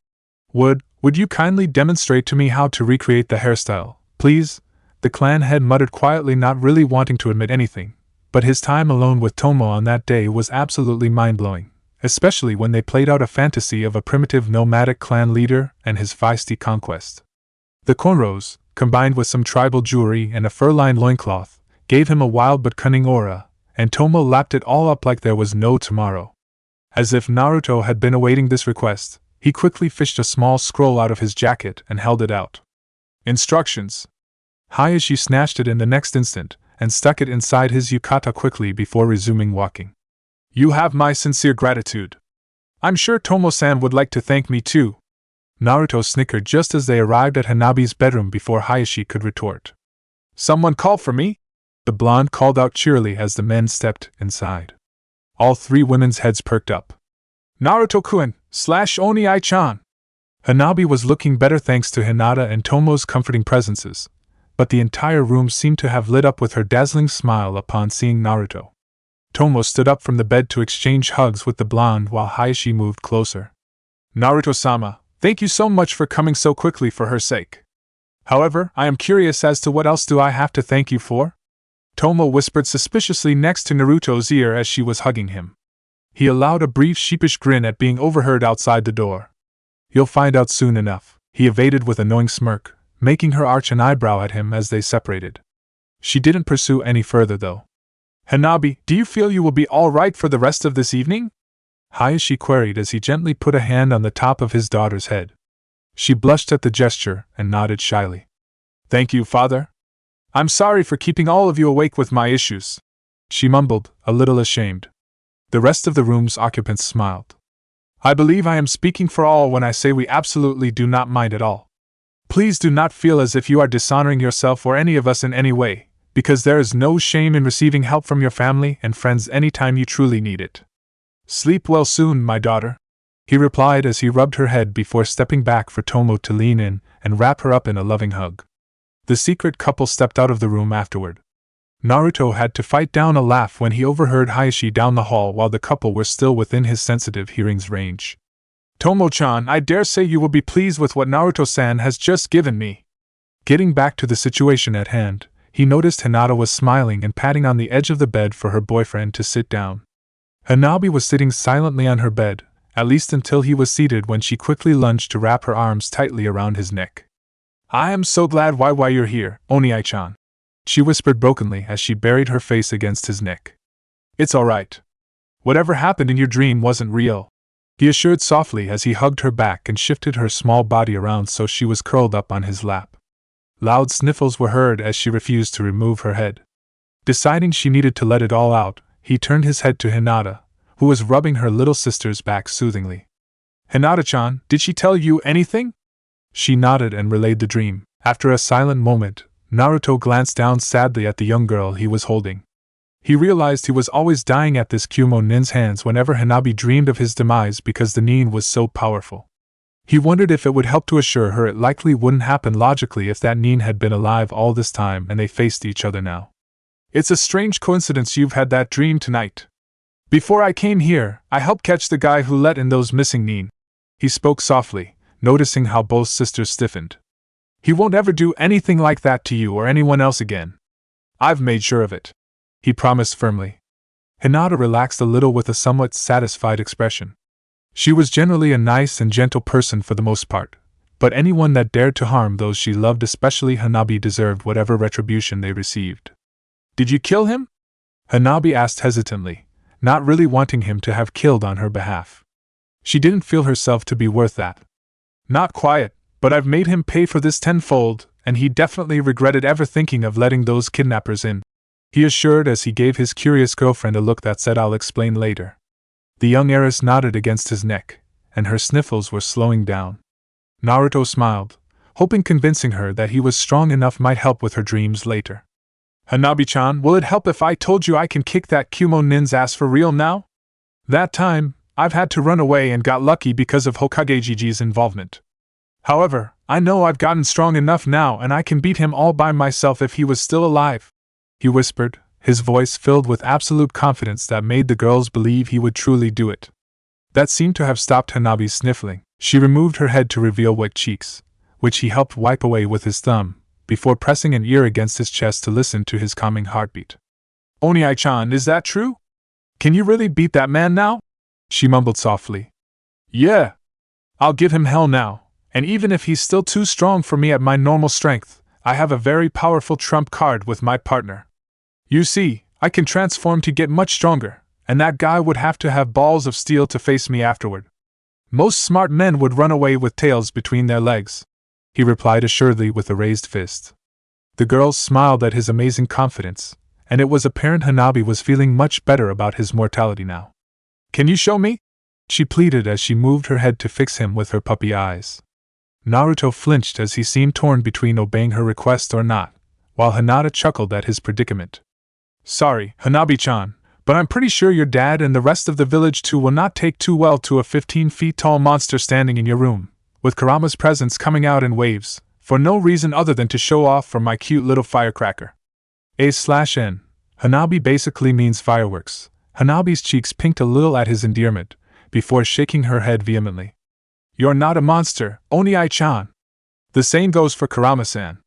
Would you kindly demonstrate to me how to recreate the hairstyle, please? The clan head muttered quietly, not really wanting to admit anything, but his time alone with Tomo on that day was absolutely mind-blowing, especially when they played out a fantasy of a primitive nomadic clan leader and his feisty conquest. The cornrows, combined with some tribal jewelry and a fur-lined loincloth, gave him a wild but cunning aura, and Tomo lapped it all up like there was no tomorrow. As if Naruto had been awaiting this request, he quickly fished a small scroll out of his jacket and held it out. Instructions. Hayashi snatched it in the next instant, and stuck it inside his yukata quickly before resuming walking. You have my sincere gratitude. I'm sure Tomo-san would like to thank me too. Naruto snickered just as they arrived at Hanabi's bedroom before Hayashi could retort. Someone called for me? The blonde called out cheerily as the men stepped inside. All three women's heads perked up. Naruto-kun, / Oni-chan. Hanabi was looking better thanks to Hinata and Tomo's comforting presences, but the entire room seemed to have lit up with her dazzling smile upon seeing Naruto. Tomo stood up from the bed to exchange hugs with the blonde while Hayashi moved closer. Naruto-sama, thank you so much for coming so quickly for her sake. However, I am curious as to what else do I have to thank you for? Tomo whispered suspiciously next to Naruto's ear as she was hugging him. He allowed a brief sheepish grin at being overheard outside the door. You'll find out soon enough, he evaded with a knowing smirk, making her arch an eyebrow at him as they separated. She didn't pursue any further though. Hanabi, do you feel you will be all right for the rest of this evening? Hayashi queried as he gently put a hand on the top of his daughter's head. She blushed at the gesture and nodded shyly. Thank you, father. I'm sorry for keeping all of you awake with my issues, she mumbled, a little ashamed. The rest of the room's occupants smiled. I believe I am speaking for all when I say we absolutely do not mind at all. Please do not feel as if you are dishonoring yourself or any of us in any way, because there is no shame in receiving help from your family and friends anytime you truly need it. Sleep well soon, my daughter, he replied as he rubbed her head before stepping back for Tomo to lean in and wrap her up in a loving hug. The secret couple stepped out of the room afterward. Naruto had to fight down a laugh when he overheard Hayashi down the hall while the couple were still within his sensitive hearing's range. Tomo-chan, I dare say you will be pleased with what Naruto-san has just given me. Getting back to the situation at hand, he noticed Hinata was smiling and patting on the edge of the bed for her boyfriend to sit down. Hanabi was sitting silently on her bed, at least until he was seated when she quickly lunged to wrap her arms tightly around his neck. I am so glad why you're here, Oni-chan, she whispered brokenly as she buried her face against his neck. It's all right. Whatever happened in your dream wasn't real, he assured softly as he hugged her back and shifted her small body around so she was curled up on his lap. Loud sniffles were heard as she refused to remove her head. Deciding she needed to let it all out, he turned his head to Hinata, who was rubbing her little sister's back soothingly. Hinata-chan, did she tell you anything? She nodded and relayed the dream. After a silent moment, Naruto glanced down sadly at the young girl he was holding. He realized he was always dying at this Kumo nin's hands whenever Hanabi dreamed of his demise because the nin was so powerful. He wondered if it would help to assure her it likely wouldn't happen logically if that nin had been alive all this time and they faced each other now. It's a strange coincidence you've had that dream tonight. Before I came here, I helped catch the guy who let in those missing nin. He spoke softly, noticing how both sisters stiffened. He won't ever do anything like that to you or anyone else again. I've made sure of it, he promised firmly. Hinata relaxed a little with a somewhat satisfied expression. She was generally a nice and gentle person for the most part, but anyone that dared to harm those she loved, especially Hanabi, deserved whatever retribution they received. Did you kill him? Hanabi asked hesitantly, not really wanting him to have killed on her behalf. She didn't feel herself to be worth that. Not quite, but I've made him pay for this tenfold, and he definitely regretted ever thinking of letting those kidnappers in, he assured as he gave his curious girlfriend a look that said, I'll explain later. The young heiress nodded against his neck, and her sniffles were slowing down. Naruto smiled, hoping convincing her that he was strong enough might help with her dreams later. Hanabi-chan, will it help if I told you I can kick that Kumo nin's ass for real now? That time, I've had to run away and got lucky because of Hokage Gigi's involvement. However, I know I've gotten strong enough now and I can beat him all by myself if he was still alive, he whispered, his voice filled with absolute confidence that made the girls believe he would truly do it. That seemed to have stopped Hanabi's sniffling. She removed her head to reveal wet cheeks, which he helped wipe away with his thumb, before pressing an ear against his chest to listen to his calming heartbeat. Oni-chan, is that true? Can you really beat that man now? She mumbled softly. Yeah. I'll give him hell now, and even if he's still too strong for me at my normal strength, I have a very powerful trump card with my partner. You see, I can transform to get much stronger, and that guy would have to have balls of steel to face me afterward. Most smart men would run away with tails between their legs, he replied assuredly with a raised fist. The girls smiled at his amazing confidence, and it was apparent Hanabi was feeling much better about his mortality now. Can you show me? She pleaded as she moved her head to fix him with her puppy eyes. Naruto flinched as he seemed torn between obeying her request or not, while Hinata chuckled at his predicament. Sorry, Hanabi-chan, but I'm pretty sure your dad and the rest of the village too will not take too well to a 15 feet tall monster standing in your room, with Kurama's presence coming out in waves, for no reason other than to show off for my cute little firecracker. A/N. Hanabi basically means fireworks. Hanabi's cheeks pinked a little at his endearment, before shaking her head vehemently. You're not a monster, Oni-chan. The same goes for Kurama-san.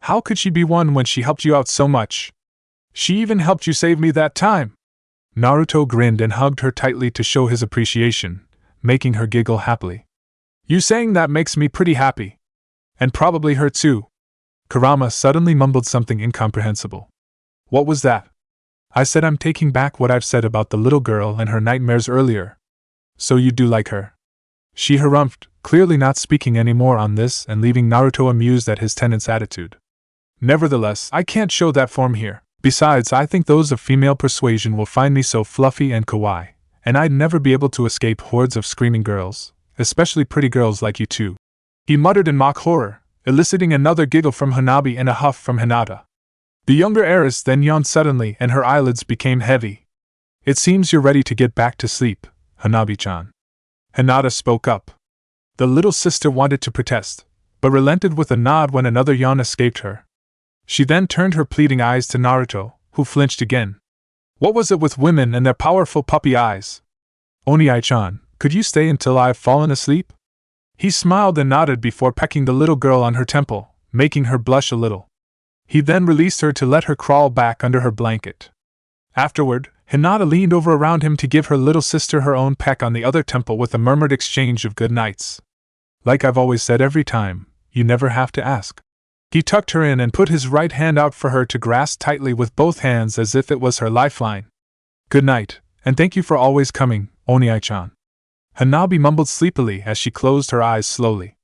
How could she be one when she helped you out so much? She even helped you save me that time. Naruto grinned and hugged her tightly to show his appreciation, making her giggle happily. You saying that makes me pretty happy. And probably her too. Kurama suddenly mumbled something incomprehensible. What was that? I said I'm taking back what I've said about the little girl and her nightmares earlier. So you do like her? She harumphed, clearly not speaking any more on this and leaving Naruto amused at his tenant's attitude. Nevertheless, I can't show that form here. Besides, I think those of female persuasion will find me so fluffy and kawaii, and I'd never be able to escape hordes of screaming girls, especially pretty girls like you two. He muttered in mock horror, eliciting another giggle from Hanabi and a huff from Hinata. The younger heiress then yawned suddenly and her eyelids became heavy. It seems you're ready to get back to sleep, Hanabi-chan. Hinata spoke up. The little sister wanted to protest, but relented with a nod when another yawn escaped her. She then turned her pleading eyes to Naruto, who flinched again. What was it with women and their powerful puppy eyes? Oni-chan, could you stay until I've fallen asleep? He smiled and nodded before pecking the little girl on her temple, making her blush a little. He then released her to let her crawl back under her blanket. Afterward, Hinata leaned over around him to give her little sister her own peck on the other temple with a murmured exchange of good nights. Like I've always said every time, you never have to ask. He tucked her in and put his right hand out for her to grasp tightly with both hands as if it was her lifeline. Good night, And thank you for always coming, Oniai-chan. Hanabi mumbled sleepily as she closed her eyes slowly.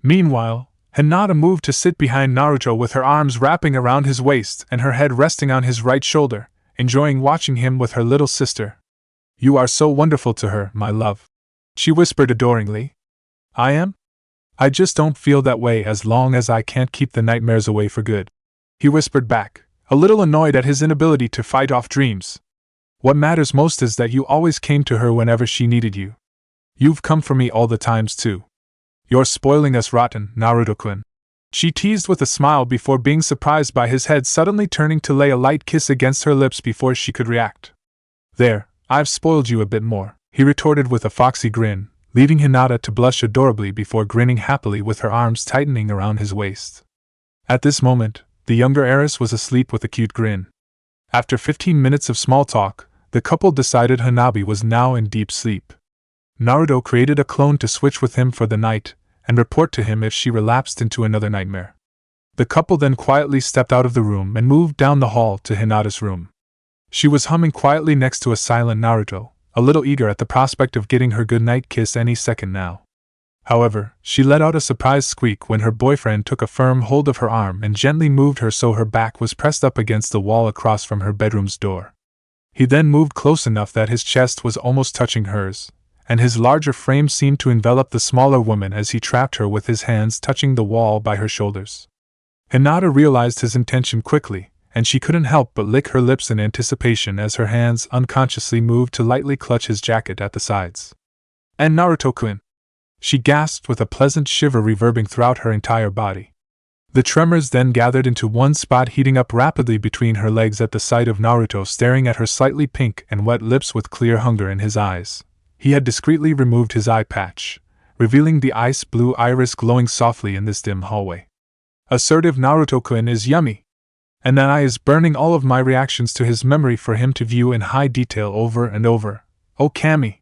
Meanwhile, Hinata moved to sit behind Naruto with her arms wrapping around his waist and her head resting on his right shoulder, enjoying watching him with her little sister. You are so wonderful to her, my love. She whispered adoringly. I am? I just don't feel that way as long as I can't keep the nightmares away for good. He whispered back, a little annoyed at his inability to fight off dreams. What matters most is that you always came to her whenever she needed you. You've come for me all the times too. You're spoiling us rotten, Naruto-kun. She teased with a smile before being surprised by his head suddenly turning to lay a light kiss against her lips before she could react. There, I've spoiled you a bit more, he retorted with a foxy grin, leaving Hinata to blush adorably before grinning happily with her arms tightening around his waist. At this moment, the younger heiress was asleep with a cute grin. After 15 minutes of small talk, the couple decided Hanabi was now in deep sleep. Naruto created a clone to switch with him for the night, and report to him if she relapsed into another nightmare. The couple then quietly stepped out of the room and moved down the hall to Hinata's room. She was humming quietly next to a silent Naruto, a little eager at the prospect of getting her goodnight kiss any second now. However, she let out a surprised squeak when her boyfriend took a firm hold of her arm and gently moved her so her back was pressed up against the wall across from her bedroom's door. He then moved close enough that his chest was almost touching hers, and his larger frame seemed to envelop the smaller woman as he trapped her with his hands touching the wall by her shoulders. Hinata realized his intention quickly, and she couldn't help but lick her lips in anticipation as her hands unconsciously moved to lightly clutch his jacket at the sides. And Naruto-kun! She gasped with a pleasant shiver reverberating throughout her entire body. The tremors then gathered into one spot, heating up rapidly between her legs at the sight of Naruto staring at her slightly pink and wet lips with clear hunger in his eyes. He had discreetly removed his eye patch, revealing the ice blue iris glowing softly in this dim hallway. Assertive Naruto-kun is yummy! And that eye is burning all of my reactions to his memory for him to view in high detail over and over. Oh Kami!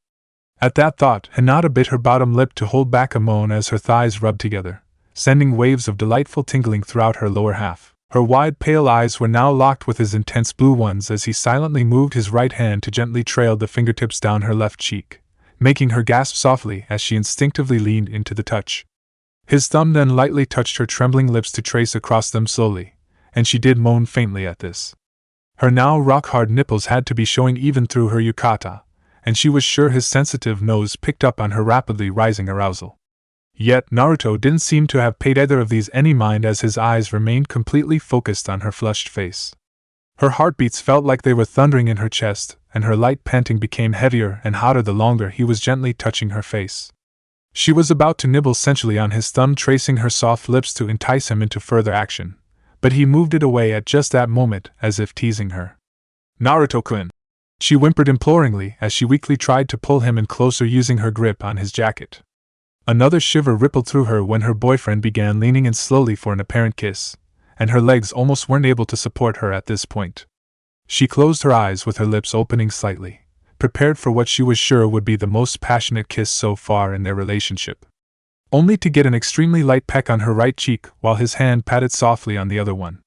At that thought, Hinata bit her bottom lip to hold back a moan as her thighs rubbed together, sending waves of delightful tingling throughout her lower half. Her wide pale eyes were now locked with his intense blue ones as he silently moved his right hand to gently trail the fingertips down her left cheek, making her gasp softly as she instinctively leaned into the touch. His thumb then lightly touched her trembling lips to trace across them slowly, and she did moan faintly at this. Her now rock-hard nipples had to be showing even through her yukata, and she was sure his sensitive nose picked up on her rapidly rising arousal. Yet Naruto didn't seem to have paid either of these any mind as his eyes remained completely focused on her flushed face. Her heartbeats felt like they were thundering in her chest, and her light panting became heavier and hotter the longer he was gently touching her face. She was about to nibble sensually on his thumb, tracing her soft lips to entice him into further action, but he moved it away at just that moment, as if teasing her. Naruto-kun! She whimpered imploringly as she weakly tried to pull him in closer using her grip on his jacket. Another shiver rippled through her when her boyfriend began leaning in slowly for an apparent kiss, and her legs almost weren't able to support her at this point. She closed her eyes with her lips opening slightly, prepared for what she was sure would be the most passionate kiss so far in their relationship. Only to get an extremely light peck on her right cheek while his hand patted softly on the other one.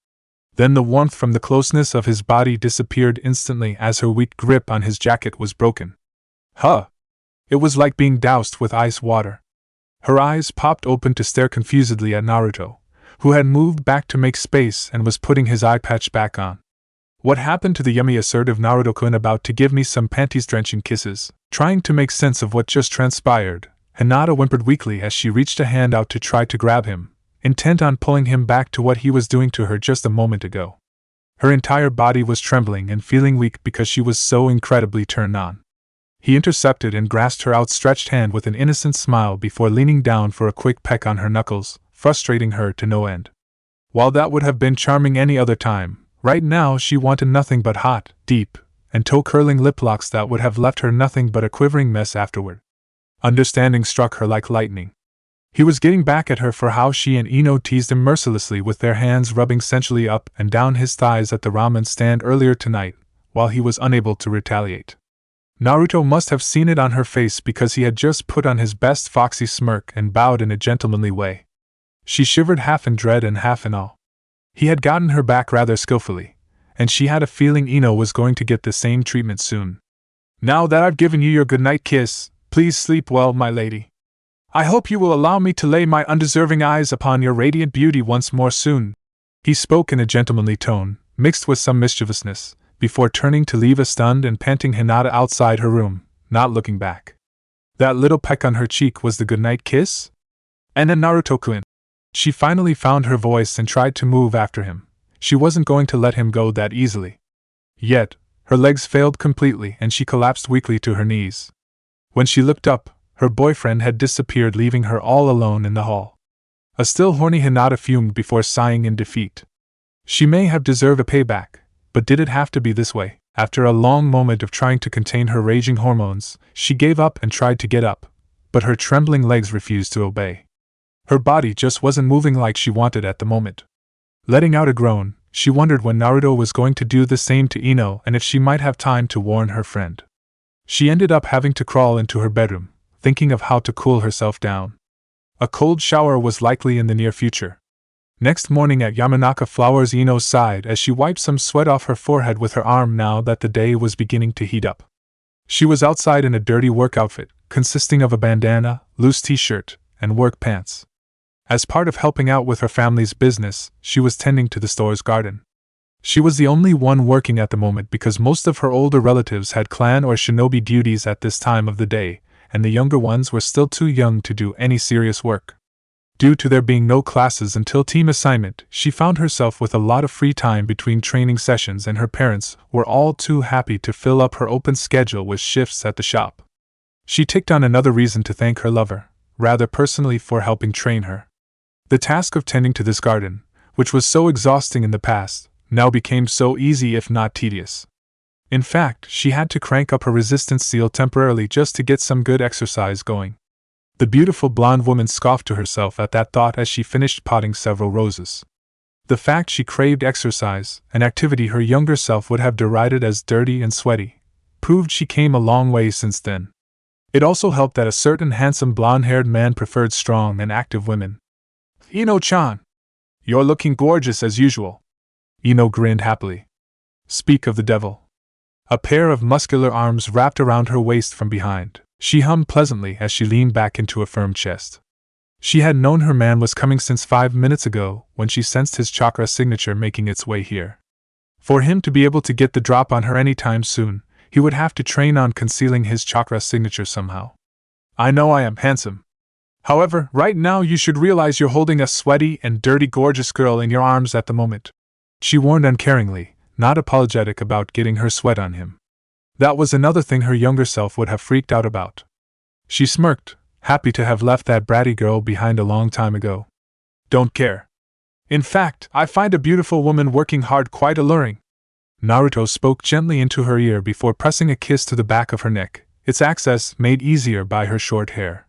Then the warmth from the closeness of his body disappeared instantly as her weak grip on his jacket was broken. Huh! It was like being doused with ice water. Her eyes popped open to stare confusedly at Naruto, who had moved back to make space and was putting his eye patch back on. What happened to the yummy assertive Naruto-kun about to give me some panties-drenching kisses? Trying to make sense of what just transpired, Hinata whimpered weakly as she reached a hand out to try to grab him, intent on pulling him back to what he was doing to her just a moment ago. Her entire body was trembling and feeling weak because she was so incredibly turned on. He intercepted and grasped her outstretched hand with an innocent smile before leaning down for a quick peck on her knuckles, frustrating her to no end. While that would have been charming any other time, right now she wanted nothing but hot, deep, and toe-curling lip locks that would have left her nothing but a quivering mess afterward. Understanding struck her like lightning. He was getting back at her for how she and Ino teased him mercilessly with their hands rubbing sensually up and down his thighs at the ramen stand earlier tonight, while he was unable to retaliate. Naruto must have seen it on her face because he had just put on his best foxy smirk and bowed in a gentlemanly way. She shivered half in dread and half in awe. He had gotten her back rather skillfully, and she had a feeling Ino was going to get the same treatment soon. Now that I've given you your goodnight kiss, please sleep well, my lady. I hope you will allow me to lay my undeserving eyes upon your radiant beauty once more soon. He spoke in a gentlemanly tone, mixed with some mischievousness, before turning to leave a stunned and panting Hinata outside her room, not looking back. That little peck on her cheek was the goodnight kiss? And then Naruto-kun. She finally found her voice and tried to move after him. She wasn't going to let him go that easily. Yet, her legs failed completely and she collapsed weakly to her knees. When she looked up, her boyfriend had disappeared, leaving her all alone in the hall. A still horny Hinata fumed before sighing in defeat. She may have deserved a payback, but did it have to be this way? After a long moment of trying to contain her raging hormones, she gave up and tried to get up, but her trembling legs refused to obey. Her body just wasn't moving like she wanted at the moment. Letting out a groan, she wondered when Naruto was going to do the same to Ino and if she might have time to warn her friend. She ended up having to crawl into her bedroom, thinking of how to cool herself down. A cold shower was likely in the near future. Next morning at Yamanaka Flower's Ino's side as she wiped some sweat off her forehead with her arm now that the day was beginning to heat up. She was outside in a dirty work outfit, consisting of a bandana, loose t-shirt, and work pants. As part of helping out with her family's business, she was tending to the store's garden. She was the only one working at the moment because most of her older relatives had clan or shinobi duties at this time of the day, and the younger ones were still too young to do any serious work. Due to there being no classes until team assignment, she found herself with a lot of free time between training sessions, and her parents were all too happy to fill up her open schedule with shifts at the shop. She ticked on another reason to thank her lover, rather personally, for helping train her. The task of tending to this garden, which was so exhausting in the past, now became so easy if not tedious. In fact, she had to crank up her resistance seal temporarily just to get some good exercise going. The beautiful blonde woman scoffed to herself at that thought as she finished potting several roses. The fact she craved exercise, an activity her younger self would have derided as dirty and sweaty, proved she came a long way since then. It also helped that a certain handsome blonde-haired man preferred strong and active women. "Ino-chan, you're looking gorgeous as usual." Ino grinned happily. Speak of the devil. A pair of muscular arms wrapped around her waist from behind. She hummed pleasantly as she leaned back into a firm chest. She had known her man was coming since 5 minutes ago when she sensed his chakra signature making its way here. For him to be able to get the drop on her anytime soon, he would have to train on concealing his chakra signature somehow. "I know I am handsome. However, right now you should realize you're holding a sweaty and dirty gorgeous girl in your arms at the moment," she warned uncaringly, not apologetic about getting her sweat on him. That was another thing her younger self would have freaked out about. She smirked, happy to have left that bratty girl behind a long time ago. "Don't care. In fact, I find a beautiful woman working hard quite alluring." Naruto spoke gently into her ear before pressing a kiss to the back of her neck, its access made easier by her short hair.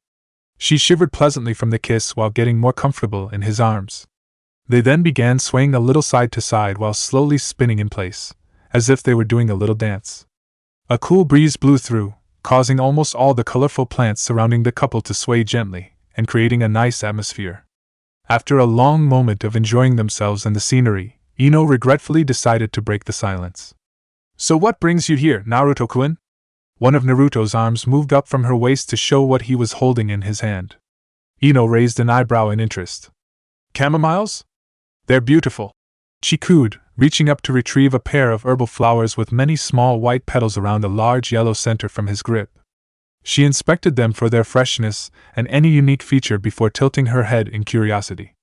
She shivered pleasantly from the kiss while getting more comfortable in his arms. They then began swaying a little side to side while slowly spinning in place, as if they were doing a little dance. A cool breeze blew through, causing almost all the colorful plants surrounding the couple to sway gently, and creating a nice atmosphere. After a long moment of enjoying themselves and the scenery, Ino regretfully decided to break the silence. "So what brings you here, Naruto-kun?" One of Naruto's arms moved up from her waist to show what he was holding in his hand. Ino raised an eyebrow in interest. "Chamomiles? They're beautiful," she cooed, reaching up to retrieve a pair of herbal flowers with many small white petals around a large yellow center from his grip. She inspected them for their freshness and any unique feature before tilting her head in curiosity.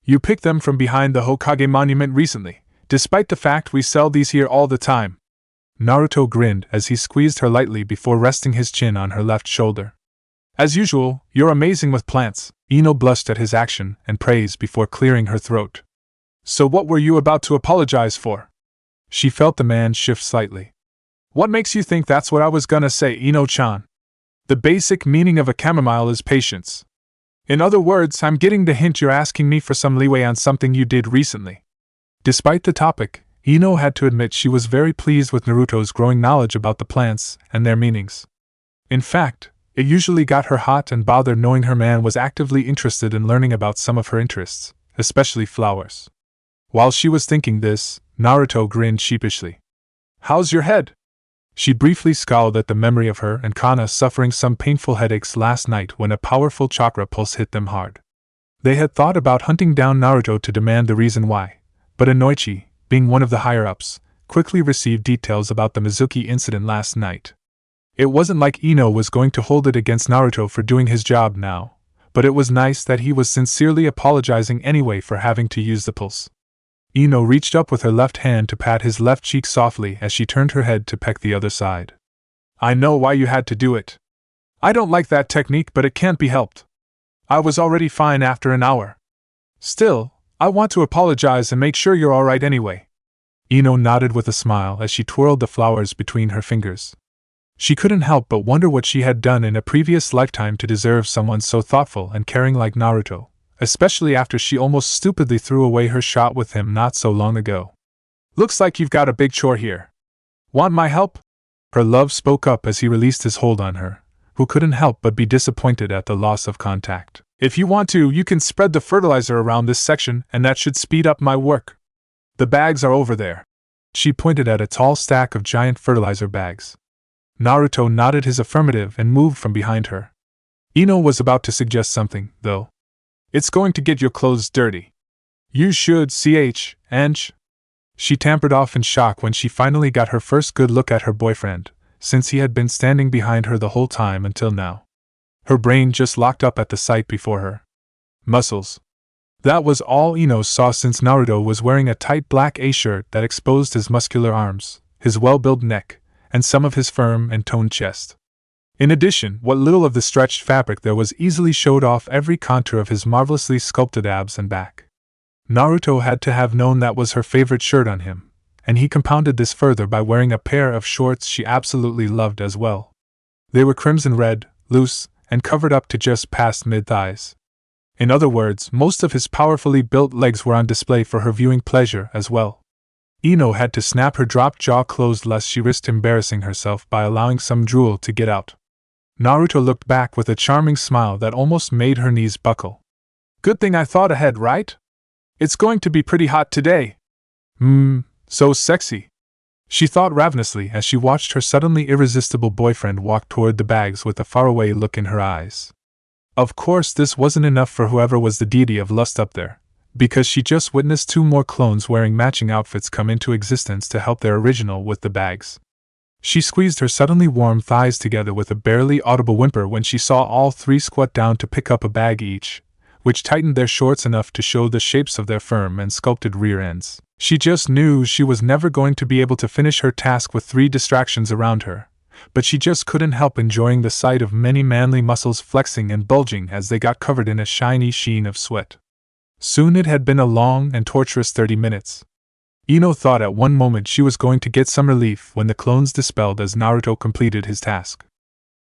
"You picked them from behind the Hokage monument recently, despite the fact we sell these here all the time." Naruto grinned as he squeezed her lightly before resting his chin on her left shoulder. "As usual, you're amazing with plants." Ino blushed at his action and praise before clearing her throat. "So what were you about to apologize for?" She felt the man shift slightly. "What makes you think that's what I was gonna say, Ino-chan? The basic meaning of a chamomile is patience. In other words, I'm getting the hint you're asking me for some leeway on something you did recently." Despite the topic, Ino had to admit she was very pleased with Naruto's growing knowledge about the plants and their meanings. In fact, it usually got her hot and bothered knowing her man was actively interested in learning about some of her interests, especially flowers. While she was thinking this, Naruto grinned sheepishly. "How's your head?" She briefly scowled at the memory of her and Kana suffering some painful headaches last night when a powerful chakra pulse hit them hard. They had thought about hunting down Naruto to demand the reason why, but Inoichi, being one of the higher-ups, quickly received details about the Mizuki incident last night. It wasn't like Ino was going to hold it against Naruto for doing his job now, but it was nice that he was sincerely apologizing anyway for having to use the pulse. Ino reached up with her left hand to pat his left cheek softly as she turned her head to peck the other side. I know why you had to do it. I don't like that technique, but it can't be helped. I was already fine after an hour. Still, I want to apologize and make sure you're alright anyway. Ino nodded with a smile as she twirled the flowers between her fingers. She couldn't help but wonder what she had done in a previous lifetime to deserve someone so thoughtful and caring like Naruto, especially after she almost stupidly threw away her shot with him not so long ago. Looks like you've got a big chore here. Want my help? Her love spoke up as he released his hold on her, who couldn't help but be disappointed at the loss of contact. If you want to, you can spread the fertilizer around this section and that should speed up my work. The bags are over there. She pointed at a tall stack of giant fertilizer bags. Naruto nodded his affirmative and moved from behind her. Ino was about to suggest something, though. It's going to get your clothes dirty. You should, and she tampered off in shock when she finally got her first good look at her boyfriend, since he had been standing behind her the whole time until now. Her brain just locked up at the sight before her. Muscles. That was all Ino saw since Naruto was wearing a tight black A-shirt that exposed his muscular arms, his well-built neck, and some of his firm and toned chest. In addition, what little of the stretched fabric there was easily showed off every contour of his marvelously sculpted abs and back. Naruto had to have known that was her favorite shirt on him, and he compounded this further by wearing a pair of shorts she absolutely loved as well. They were crimson red, loose, and covered up to just past mid-thighs. In other words, most of his powerfully built legs were on display for her viewing pleasure as well. Ino had to snap her dropped jaw closed lest she risked embarrassing herself by allowing some drool to get out. Naruto looked back with a charming smile that almost made her knees buckle. Good thing I thought ahead, right? It's going to be pretty hot today. So sexy. She thought ravenously as she watched her suddenly irresistible boyfriend walk toward the bags with a faraway look in her eyes. Of course, this wasn't enough for whoever was the deity of lust up there, because she just witnessed two more clones wearing matching outfits come into existence to help their original with the bags. She squeezed her suddenly warm thighs together with a barely audible whimper when she saw all three squat down to pick up a bag each, which tightened their shorts enough to show the shapes of their firm and sculpted rear ends. She just knew she was never going to be able to finish her task with three distractions around her, but she just couldn't help enjoying the sight of many manly muscles flexing and bulging as they got covered in a shiny sheen of sweat. Soon it had been a long and torturous 30 minutes. Ino thought at one moment she was going to get some relief when the clones dispelled as Naruto completed his task.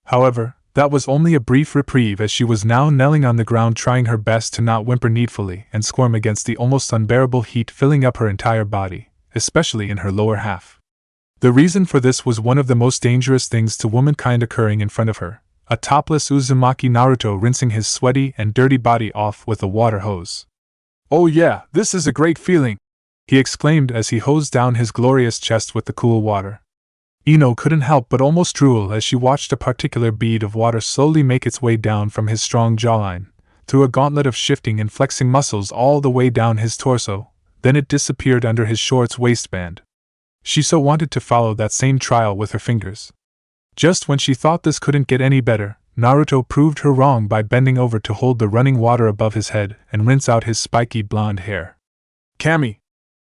However, that was only a brief reprieve as she was now kneeling on the ground trying her best to not whimper needfully and squirm against the almost unbearable heat filling up her entire body, especially in her lower half. The reason for this was one of the most dangerous things to womankind occurring in front of her, a topless Uzumaki Naruto rinsing his sweaty and dirty body off with a water hose. "Oh yeah, this is a great feeling," he exclaimed as he hosed down his glorious chest with the cool water. Ino couldn't help but almost drool as she watched a particular bead of water slowly make its way down from his strong jawline, through a gauntlet of shifting and flexing muscles all the way down his torso, then it disappeared under his shorts waistband. She so wanted to follow that same trial with her fingers. Just when she thought this couldn't get any better, Naruto proved her wrong by bending over to hold the running water above his head and rinse out his spiky blonde hair. "Cammy!"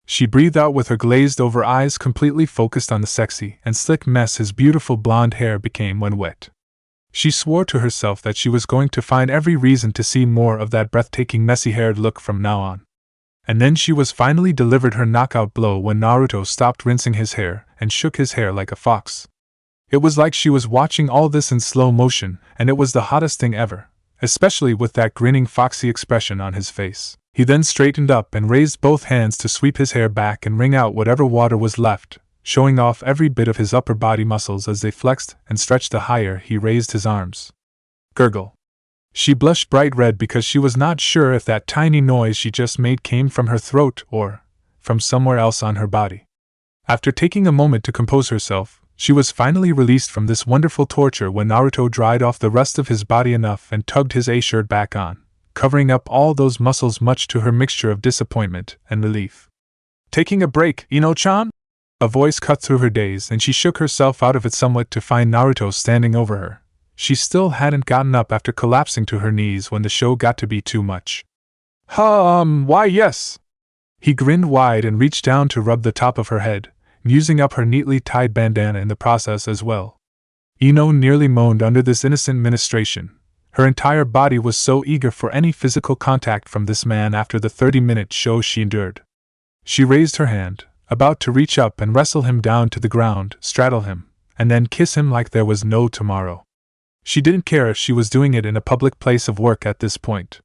She breathed out with her glazed-over eyes completely focused on the sexy and slick mess his beautiful blonde hair became when wet. She swore to herself that she was going to find every reason to see more of that breathtaking messy-haired look from now on. And then she was finally delivered her knockout blow when Naruto stopped rinsing his hair and shook his hair like a fox. It was like she was watching all this in slow motion, and it was the hottest thing ever, especially with that grinning foxy expression on his face. He then straightened up and raised both hands to sweep his hair back and wring out whatever water was left, showing off every bit of his upper body muscles as they flexed and stretched the higher he raised his arms. Gurgle. She blushed bright red because she was not sure if that tiny noise she just made came from her throat or from somewhere else on her body. After taking a moment to compose herself, She was finally released from this wonderful torture when Naruto dried off the rust of his body enough and tugged his A-shirt back on, covering up all those muscles much to her mixture of disappointment and relief. Taking a break, Ino-chan? A voice cut through her daze and she shook herself out of it somewhat to find Naruto standing over her. She still hadn't gotten up after collapsing to her knees when the show got to be too much. Why yes. He grinned wide and reached down to rub the top of her head, using up her neatly tied bandana in the process as well. Ino nearly moaned under this innocent ministration. Her entire body was so eager for any physical contact from this man after the 30-minute show she endured. She raised her hand, about to reach up and wrestle him down to the ground, straddle him, and then kiss him like there was no tomorrow. She didn't care if she was doing it in a public place of work at this point.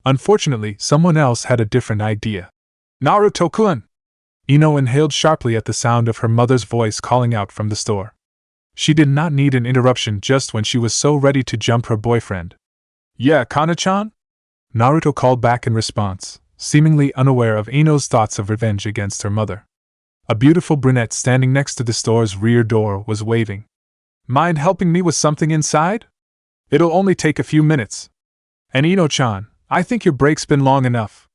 Unfortunately, someone else had a different idea. Naruto-kun! Ino inhaled sharply at the sound of her mother's voice calling out from the store. She did not need an interruption just when she was so ready to jump her boyfriend. Yeah, Kana-chan? Naruto called back in response, seemingly unaware of Ino's thoughts of revenge against her mother. A beautiful brunette standing next to the store's rear door was waving. Mind helping me with something inside? It'll only take a few minutes. And Ino-chan, I think your break's been long enough.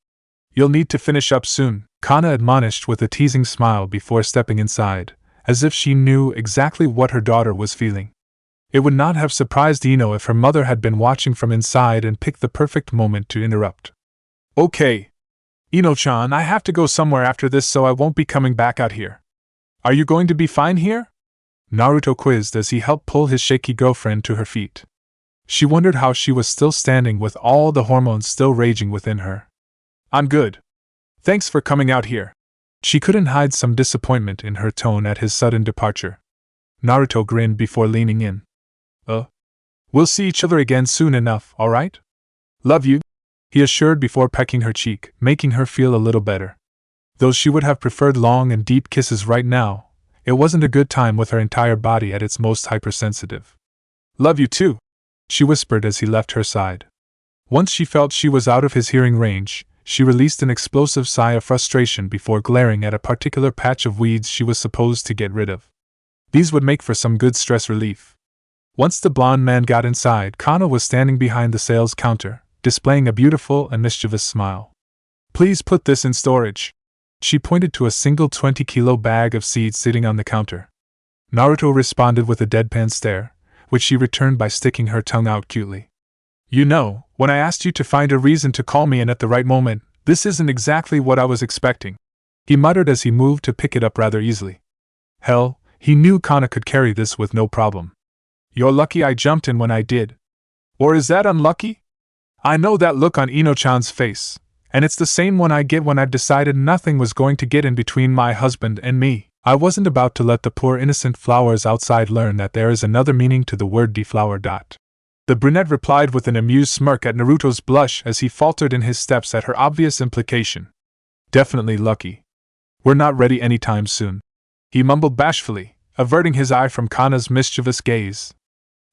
You'll need to finish up soon, Kana admonished with a teasing smile before stepping inside, as if she knew exactly what her daughter was feeling. It would not have surprised Ino if her mother had been watching from inside and picked the perfect moment to interrupt. Okay. Ino-chan, I have to go somewhere after this, so I won't be coming back out here. Are you going to be fine here? Naruto quizzed as he helped pull his shaky girlfriend to her feet. She wondered how she was still standing with all the hormones still raging within her. I'm good. Thanks for coming out here. She couldn't hide some disappointment in her tone at his sudden departure. Naruto grinned before leaning in. We'll see each other again soon enough, alright? Love you, he assured before pecking her cheek, making her feel a little better. Though she would have preferred long and deep kisses right now, it wasn't a good time with her entire body at its most hypersensitive. Love you too, she whispered as he left her side. Once she felt she was out of his hearing range, she released an explosive sigh of frustration before glaring at a particular patch of weeds she was supposed to get rid of. These would make for some good stress relief. Once the blonde man got inside, Kana was standing behind the sales counter, displaying a beautiful and mischievous smile. Please put this in storage. She pointed to a single 20-kilo bag of seeds sitting on the counter. Naruto responded with a deadpan stare, which she returned by sticking her tongue out cutely. You know, when I asked you to find a reason to call me in at the right moment, this isn't exactly what I was expecting, he muttered as he moved to pick it up rather easily. Hell, he knew Kana could carry this with no problem. You're lucky I jumped in when I did. Or is that unlucky? I know that look on Ino-chan's face, and it's the same one I get when I've decided nothing was going to get in between my husband and me. I wasn't about to let the poor innocent flowers outside learn that there is another meaning to the word deflower. The brunette replied with an amused smirk at Naruto's blush as he faltered in his steps at her obvious implication. Definitely lucky. We're not ready anytime soon, he mumbled bashfully, averting his eye from Kana's mischievous gaze.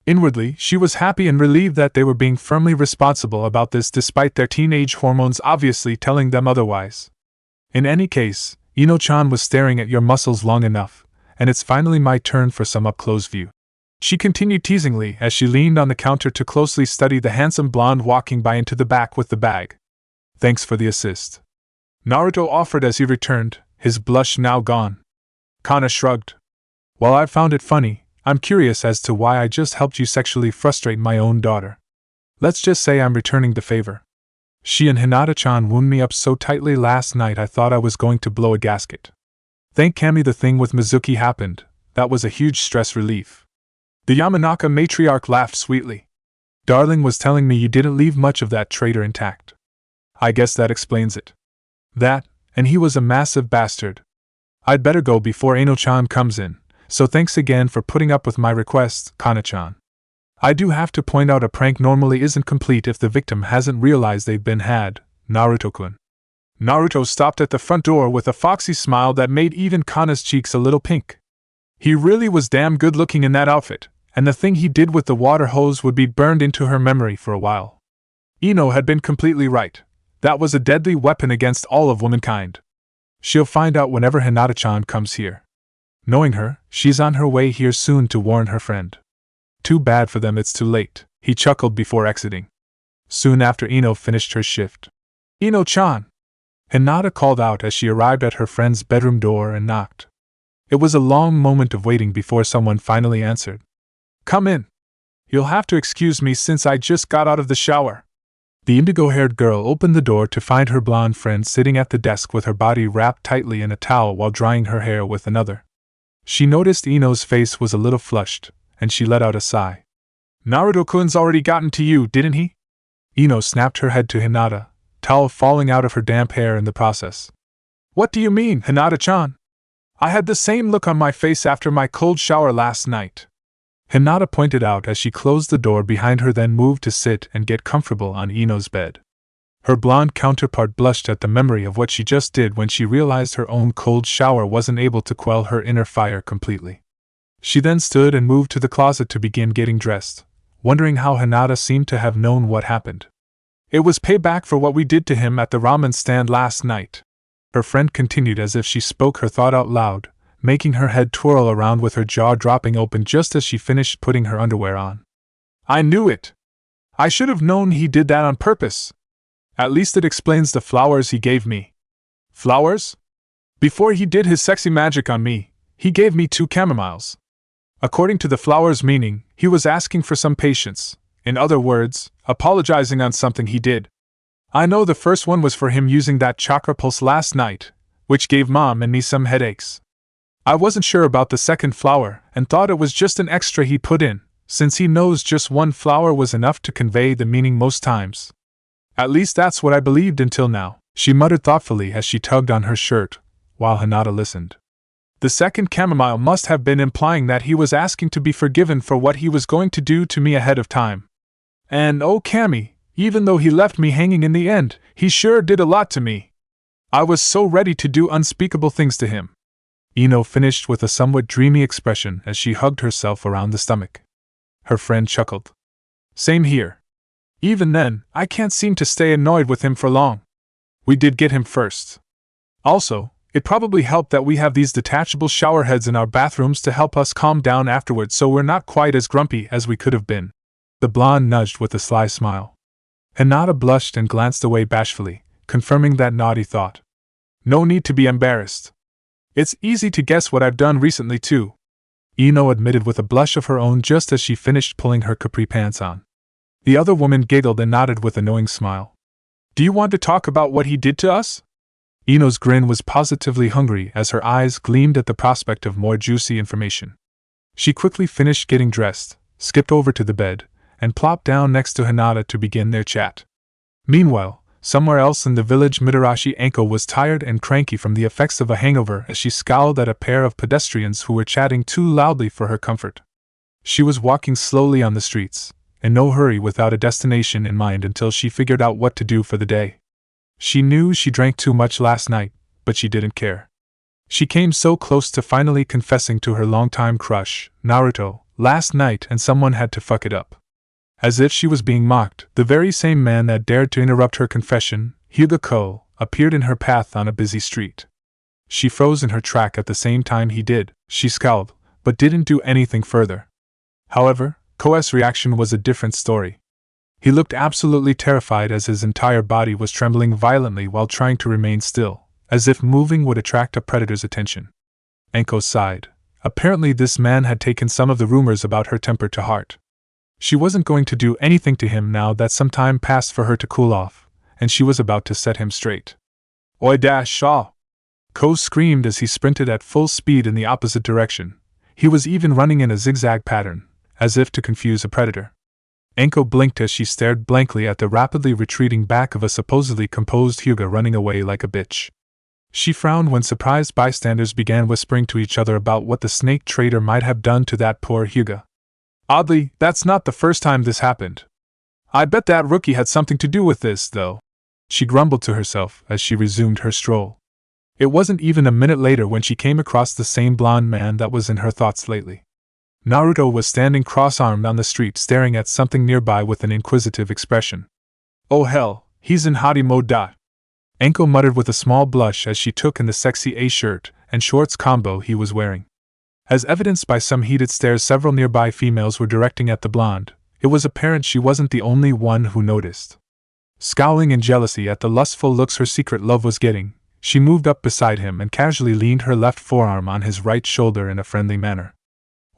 Inwardly, she was happy and relieved that they were being firmly responsible about this despite their teenage hormones obviously telling them otherwise. In any case, Ino-chan was staring at your muscles long enough, and it's finally my turn for some up-close view. She continued teasingly as she leaned on the counter to closely study the handsome blonde walking by into the back with the bag. Thanks for the assist, Naruto offered as he returned, his blush now gone. Kana shrugged. While I found it funny, I'm curious as to why I just helped you sexually frustrate my own daughter. Let's just say I'm returning the favor. She and Hinata-chan wound me up so tightly last night I thought I was going to blow a gasket. Thank Kami the thing with Mizuki happened, that was a huge stress relief. The Yamanaka matriarch laughed sweetly. Darling was telling me you didn't leave much of that traitor intact. I guess that explains it. That, and he was a massive bastard. I'd better go before Ino-chan comes in, so thanks again for putting up with my requests, Kana-chan. I do have to point out a prank normally isn't complete if the victim hasn't realized they've been had, Naruto-kun. Naruto stopped at the front door with a foxy smile that made even Kana's cheeks a little pink. He really was damn good looking in that outfit, and the thing he did with the water hose would be burned into her memory for a while. Ino had been completely right. That was a deadly weapon against all of womankind. She'll find out whenever Hinata-chan comes here. Knowing her, she's on her way here soon to warn her friend. Too bad for them it's too late, he chuckled before exiting. Soon after Ino finished her shift. Ino-chan! Hinata called out as she arrived at her friend's bedroom door and knocked. It was a long moment of waiting before someone finally answered. Come in. You'll have to excuse me since I just got out of the shower. The indigo-haired girl opened the door to find her blonde friend sitting at the desk with her body wrapped tightly in a towel while drying her hair with another. She noticed Ino's face was a little flushed, and she let out a sigh. Naruto-kun's already gotten to you, didn't he? Ino snapped her head to Hinata, towel falling out of her damp hair in the process. What do you mean, Hinata-chan? I had the same look on my face after my cold shower last night. Hinata pointed out as she closed the door behind her, then moved to sit and get comfortable on Ino's bed. Her blonde counterpart blushed at the memory of what she just did when she realized her own cold shower wasn't able to quell her inner fire completely. She then stood and moved to the closet to begin getting dressed, wondering how Hinata seemed to have known what happened. It was payback for what we did to him at the ramen stand last night. Her friend continued as if she spoke her thought out loud, making her head twirl around with her jaw dropping open just as she finished putting her underwear on. I knew it! I should have known he did that on purpose. At least it explains the flowers he gave me. Flowers? Before he did his sexy magic on me, he gave me 2 chamomiles. According to the flowers' meaning, he was asking for some patience. In other words, apologizing on something he did. I know the first one was for him using that chakra pulse last night, which gave Mom and me some headaches. I wasn't sure about the second flower and thought it was just an extra he put in, since he knows just 1 flower was enough to convey the meaning most times. At least that's what I believed until now, she muttered thoughtfully as she tugged on her shirt, while Hinata listened. The second chamomile must have been implying that he was asking to be forgiven for what he was going to do to me ahead of time. And oh Cammy, even though he left me hanging in the end, he sure did a lot to me. I was so ready to do unspeakable things to him. Ino finished with a somewhat dreamy expression as she hugged herself around the stomach. Her friend chuckled. Same here. Even then, I can't seem to stay annoyed with him for long. We did get him first. Also, it probably helped that we have these detachable shower heads in our bathrooms to help us calm down afterwards so we're not quite as grumpy as we could have been. The blonde nudged with a sly smile. Hinata blushed and glanced away bashfully, confirming that naughty thought. No need to be embarrassed. It's easy to guess what I've done recently too. Ino admitted with a blush of her own just as she finished pulling her capri pants on. The other woman giggled and nodded with a knowing smile. Do you want to talk about what he did to us? Ino's grin was positively hungry as her eyes gleamed at the prospect of more juicy information. She quickly finished getting dressed, skipped over to the bed, and plopped down next to Hinata to begin their chat. Meanwhile, somewhere else in the village, Mitarashi Anko was tired and cranky from the effects of a hangover as she scowled at a pair of pedestrians who were chatting too loudly for her comfort. She was walking slowly on the streets, in no hurry without a destination in mind until she figured out what to do for the day. She knew she drank too much last night, but she didn't care. She came so close to finally confessing to her longtime crush, Naruto, last night, and someone had to fuck it up. As if she was being mocked, the very same man that dared to interrupt her confession, Hyuga Ko, appeared in her path on a busy street. She froze in her track at the same time he did. She scowled, but didn't do anything further. However, Ko's reaction was a different story. He looked absolutely terrified as his entire body was trembling violently while trying to remain still, as if moving would attract a predator's attention. Anko sighed. Apparently this man had taken some of the rumors about her temper to heart. She wasn't going to do anything to him now that some time passed for her to cool off, and she was about to set him straight. Oi dash shaw! Ko screamed as he sprinted at full speed in the opposite direction. He was even running in a zigzag pattern, as if to confuse a predator. Anko blinked as she stared blankly at the rapidly retreating back of a supposedly composed Hyuga running away like a bitch. She frowned when surprised bystanders began whispering to each other about what the snake trader might have done to that poor Hyuga. Oddly, that's not the first time this happened. I bet that rookie had something to do with this, though. She grumbled to herself as she resumed her stroll. It wasn't even a minute later when she came across the same blonde man that was in her thoughts lately. Naruto was standing cross-armed on the street staring at something nearby with an inquisitive expression. Oh hell, he's in hottie mode. Anko muttered with a small blush as she took in the sexy A-shirt and shorts combo he was wearing. As evidenced by some heated stares several nearby females were directing at the blonde, it was apparent she wasn't the only one who noticed. Scowling in jealousy at the lustful looks her secret love was getting, she moved up beside him and casually leaned her left forearm on his right shoulder in a friendly manner.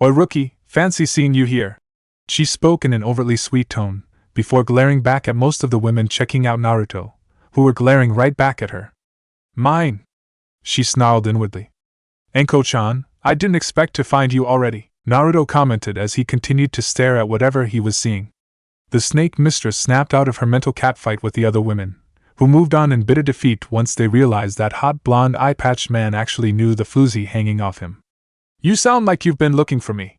"Oi, rookie, fancy seeing you here," she spoke in an overtly sweet tone, before glaring back at most of the women checking out Naruto, who were glaring right back at her. "Mine," she snarled inwardly. "Enko-chan, I didn't expect to find you already," Naruto commented as he continued to stare at whatever he was seeing. The snake mistress snapped out of her mental catfight with the other women, who moved on in bitter defeat once they realized that hot blonde eye-patched man actually knew the floozy hanging off him. "You sound like you've been looking for me."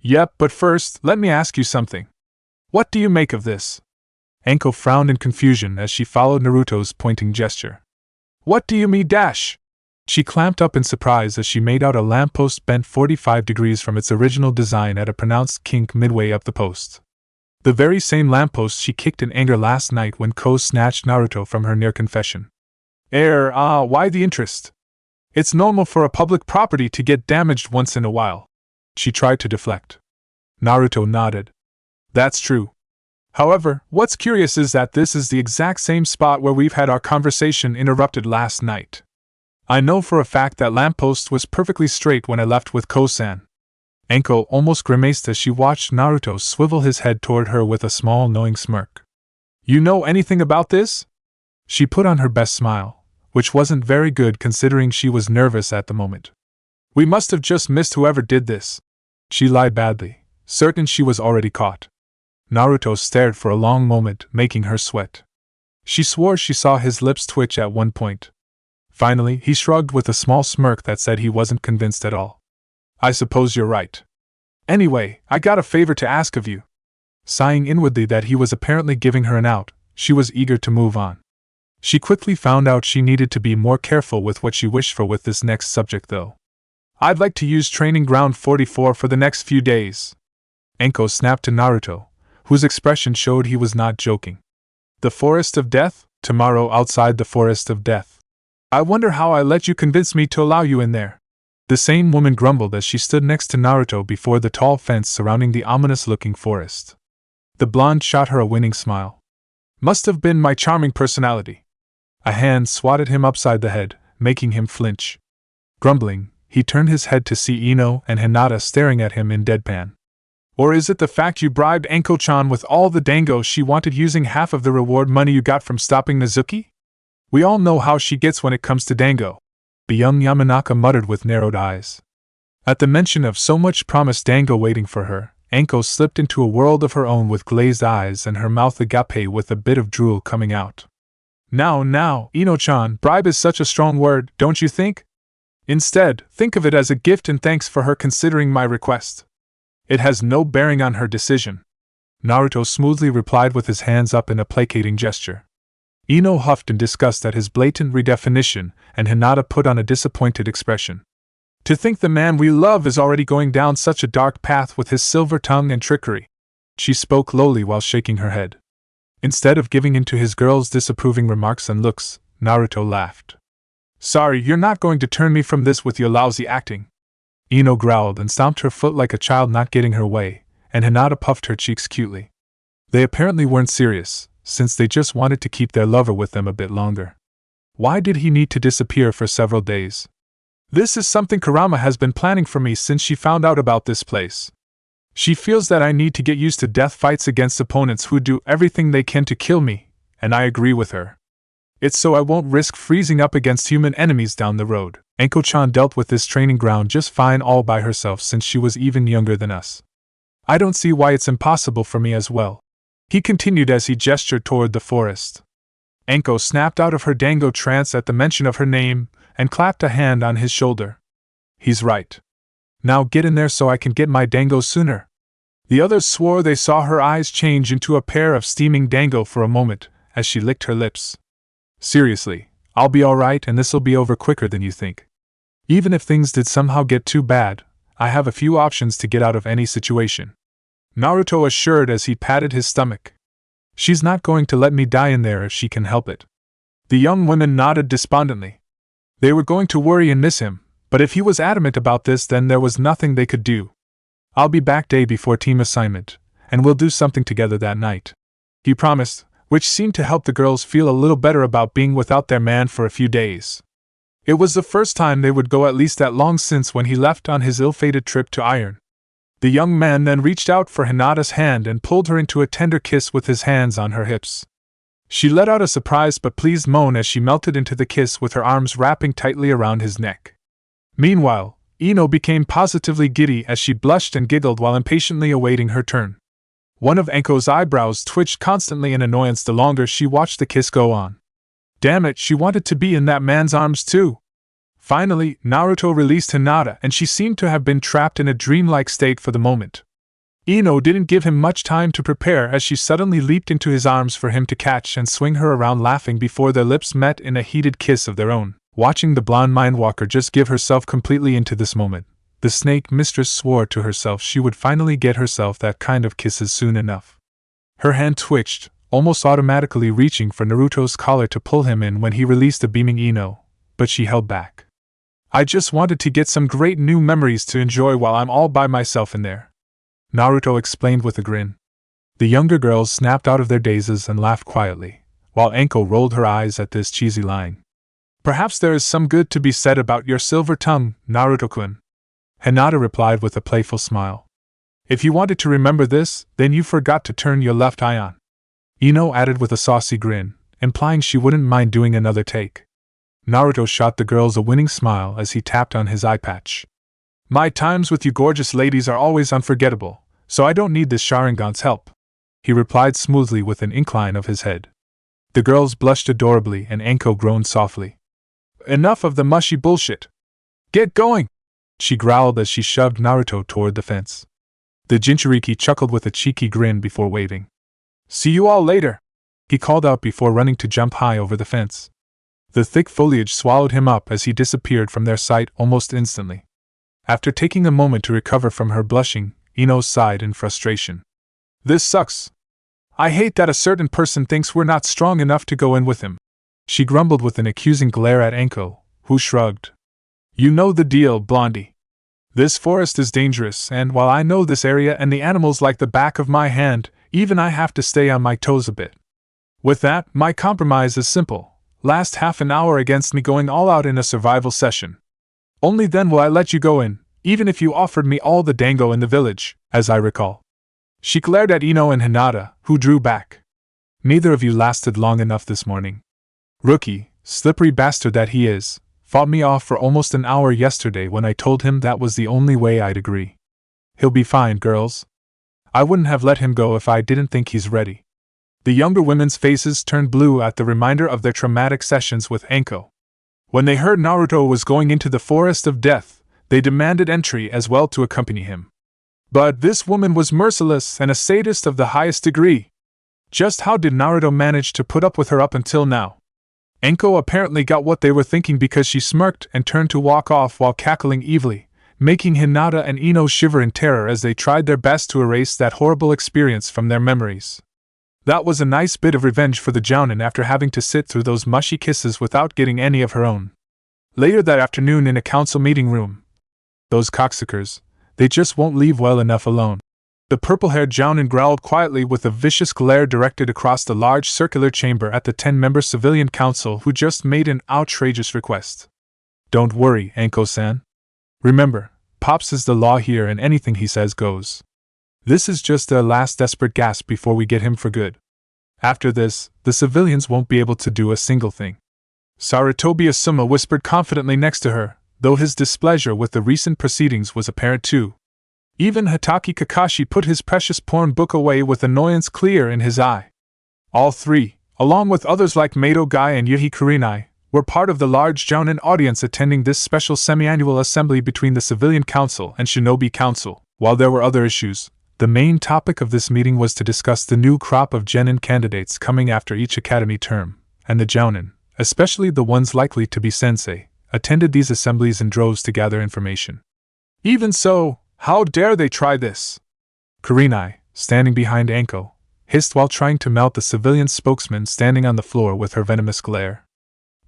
"Yep, but first, let me ask you something. What do you make of this?" Enko frowned in confusion as she followed Naruto's pointing gesture. "What do you mean dash?" She clamped up in surprise as she made out a lamppost bent 45 degrees from its original design at a pronounced kink midway up the post. The very same lamppost she kicked in anger last night when Ko snatched Naruto from her near confession. Why the interest? It's normal for a public property to get damaged once in a while." She tried to deflect. Naruto nodded. "That's true. However, what's curious is that this is the exact same spot where we've had our conversation interrupted last night. I know for a fact that lamppost was perfectly straight when I left with Ko-san." Enko almost grimaced as she watched Naruto swivel his head toward her with a small knowing smirk. "You know anything about this?" She put on her best smile, which wasn't very good considering she was nervous at the moment. "We must have just missed whoever did this." She lied badly, certain she was already caught. Naruto stared for a long moment, making her sweat. She swore she saw his lips twitch at one point. Finally, he shrugged with a small smirk that said he wasn't convinced at all. "I suppose you're right. Anyway, I got a favor to ask of you." Sighing inwardly that he was apparently giving her an out, she was eager to move on. She quickly found out she needed to be more careful with what she wished for with this next subject though. "I'd like to use Training Ground 44 for the next few days." Enko snapped to Naruto, whose expression showed he was not joking. "The Forest of Death? Tomorrow outside the Forest of Death. I wonder how I let you convince me to allow you in there." The same woman grumbled as she stood next to Naruto before the tall fence surrounding the ominous-looking forest. The blonde shot her a winning smile. "Must have been my charming personality." A hand swatted him upside the head, making him flinch. Grumbling, he turned his head to see Ino and Hinata staring at him in deadpan. "Or is it the fact you bribed Enko-chan with all the dango she wanted using half of the reward money you got from stopping Nezuki? We all know how she gets when it comes to dango," the young Yamanaka muttered with narrowed eyes. At the mention of so much promised dango waiting for her, Enko slipped into a world of her own with glazed eyes and her mouth agape with a bit of drool coming out. Now, Ino-chan, bribe is such a strong word, don't you think? Instead, think of it as a gift and thanks for her considering my request. It has no bearing on her decision." Naruto smoothly replied with his hands up in a placating gesture. Ino huffed in disgust at his blatant redefinition, and Hinata put on a disappointed expression. "To think the man we love is already going down such a dark path with his silver tongue and trickery." She spoke lowly while shaking her head. Instead of giving in to his girl's disapproving remarks and looks, Naruto laughed. "Sorry, you're not going to turn me from this with your lousy acting." Ino growled and stomped her foot like a child not getting her way, and Hinata puffed her cheeks cutely. They apparently weren't serious, since they just wanted to keep their lover with them a bit longer. Why did he need to disappear for several days? "This is something Kurama has been planning for me since she found out about this place. She feels that I need to get used to death fights against opponents who do everything they can to kill me, and I agree with her. It's so I won't risk freezing up against human enemies down the road." Enko-chan dealt with this training ground just fine all by herself since she was even younger than us. "I don't see why it's impossible for me as well," he continued as he gestured toward the forest. Enko snapped out of her dango trance at the mention of her name, and clapped a hand on his shoulder. "He's right. Now get in there so I can get my dango sooner." The others swore they saw her eyes change into a pair of steaming dango for a moment, as she licked her lips. "Seriously, I'll be alright and this'll be over quicker than you think. Even if things did somehow get too bad, I have a few options to get out of any situation," Naruto assured as he patted his stomach. "She's not going to let me die in there if she can help it." The young women nodded despondently. They were going to worry and miss him, But if he was adamant about this, then there was nothing they could do. I'll be back day before team assignment, and we'll do something together that night, he promised, which seemed to help the girls feel a little better about being without their man for a few days. It was the first time they would go at least that long since when he left on his ill-fated trip to Iron. The young man then reached out for Hinata's hand and pulled her into a tender kiss with his hands on her hips. She let out a surprised but pleased moan as she melted into the kiss with her arms wrapping tightly around his neck. Meanwhile, Ino became positively giddy as she blushed and giggled while impatiently awaiting her turn. One of Enko's eyebrows twitched constantly in annoyance the longer she watched the kiss go on. Damn it, she wanted to be in that man's arms too. Finally, Naruto released Hinata and she seemed to have been trapped in a dreamlike state for the moment. Ino didn't give him much time to prepare as she suddenly leaped into his arms for him to catch and swing her around laughing before their lips met in a heated kiss of their own. Watching the blonde mindwalker just give herself completely into this moment, the snake mistress swore to herself she would finally get herself that kind of kisses soon enough. Her hand twitched, almost automatically reaching for Naruto's collar to pull him in when he released the beaming Ino, but she held back. I just wanted to get some great new memories to enjoy while I'm all by myself in there, Naruto explained with a grin. The younger girls snapped out of their dazes and laughed quietly, while Enko rolled her eyes at this cheesy line. Perhaps there is some good to be said about your silver tongue, Naruto-kun. Hinata replied with a playful smile. If you wanted to remember this, then you forgot to turn your left eye on. Ino added with a saucy grin, implying she wouldn't mind doing another take. Naruto shot the girls a winning smile as he tapped on his eye patch. My times with you gorgeous ladies are always unforgettable, so I don't need this Sharingan's help, he replied smoothly with an incline of his head. The girls blushed adorably and Enko groaned softly. Enough of the mushy bullshit. Get going! She growled as she shoved Naruto toward the fence. The jinchuriki chuckled with a cheeky grin before waving. See you all later, he called out before running to jump high over the fence. The thick foliage swallowed him up as he disappeared from their sight almost instantly. After taking a moment to recover from her blushing, Ino sighed in frustration. This sucks. I hate that a certain person thinks we're not strong enough to go in with him. She grumbled with an accusing glare at Enko, who shrugged. You know the deal, Blondie. This forest is dangerous, and while I know this area and the animals like the back of my hand, even I have to stay on my toes a bit. With that, my compromise is simple. Last half an hour against me going all out in a survival session. Only then will I let you go in, even if you offered me all the dango in the village, as I recall. She glared at Ino and Hinata, who drew back. Neither of you lasted long enough this morning. Rookie, slippery bastard that he is, fought me off for almost an hour yesterday when I told him that was the only way I'd agree. He'll be fine, girls. I wouldn't have let him go if I didn't think he's ready. The younger women's faces turned blue at the reminder of their traumatic sessions with Enko. When they heard Naruto was going into the Forest of Death, they demanded entry as well to accompany him. But this woman was merciless and a sadist of the highest degree. Just how did Naruto manage to put up with her up until now? Enko apparently got what they were thinking because she smirked and turned to walk off while cackling evilly, making Hinata and Ino shiver in terror as they tried their best to erase that horrible experience from their memories. That was a nice bit of revenge for the Jounin after having to sit through those mushy kisses without getting any of her own. Later that afternoon in a council meeting room. Those cocksuckers, they just won't leave well enough alone. The purple-haired Jounin growled quietly with a vicious glare directed across the large circular chamber at the 10-member civilian council who just made an outrageous request. Don't worry, Enko-san. Remember, Pops is the law here and anything he says goes. This is just a last desperate gasp before we get him for good. After this, the civilians won't be able to do a single thing. Sarutobi Asuma whispered confidently next to her, though his displeasure with the recent proceedings was apparent too. Even Hatake Kakashi put his precious porn book away with annoyance clear in his eye. All three, along with others like Mato Gai and Yuhi Kurinai, were part of the large Jounin audience attending this special semi-annual assembly between the Civilian Council and Shinobi Council. While there were other issues, the main topic of this meeting was to discuss the new crop of genin candidates coming after each academy term, and the Jounin, especially the ones likely to be sensei, attended these assemblies in droves to gather information. Even so, how dare they try this? Kurinai, standing behind Enko, hissed while trying to melt the civilian spokesman standing on the floor with her venomous glare.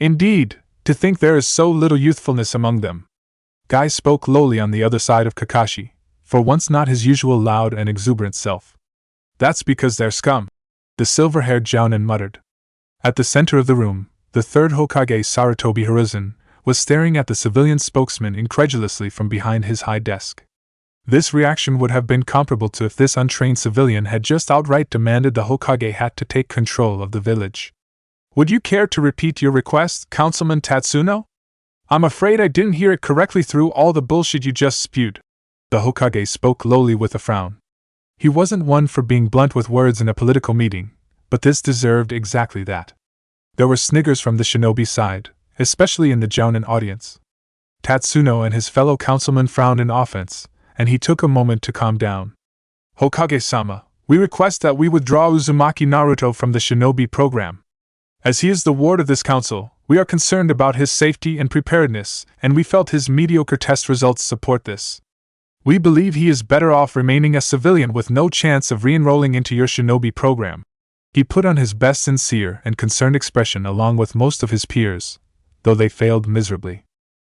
Indeed, to think there is so little youthfulness among them. Guy spoke lowly on the other side of Kakashi, for once not his usual loud and exuberant self. That's because they're scum, the silver-haired Jounin muttered. At the center of the room, the third Hokage Sarutobi Hiruzen was staring at the civilian spokesman incredulously from behind his high desk. This reaction would have been comparable to if this untrained civilian had just outright demanded the Hokage had to take control of the village. Would you care to repeat your request, Councilman Tatsuno? I'm afraid I didn't hear it correctly through all the bullshit you just spewed. The Hokage spoke lowly with a frown. He wasn't one for being blunt with words in a political meeting, but this deserved exactly that. There were sniggers from the shinobi side, especially in the Jounin audience. Tatsuno and his fellow councilman frowned in offense, and he took a moment to calm down. Hokage-sama, we request that we withdraw Uzumaki Naruto from the shinobi program. As he is the ward of this council, we are concerned about his safety and preparedness, and we felt his mediocre test results support this. We believe he is better off remaining a civilian with no chance of re-enrolling into your shinobi program. He put on his best sincere and concerned expression along with most of his peers, though they failed miserably.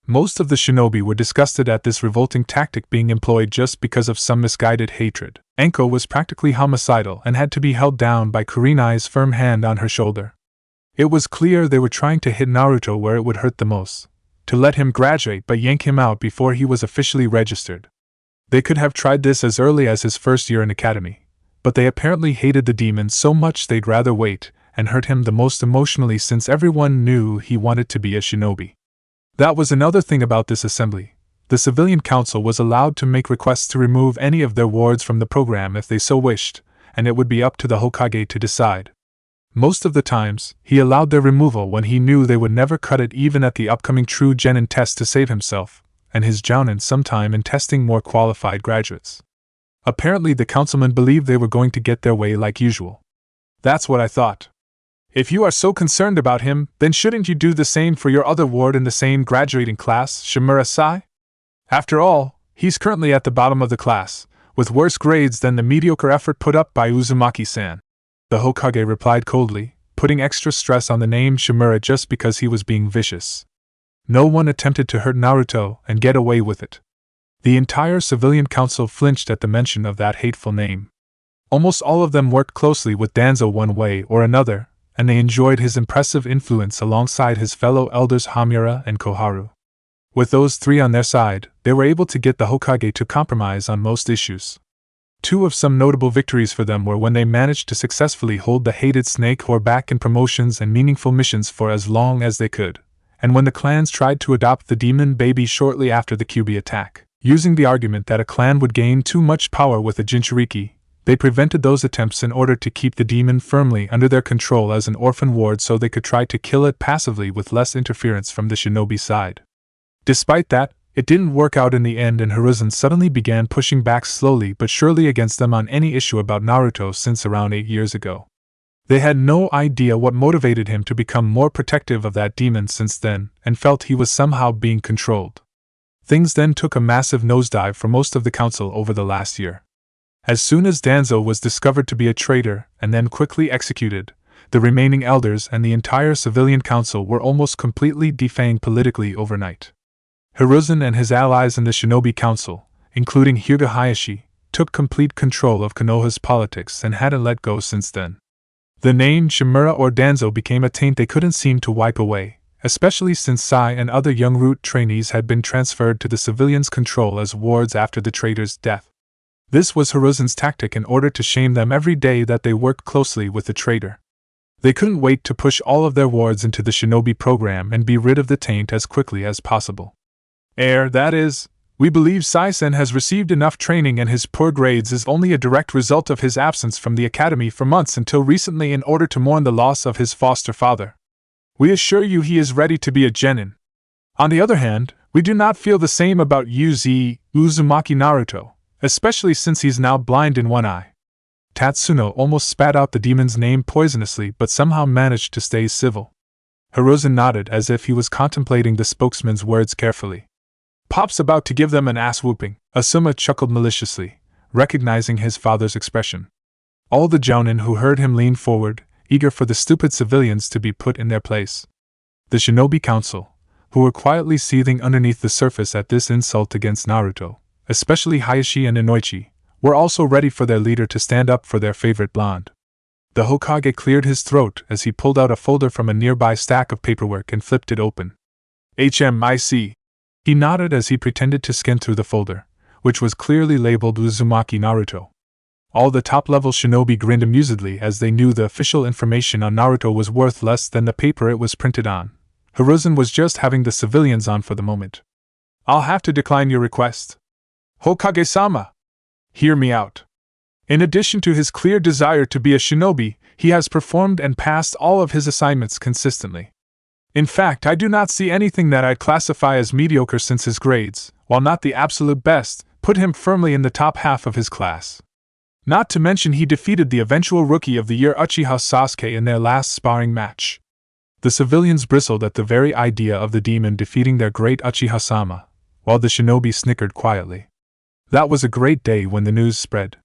Most of the shinobi were disgusted at this revolting tactic being employed just because of some misguided hatred. Enko was practically homicidal and had to be held down by Kurenai's firm hand on her shoulder. It was clear they were trying to hit Naruto where it would hurt the most, to let him graduate but yank him out before he was officially registered. They could have tried this as early as his first year in academy, but they apparently hated the demon so much they'd rather wait and hurt him the most emotionally since everyone knew he wanted to be a shinobi. That was another thing about this assembly. The civilian council was allowed to make requests to remove any of their wards from the program if they so wished, and it would be up to the Hokage to decide. Most of the times, he allowed their removal when he knew they would never cut it even at the upcoming True Genin test to save himself, and his Jounin sometime in testing more qualified graduates. Apparently the councilmen believed they were going to get their way like usual. That's what I thought. If you are so concerned about him, then shouldn't you do the same for your other ward in the same graduating class, Shimura-sai? After all, he's currently at the bottom of the class, with worse grades than the mediocre effort put up by Uzumaki-san. The Hokage replied coldly, putting extra stress on the name Shimura just because he was being vicious. No one attempted to hurt Naruto and get away with it. The entire civilian council flinched at the mention of that hateful name. Almost all of them worked closely with Danzo one way or another, and they enjoyed his impressive influence alongside his fellow elders Hamura and Koharu. With those three on their side, they were able to get the Hokage to compromise on most issues. Two of some notable victories for them were when they managed to successfully hold the hated Snake Horde back in promotions and meaningful missions for as long as they could, and when the clans tried to adopt the demon baby shortly after the Kyuubi attack. Using the argument that a clan would gain too much power with a jinchuriki, they prevented those attempts in order to keep the demon firmly under their control as an orphan ward so they could try to kill it passively with less interference from the shinobi side. Despite that, it didn't work out in the end, and Hiruzen suddenly began pushing back slowly but surely against them on any issue about Naruto since around 8 years ago. They had no idea what motivated him to become more protective of that demon since then, and felt he was somehow being controlled. Things then took a massive nosedive for most of the council over the last year. As soon as Danzo was discovered to be a traitor and then quickly executed, the remaining elders and the entire civilian council were almost completely defanged politically overnight. Hiruzen and his allies in the Shinobi Council, including Hyuga Hayashi, took complete control of Konoha's politics and hadn't let go since then. The name Shimura or Danzo became a taint they couldn't seem to wipe away, especially since Sai and other young root trainees had been transferred to the civilians' control as wards after the traitor's death. This was Hiruzen's tactic in order to shame them every day that they worked closely with the traitor. They couldn't wait to push all of their wards into the Shinobi program and be rid of the taint as quickly as possible. That is, we believe Sai-sen has received enough training and his poor grades is only a direct result of his absence from the academy for months until recently in order to mourn the loss of his foster father. We assure you he is ready to be a genin. On the other hand, we do not feel the same about Uzumaki Naruto, especially since he's now blind in one eye. Tatsuno almost spat out the demon's name poisonously but somehow managed to stay civil. Hiruzen nodded as if he was contemplating the spokesman's words carefully. Pop's about to give them an ass-whooping, Asuma chuckled maliciously, recognizing his father's expression. All the Jounin who heard him leaned forward, eager for the stupid civilians to be put in their place. The Shinobi Council, who were quietly seething underneath the surface at this insult against Naruto, especially Hayashi and Inoichi, were also ready for their leader to stand up for their favorite blonde. The Hokage cleared his throat as he pulled out a folder from a nearby stack of paperwork and flipped it open. HMIC. He nodded as he pretended to scan through the folder, which was clearly labeled Uzumaki Naruto. All the top-level shinobi grinned amusedly as they knew the official information on Naruto was worth less than the paper it was printed on. Hiruzen was just having the civilians on for the moment. I'll have to decline your request. Hokage-sama! Hear me out. In addition to his clear desire to be a shinobi, he has performed and passed all of his assignments consistently. In fact, I do not see anything that I'd classify as mediocre since his grades, while not the absolute best, put him firmly in the top half of his class. Not to mention he defeated the eventual Rookie of the Year Uchiha Sasuke in their last sparring match. The civilians bristled at the very idea of the demon defeating their great Uchiha-sama, while the shinobi snickered quietly. That was a great day when the news spread.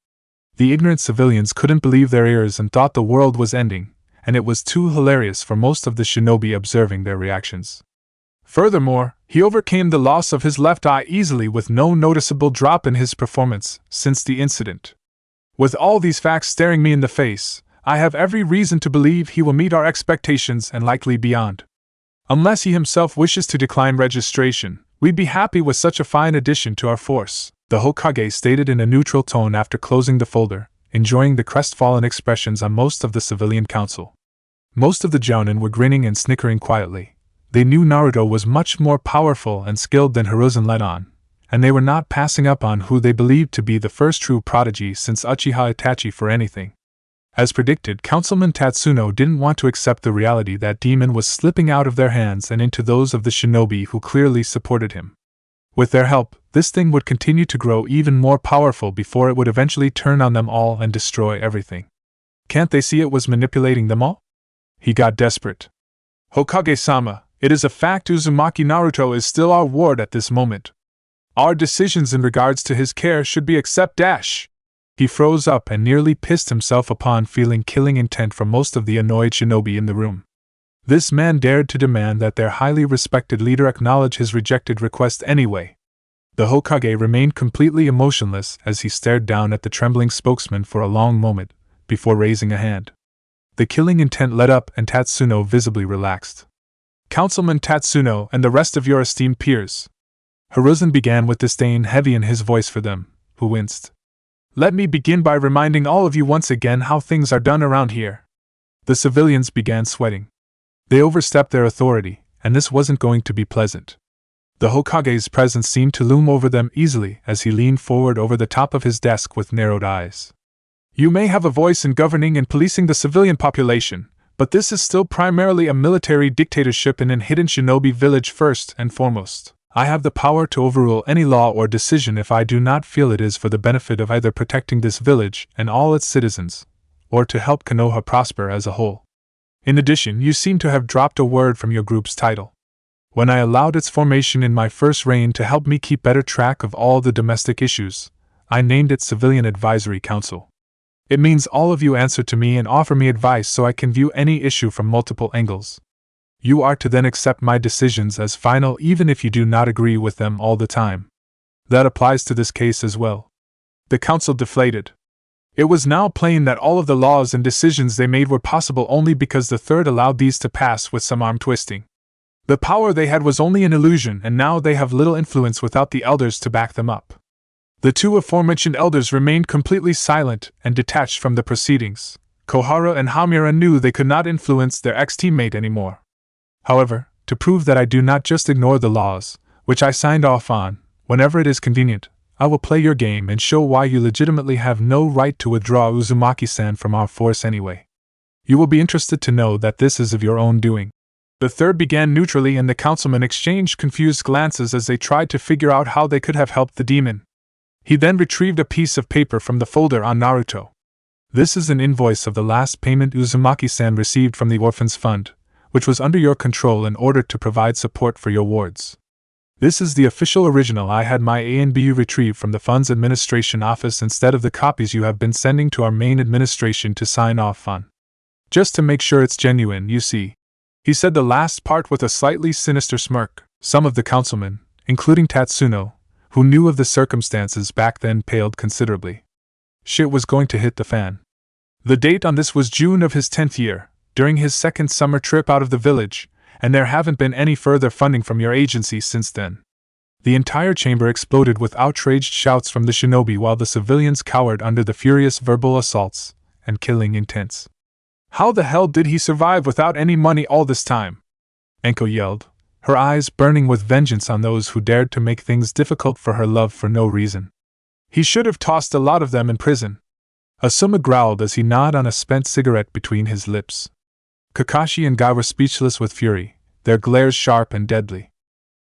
The ignorant civilians couldn't believe their ears and thought the world was ending, and it was too hilarious for most of the shinobi observing their reactions. Furthermore, he overcame the loss of his left eye easily with no noticeable drop in his performance since the incident. With all these facts staring me in the face, I have every reason to believe he will meet our expectations and likely beyond. Unless he himself wishes to decline registration, we'd be happy with such a fine addition to our force, the Hokage stated in a neutral tone after closing the folder, enjoying the crestfallen expressions on most of the civilian council. Most of the jounin were grinning and snickering quietly. They knew Naruto was much more powerful and skilled than Hiruzen let on, and they were not passing up on who they believed to be the first true prodigy since Uchiha Itachi for anything. As predicted, Councilman Tatsuno didn't want to accept the reality that demon was slipping out of their hands and into those of the shinobi who clearly supported him. With their help, this thing would continue to grow even more powerful before it would eventually turn on them all and destroy everything. Can't they see it was manipulating them all? He got desperate. Hokage-sama, it is a fact Uzumaki Naruto is still our ward at this moment. Our decisions in regards to his care should be accept dash. He froze up and nearly pissed himself upon feeling killing intent from most of the annoyed shinobi in the room. This man dared to demand that their highly respected leader acknowledge his rejected request anyway. The Hokage remained completely emotionless as he stared down at the trembling spokesman for a long moment, before raising a hand. The killing intent let up and Tatsuno visibly relaxed. Councilman Tatsuno and the rest of your esteemed peers. Hiruzen began with disdain heavy in his voice for them, who winced. Let me begin by reminding all of you once again how things are done around here. The civilians began sweating. They overstepped their authority, and this wasn't going to be pleasant. The Hokage's presence seemed to loom over them easily as he leaned forward over the top of his desk with narrowed eyes. You may have a voice in governing and policing the civilian population, but this is still primarily a military dictatorship in an hidden shinobi village first and foremost. I have the power to overrule any law or decision if I do not feel it is for the benefit of either protecting this village and all its citizens, or to help Konoha prosper as a whole. In addition, you seem to have dropped a word from your group's title. When I allowed its formation in my first reign to help me keep better track of all the domestic issues, I named it Civilian Advisory Council. It means all of you answer to me and offer me advice so I can view any issue from multiple angles. You are to then accept my decisions as final even if you do not agree with them all the time. That applies to this case as well. The council deflated. It was now plain that all of the laws and decisions they made were possible only because the third allowed these to pass with some arm twisting. The power they had was only an illusion, and now they have little influence without the elders to back them up. The two aforementioned elders remained completely silent and detached from the proceedings. Kohara and Hamura knew they could not influence their ex-teammate anymore. However, to prove that I do not just ignore the laws, which I signed off on, whenever it is convenient, I will play your game and show why you legitimately have no right to withdraw Uzumaki-san from our force anyway. You will be interested to know that this is of your own doing. The third began neutrally and the councilmen exchanged confused glances as they tried to figure out how they could have helped the demon. He then retrieved a piece of paper from the folder on Naruto. This is an invoice of the last payment Uzumaki-san received from the Orphans Fund, which was under your control in order to provide support for your wards. This is the official original I had my A&BU retrieved from the Fund's administration office instead of the copies you have been sending to our main administration to sign off on. Just to make sure it's genuine, you see. He said the last part with a slightly sinister smirk. Some of the councilmen, including Tatsuno, who knew of the circumstances back then, paled considerably. Shit was going to hit the fan. The date on this was June of his 10th year, during his second summer trip out of the village, and there haven't been any further funding from your agency since then. The entire chamber exploded with outraged shouts from the shinobi while the civilians cowered under the furious verbal assaults and killing intents. How the hell did he survive without any money all this time? Enko yelled, her eyes burning with vengeance on those who dared to make things difficult for her love for no reason. He should have tossed a lot of them in prison. Asuma growled as he gnawed on a spent cigarette between his lips. Kakashi and Guy were speechless with fury, their glares sharp and deadly.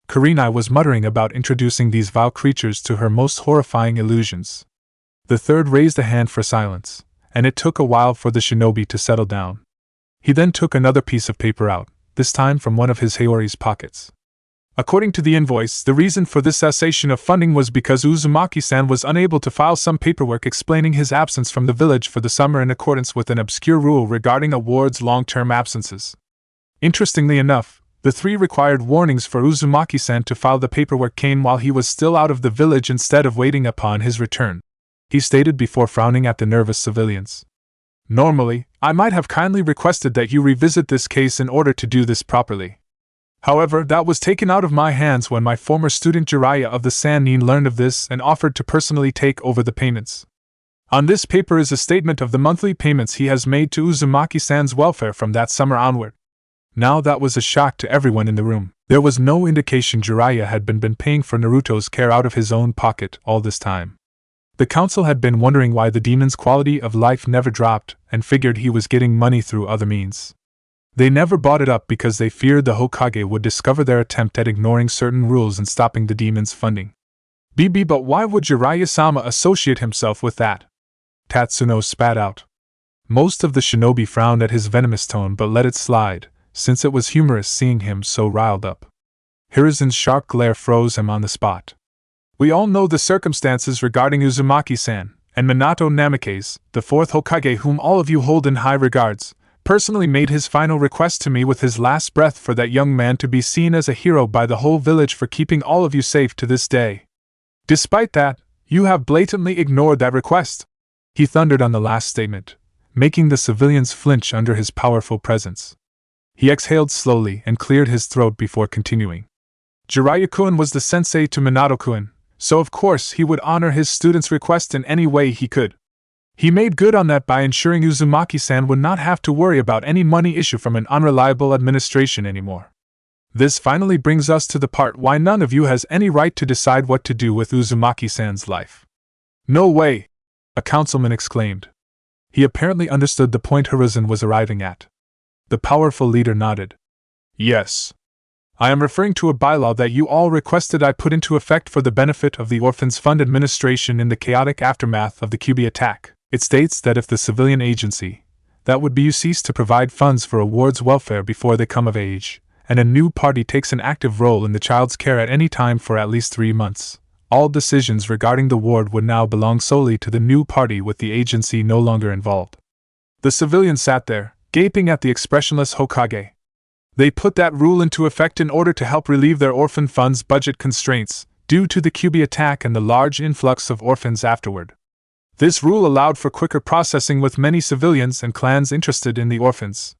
Kurenai was muttering about introducing these vile creatures to her most horrifying illusions. The third raised a hand for silence, and it took a while for the shinobi to settle down. He then took another piece of paper out, this time from one of his Haori's pockets. According to the invoice, the reason for this cessation of funding was because Uzumaki-san was unable to file some paperwork explaining his absence from the village for the summer in accordance with an obscure rule regarding a ward's long-term absences. Interestingly enough, the 3 required warnings for Uzumaki-san to file the paperwork came while he was still out of the village instead of waiting upon his return, he stated before frowning at the nervous civilians. Normally, I might have kindly requested that you revisit this case in order to do this properly. However, that was taken out of my hands when my former student Jiraiya of the Sannin learned of this and offered to personally take over the payments. On this paper is a statement of the monthly payments he has made to Uzumaki-san's welfare from that summer onward. Now that was a shock to everyone in the room. There was no indication Jiraiya had been paying for Naruto's care out of his own pocket all this time. The council had been wondering why the demon's quality of life never dropped and figured he was getting money through other means. They never bought it up because they feared the Hokage would discover their attempt at ignoring certain rules and stopping the demon's funding. But why would Jiraiya-sama associate himself with that? Tatsuno spat out. Most of the shinobi frowned at his venomous tone but let it slide, since it was humorous seeing him so riled up. Hiruzen's sharp glare froze him on the spot. We all know the circumstances regarding Uzumaki-san, and Minato Namikaze, the 4th Hokage whom all of you hold in high regards, personally made his final request to me with his last breath for that young man to be seen as a hero by the whole village for keeping all of you safe to this day. Despite that, you have blatantly ignored that request. He thundered on the last statement, making the civilians flinch under his powerful presence. He exhaled slowly and cleared his throat before continuing. Jiraiya-kun was the sensei to Minato-kun, so of course he would honor his student's request in any way he could. He made good on that by ensuring Uzumaki-san would not have to worry about any money issue from an unreliable administration anymore. This finally brings us to the part why none of you has any right to decide what to do with Uzumaki-san's life. No way! A councilman exclaimed. He apparently understood the point Hiruzen was arriving at. The powerful leader nodded. Yes. I am referring to a bylaw that you all requested I put into effect for the benefit of the Orphans Fund Administration in the chaotic aftermath of the Kyuubi attack. It states that if the civilian agency, that would be you, cease to provide funds for a ward's welfare before they come of age, and a new party takes an active role in the child's care at any time for at least 3 months, all decisions regarding the ward would now belong solely to the new party with the agency no longer involved. The civilians sat there, gaping at the expressionless Hokage. They put that rule into effect in order to help relieve their orphan fund's budget constraints, due to the Kyuubi attack and the large influx of orphans afterward. This rule allowed for quicker processing with many civilians and clans interested in the orphans.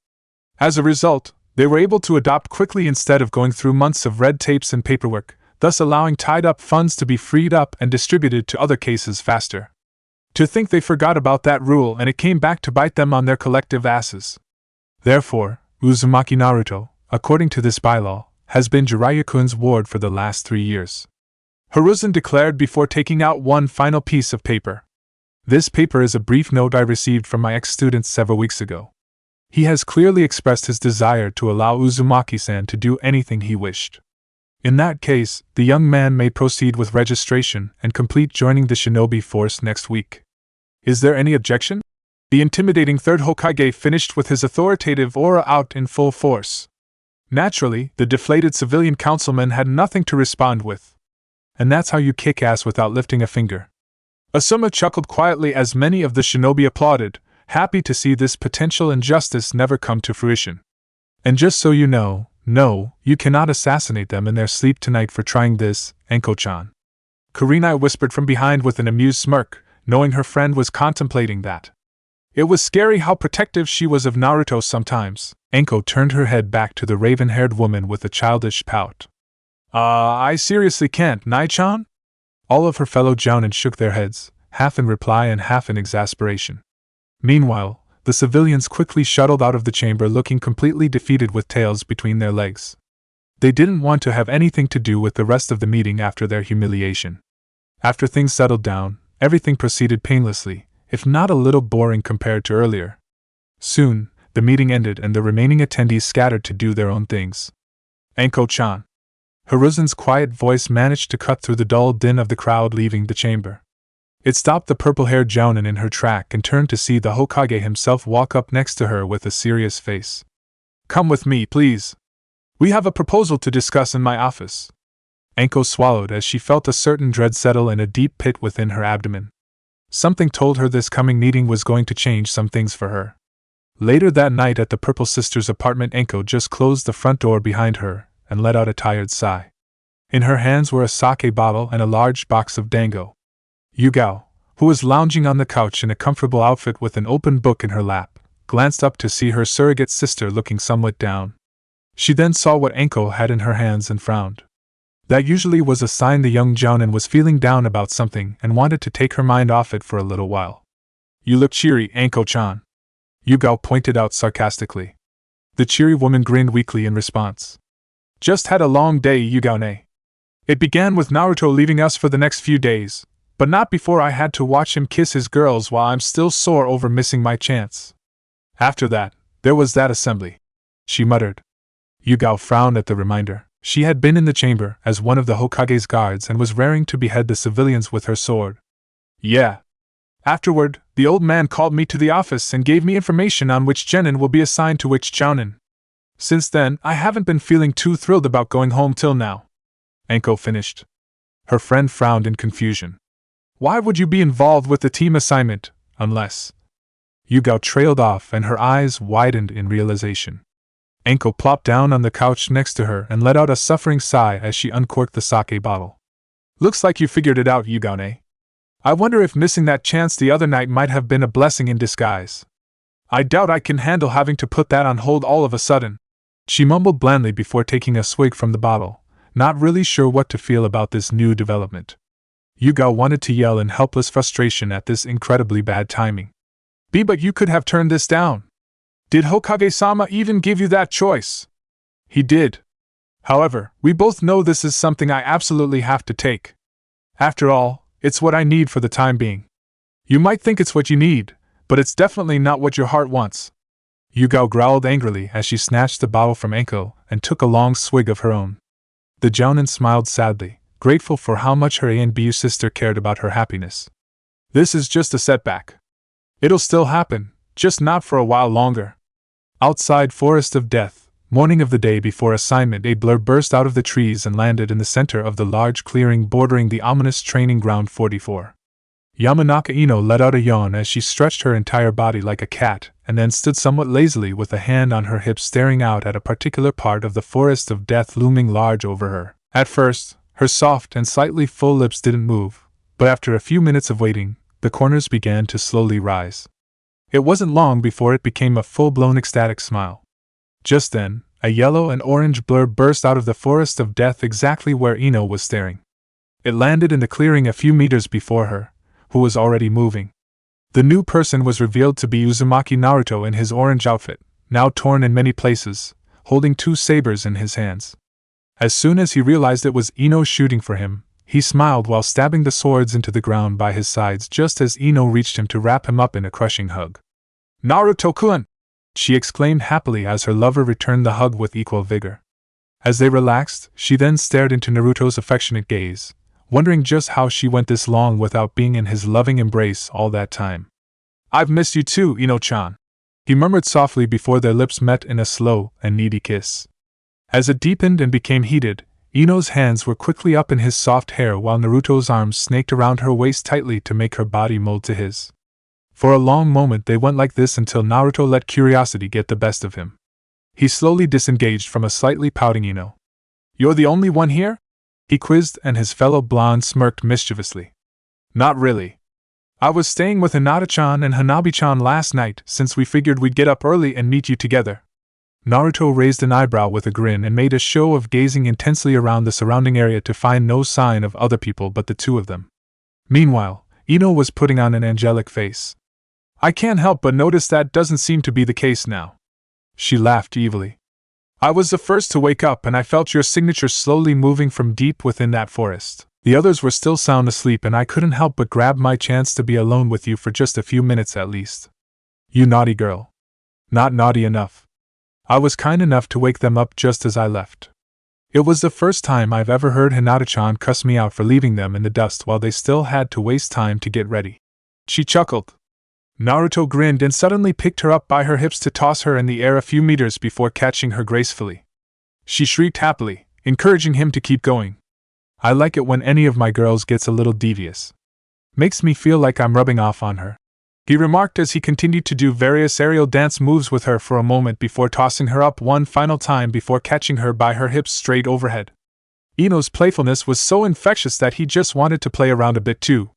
As a result, they were able to adopt quickly instead of going through months of red tapes and paperwork, thus allowing tied-up funds to be freed up and distributed to other cases faster. To think they forgot about that rule and it came back to bite them on their collective asses. Therefore, Uzumaki Naruto, according to this bylaw, has been Jiraiya-kun's ward for the last 3 years. Hiruzen declared before taking out one final piece of paper. This paper is a brief note I received from my ex-student several weeks ago. He has clearly expressed his desire to allow Uzumaki-san to do anything he wished. In that case, the young man may proceed with registration and complete joining the shinobi force next week. Is there any objection? The intimidating third Hokage finished with his authoritative aura out in full force. Naturally, the deflated civilian councilman had nothing to respond with. And that's how you kick ass without lifting a finger. Asuma chuckled quietly as many of the shinobi applauded, happy to see this potential injustice never come to fruition. And just so you know, no, you cannot assassinate them in their sleep tonight for trying this, Enko-chan. Kurenai whispered from behind with an amused smirk, knowing her friend was contemplating that. It was scary how protective she was of Naruto sometimes. Enko turned her head back to the raven-haired woman with a childish pout. I seriously can't, Nai-chan? All of her fellow jounin shook their heads, half in reply and half in exasperation. Meanwhile, the civilians quickly shuttled out of the chamber looking completely defeated with tails between their legs. They didn't want to have anything to do with the rest of the meeting after their humiliation. After things settled down, everything proceeded painlessly, if not a little boring compared to earlier. Soon, the meeting ended and the remaining attendees scattered to do their own things. Enko-chan. Hiruzen's quiet voice managed to cut through the dull din of the crowd leaving the chamber. It stopped the purple-haired jounin in her track and turned to see the Hokage himself walk up next to her with a serious face. Come with me, please. We have a proposal to discuss in my office. Enko swallowed as she felt a certain dread settle in a deep pit within her abdomen. Something told her this coming meeting was going to change some things for her. Later that night at the Purple Sister's apartment, Enko just closed the front door behind her and let out a tired sigh. In her hands were a sake bottle and a large box of dango. Yugao, who was lounging on the couch in a comfortable outfit with an open book in her lap, glanced up to see her surrogate sister looking somewhat down. She then saw what Enko had in her hands and frowned. That usually was a sign the young jounin was feeling down about something and wanted to take her mind off it for a little while. You look cheery, Enko-chan. Yugao pointed out sarcastically. The cheery woman grinned weakly in response. Just had a long day, Yugao-ne. It began with Naruto leaving us for the next few days, but not before I had to watch him kiss his girls while I'm still sore over missing my chance. After that, there was that assembly, she muttered. Yugao frowned at the reminder. She had been in the chamber as one of the Hokage's guards and was raring to behead the civilians with her sword. Yeah. Afterward, the old man called me to the office and gave me information on which genin will be assigned to which jounin. Since then, I haven't been feeling too thrilled about going home till now. Enko finished. Her friend frowned in confusion. Why would you be involved with the team assignment, unless... Yugao trailed off and her eyes widened in realization. Enko plopped down on the couch next to her and let out a suffering sigh as she uncorked the sake bottle. Looks like you figured it out, Yugao-ne. I wonder if missing that chance the other night might have been a blessing in disguise. I doubt I can handle having to put that on hold all of a sudden. She mumbled blandly before taking a swig from the bottle, not really sure what to feel about this new development. Yugao wanted to yell in helpless frustration at this incredibly bad timing. But you could have turned this down. Did Hokage-sama even give you that choice? He did. However, we both know this is something I absolutely have to take. After all, it's what I need for the time being. You might think it's what you need, but it's definitely not what your heart wants. Yugao growled angrily as she snatched the bottle from Enko and took a long swig of her own. The jounin smiled sadly, grateful for how much her Anbu sister cared about her happiness. This is just a setback. It'll still happen, just not for a while longer. Outside Forest of Death, morning of the day before assignment, a blur burst out of the trees and landed in the center of the large clearing bordering the ominous training ground 44. Yamanaka Ino let out a yawn as she stretched her entire body like a cat, and then stood somewhat lazily with a hand on her hip staring out at a particular part of the Forest of Death looming large over her. At first, her soft and slightly full lips didn't move, but after a few minutes of waiting, the corners began to slowly rise. It wasn't long before it became a full-blown ecstatic smile. Just then, a yellow and orange blur burst out of the Forest of Death exactly where Ino was staring. It landed in the clearing a few meters before her, who was already moving. The new person was revealed to be Uzumaki Naruto in his orange outfit, now torn in many places, holding two sabers in his hands. As soon as he realized it was Ino shooting for him, he smiled while stabbing the swords into the ground by his sides just as Ino reached him to wrap him up in a crushing hug. Naruto-kun! She exclaimed happily as her lover returned the hug with equal vigor. As they relaxed, she then stared into Naruto's affectionate gaze, wondering just how she went this long without being in his loving embrace all that time. I've missed you too, Ino-chan, he murmured softly before their lips met in a slow and needy kiss. As it deepened and became heated, Ino's hands were quickly up in his soft hair while Naruto's arms snaked around her waist tightly to make her body mold to his. For a long moment they went like this until Naruto let curiosity get the best of him. He slowly disengaged from a slightly pouting Ino. "You're the only one here?" he quizzed, and his fellow blonde smirked mischievously. "Not really. I was staying with Hinata-chan and Hanabi-chan last night since we figured we'd get up early and meet you together." Naruto raised an eyebrow with a grin and made a show of gazing intensely around the surrounding area to find no sign of other people but the two of them. Meanwhile, Ino was putting on an angelic face. "I can't help but notice that doesn't seem to be the case now." She laughed evilly. "I was the first to wake up and I felt your signature slowly moving from deep within that forest. The others were still sound asleep and I couldn't help but grab my chance to be alone with you for just a few minutes at least." "You naughty girl." "Not naughty enough. I was kind enough to wake them up just as I left." It was the first time I've ever heard Hinata-chan cuss me out for leaving them in the dust while they still had to waste time to get ready. She chuckled. Naruto grinned and suddenly picked her up by her hips to toss her in the air a few meters before catching her gracefully. She shrieked happily, encouraging him to keep going. "I like it when any of my girls gets a little devious. Makes me feel like I'm rubbing off on her," he remarked as he continued to do various aerial dance moves with her for a moment before tossing her up one final time before catching her by her hips straight overhead. Ino's playfulness was so infectious that he just wanted to play around a bit too.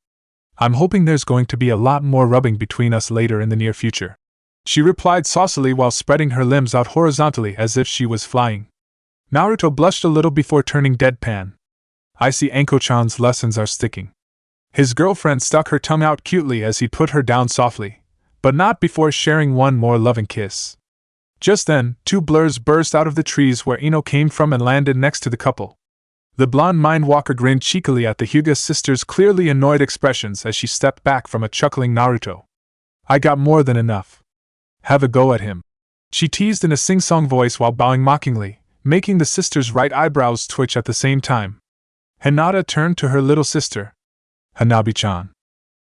"I'm hoping there's going to be a lot more rubbing between us later in the near future," she replied saucily while spreading her limbs out horizontally as if she was flying. Naruto blushed a little before turning deadpan. "I see Anko-chan's lessons are sticking." His girlfriend stuck her tongue out cutely as he put her down softly, but not before sharing one more loving kiss. Just then, two blurs burst out of the trees where Ino came from and landed next to the couple. The blonde mindwalker grinned cheekily at the Hyuga sisters' clearly annoyed expressions as she stepped back from a chuckling Naruto. "I got more than enough. Have a go at him," she teased in a sing-song voice while bowing mockingly, making the sisters' right eyebrows twitch at the same time. Hinata turned to her little sister. "Hanabi-chan."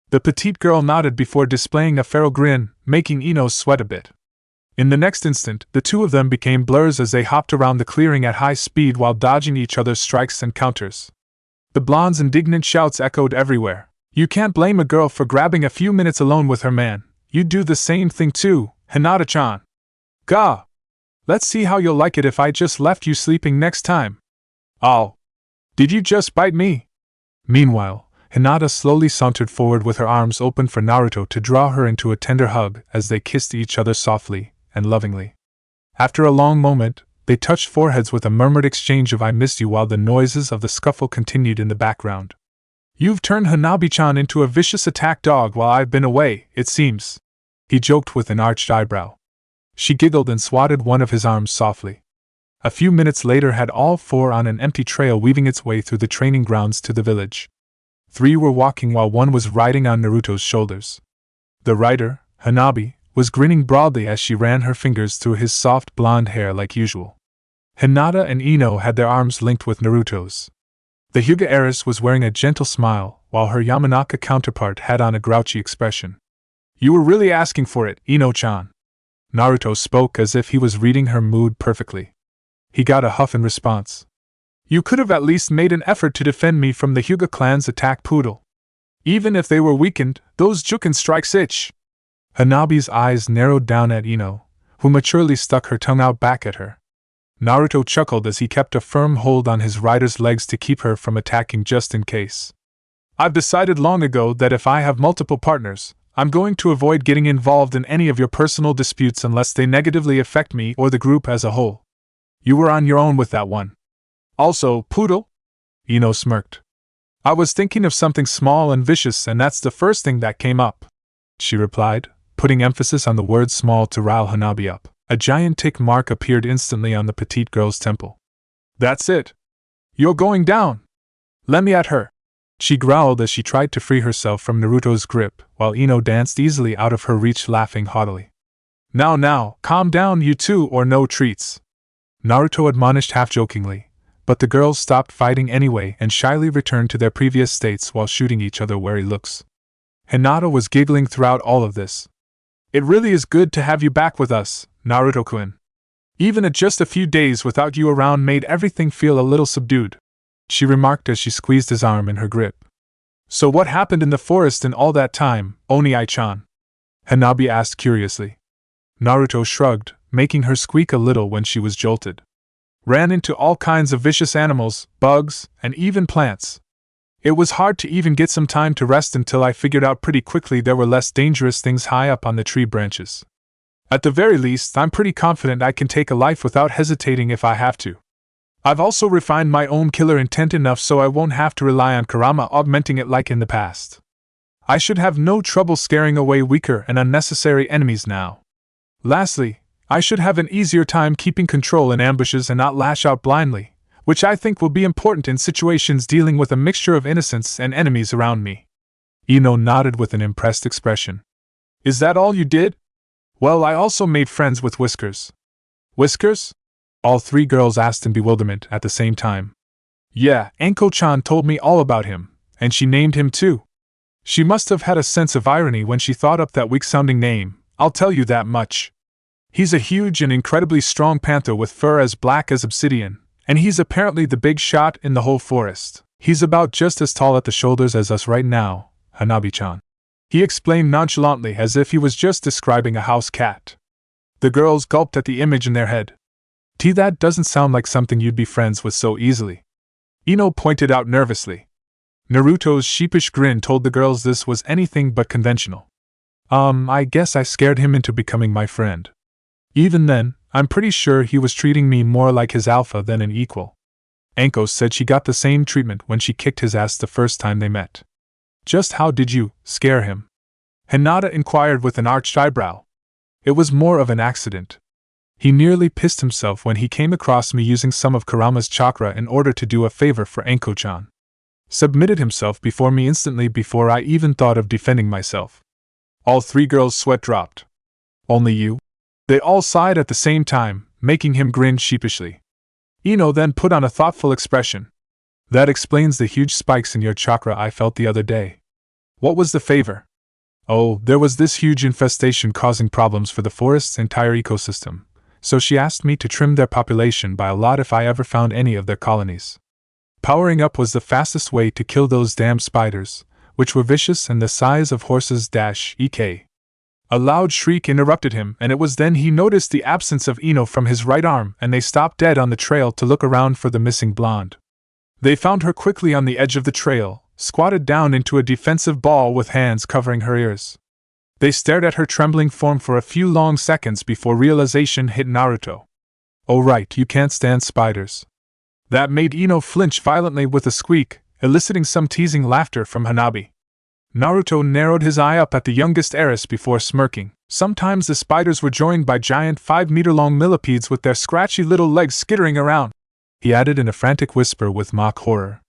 The petite girl nodded before displaying a feral grin, making Ino sweat a bit. In the next instant, the two of them became blurs as they hopped around the clearing at high speed while dodging each other's strikes and counters. The blonde's indignant shouts echoed everywhere. "You can't blame a girl for grabbing a few minutes alone with her man. You'd do the same thing too, Hinata-chan. Gah! Let's see how you'll like it if I just left you sleeping next time." "Oh! Did you just bite me?" Meanwhile, Hinata slowly sauntered forward with her arms open for Naruto to draw her into a tender hug as they kissed each other softly and lovingly. After a long moment, they touched foreheads with a murmured exchange of "I missed you" while the noises of the scuffle continued in the background. "You've turned Hanabi-chan into a vicious attack dog while I've been away, it seems," he joked with an arched eyebrow. She giggled and swatted one of his arms softly. A few minutes later had all four on an empty trail weaving its way through the training grounds to the village. Three were walking while one was riding on Naruto's shoulders. The rider, Hanabi, was grinning broadly as she ran her fingers through his soft blonde hair like usual. Hinata and Ino had their arms linked with Naruto's. The Hyuga heiress was wearing a gentle smile, while her Yamanaka counterpart had on a grouchy expression. "You were really asking for it, Ino-chan." Naruto spoke as if he was reading her mood perfectly. He got a huff in response. "You could have at least made an effort to defend me from the Hyuga clan's attack poodle. Even if they were weakened, those Juken strikes itch." Hanabi's eyes narrowed down at Ino, who maturely stuck her tongue out back at her. Naruto chuckled as he kept a firm hold on his rider's legs to keep her from attacking just in case. "I've decided long ago that if I have multiple partners, I'm going to avoid getting involved in any of your personal disputes unless they negatively affect me or the group as a whole. You were on your own with that one. Also, poodle?" Ino smirked. "I was thinking of something small and vicious and that's the first thing that came up," she replied, putting emphasis on the word small to rile Hanabi up. A giant tick mark appeared instantly on the petite girl's temple. "That's it. You're going down. Let me at her," she growled as she tried to free herself from Naruto's grip, while Ino danced easily out of her reach laughing haughtily. Now, calm down you two or no treats," Naruto admonished half-jokingly, but the girls stopped fighting anyway and shyly returned to their previous states while shooting each other wary looks. Hinata was giggling throughout all of this. "It really is good to have you back with us, Naruto-kun. Even just a few days without you around made everything feel a little subdued," she remarked as she squeezed his arm in her grip. "So what happened in the forest in all that time, Oni-chan?" Hanabi asked curiously. Naruto shrugged, making her squeak a little when she was jolted. Ran into all kinds of vicious animals, bugs, and even plants. It was hard to even get some time to rest until I figured out pretty quickly there were less dangerous things high up on the tree branches. At the very least, I'm pretty confident I can take a life without hesitating if I have to. I've also refined my own killer intent enough so I won't have to rely on Kurama augmenting it like in the past. I should have no trouble scaring away weaker and unnecessary enemies now. Lastly, I should have an easier time keeping control in ambushes and not lash out blindly, which I think will be important in situations dealing with a mixture of innocents and enemies around me. Ino nodded with an impressed expression. Is that all you did? Well, I also made friends with Whiskers. Whiskers? All three girls asked in bewilderment at the same time. Yeah, Anko-chan told me all about him, and she named him too. She must have had a sense of irony when she thought up that weak-sounding name, I'll tell you that much. He's a huge and incredibly strong panther with fur as black as obsidian, and he's apparently the big shot in the whole forest. He's about just as tall at the shoulders as us right now, Hanabi-chan. He explained nonchalantly as if he was just describing a house cat. The girls gulped at the image in their head. That doesn't sound like something you'd be friends with so easily. Ino pointed out nervously. Naruto's sheepish grin told the girls this was anything but conventional. I guess I scared him into becoming my friend. Even then, I'm pretty sure he was treating me more like his alpha than an equal. Anko said she got the same treatment when she kicked his ass the first time they met. Just how did you scare him? Hinata inquired with an arched eyebrow. It was more of an accident. He nearly pissed himself when he came across me using some of Kurama's chakra in order to do a favor for Anko-chan. Submitted himself before me instantly before I even thought of defending myself. All three girls' sweat dropped. Only you? They all sighed at the same time, making him grin sheepishly. Ino then put on a thoughtful expression. That explains the huge spikes in your chakra I felt the other day. What was the favor? Oh, there was this huge infestation causing problems for the forest's entire ecosystem, so she asked me to trim their population by a lot if I ever found any of their colonies. Powering up was the fastest way to kill those damn spiders, which were vicious and the size of horses. Ek. A loud shriek interrupted him, and it was then he noticed the absence of Ino from his right arm, and they stopped dead on the trail to look around for the missing blonde. They found her quickly on the edge of the trail, squatted down into a defensive ball with hands covering her ears. They stared at her trembling form for a few long seconds before realization hit Naruto. Oh right, you can't stand spiders. That made Ino flinch violently with a squeak, eliciting some teasing laughter from Hanabi. Naruto narrowed his eye up at the youngest heiress before smirking. Sometimes the spiders were joined by giant 5-meter-long millipedes with their scratchy little legs skittering around, he added in a frantic whisper with mock horror.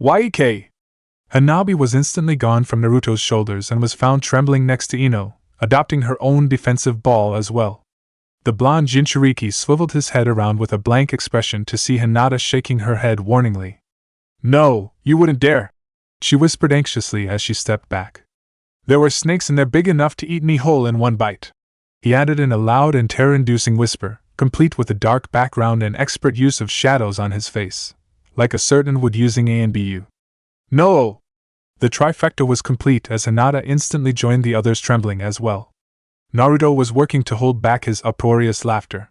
Yk! Hanabi was instantly gone from Naruto's shoulders and was found trembling next to Ino, adopting her own defensive ball as well. The blonde jinchuriki swiveled his head around with a blank expression to see Hinata shaking her head warningly. No, you wouldn't dare, she whispered anxiously as she stepped back. There were snakes in there big enough to eat me whole in one bite, he added in a loud and terror-inducing whisper, complete with a dark background and expert use of shadows on his face, like a certain would using ANBU. No! The trifecta was complete as Hinata instantly joined the others trembling as well. Naruto was working to hold back his uproarious laughter.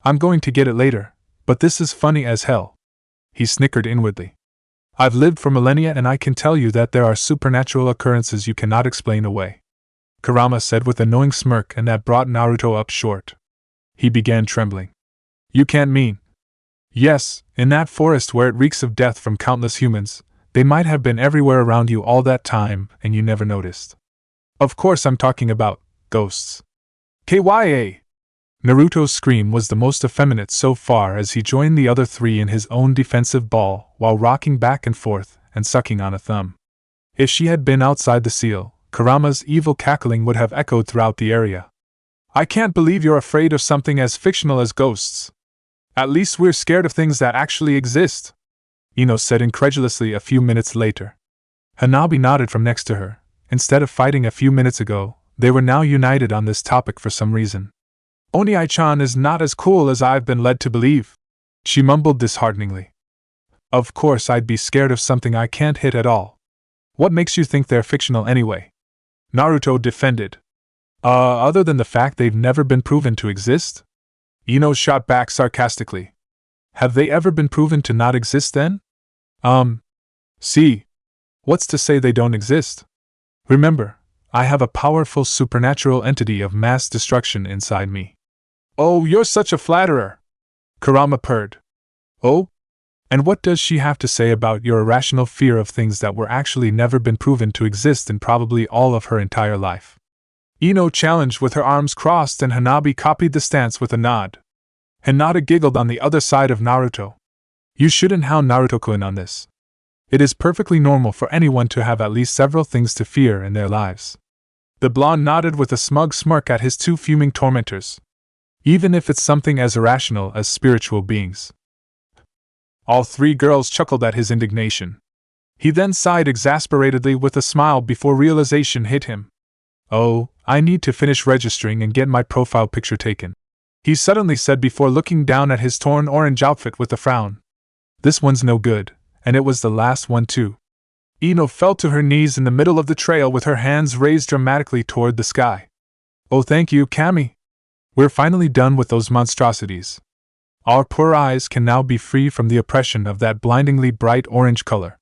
I'm going to get it later, but this is funny as hell, he snickered inwardly. I've lived for millennia and I can tell you that there are supernatural occurrences you cannot explain away, Kurama said with a knowing smirk, and that brought Naruto up short. He began trembling. You can't mean? Yes, in that forest where it reeks of death from countless humans, they might have been everywhere around you all that time and you never noticed. Of course I'm talking about ghosts. Kya! Naruto's scream was the most effeminate so far as he joined the other three in his own defensive ball while rocking back and forth and sucking on a thumb. If she had been outside the seal, Kurama's evil cackling would have echoed throughout the area. I can't believe you're afraid of something as fictional as ghosts. At least we're scared of things that actually exist, Ino said incredulously a few minutes later. Hanabi nodded from next to her. Instead of fighting a few minutes ago, they were now united on this topic for some reason. Onii-chan is not as cool as I've been led to believe, she mumbled dishearteningly. Of course I'd be scared of something I can't hit at all. What makes you think they're fictional anyway? Naruto defended. Other than the fact they've never been proven to exist? Ino shot back sarcastically. Have they ever been proven to not exist then? See. What's to say they don't exist? Remember, I have a powerful supernatural entity of mass destruction inside me. Oh, you're such a flatterer! Kurama purred. Oh? And what does she have to say about your irrational fear of things that were actually never been proven to exist in probably all of her entire life? Ino challenged with her arms crossed, and Hanabi copied the stance with a nod. Hinata giggled on the other side of Naruto. You shouldn't hound Naruto-kun on this. It is perfectly normal for anyone to have at least several things to fear in their lives. The blonde nodded with a smug smirk at his two fuming tormentors. Even if it's something as irrational as spiritual beings. All three girls chuckled at his indignation. He then sighed exasperatedly with a smile before realization hit him. Oh, I need to finish registering and get my profile picture taken, he suddenly said before looking down at his torn orange outfit with a frown. This one's no good, and it was the last one too. Ino fell to her knees in the middle of the trail with her hands raised dramatically toward the sky. Oh, thank you, Kami. We're finally done with those monstrosities. Our poor eyes can now be free from the oppression of that blindingly bright orange color.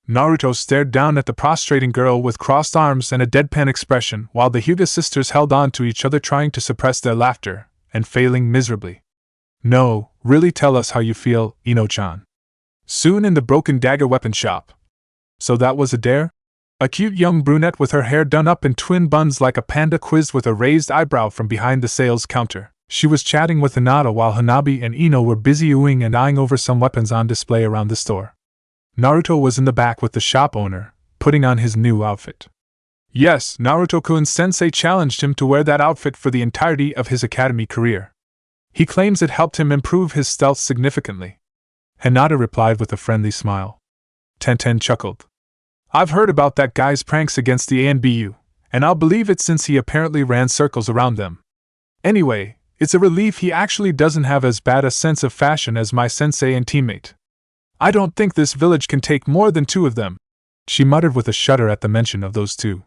Naruto stared down at the prostrating girl with crossed arms and a deadpan expression, while the Hyuga sisters held on to each other trying to suppress their laughter, and failing miserably. No, really tell us how you feel, Ino-chan. Soon in the broken dagger weapon shop. So that was a dare? A cute young brunette with her hair done up in twin buns like a panda quizzed with a raised eyebrow from behind the sales counter. She was chatting with Hinata while Hanabi and Ino were busy oohing and eyeing over some weapons on display around the store. Naruto was in the back with the shop owner, putting on his new outfit. Yes, Naruto-kun sensei challenged him to wear that outfit for the entirety of his academy career. He claims it helped him improve his stealth significantly. Hinata replied with a friendly smile. Tenten chuckled. I've heard about that guy's pranks against the ANBU, and I'll believe it since he apparently ran circles around them. Anyway, it's a relief he actually doesn't have as bad a sense of fashion as my sensei and teammate. I don't think this village can take more than two of them, she muttered with a shudder at the mention of those two.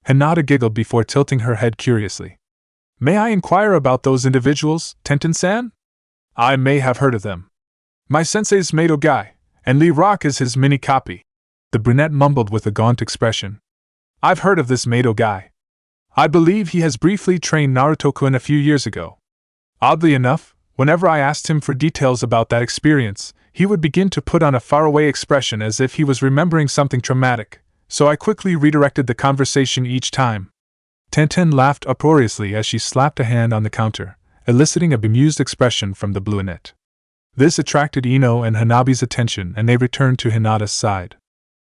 Hinata giggled before tilting her head curiously. May I inquire about those individuals, Tenten-san? I may have heard of them. My sensei's Mado guy, and Lee Rock is his mini copy. The brunette mumbled with a gaunt expression. I've heard of this Mado guy. I believe he has briefly trained Naruto-kun a few years ago. Oddly enough, whenever I asked him for details about that experience, he would begin to put on a faraway expression as if he was remembering something traumatic, so I quickly redirected the conversation each time. Tenten laughed uproariously as she slapped a hand on the counter, eliciting a bemused expression from the brunette. This attracted Ino and Hanabi's attention, and they returned to Hinata's side.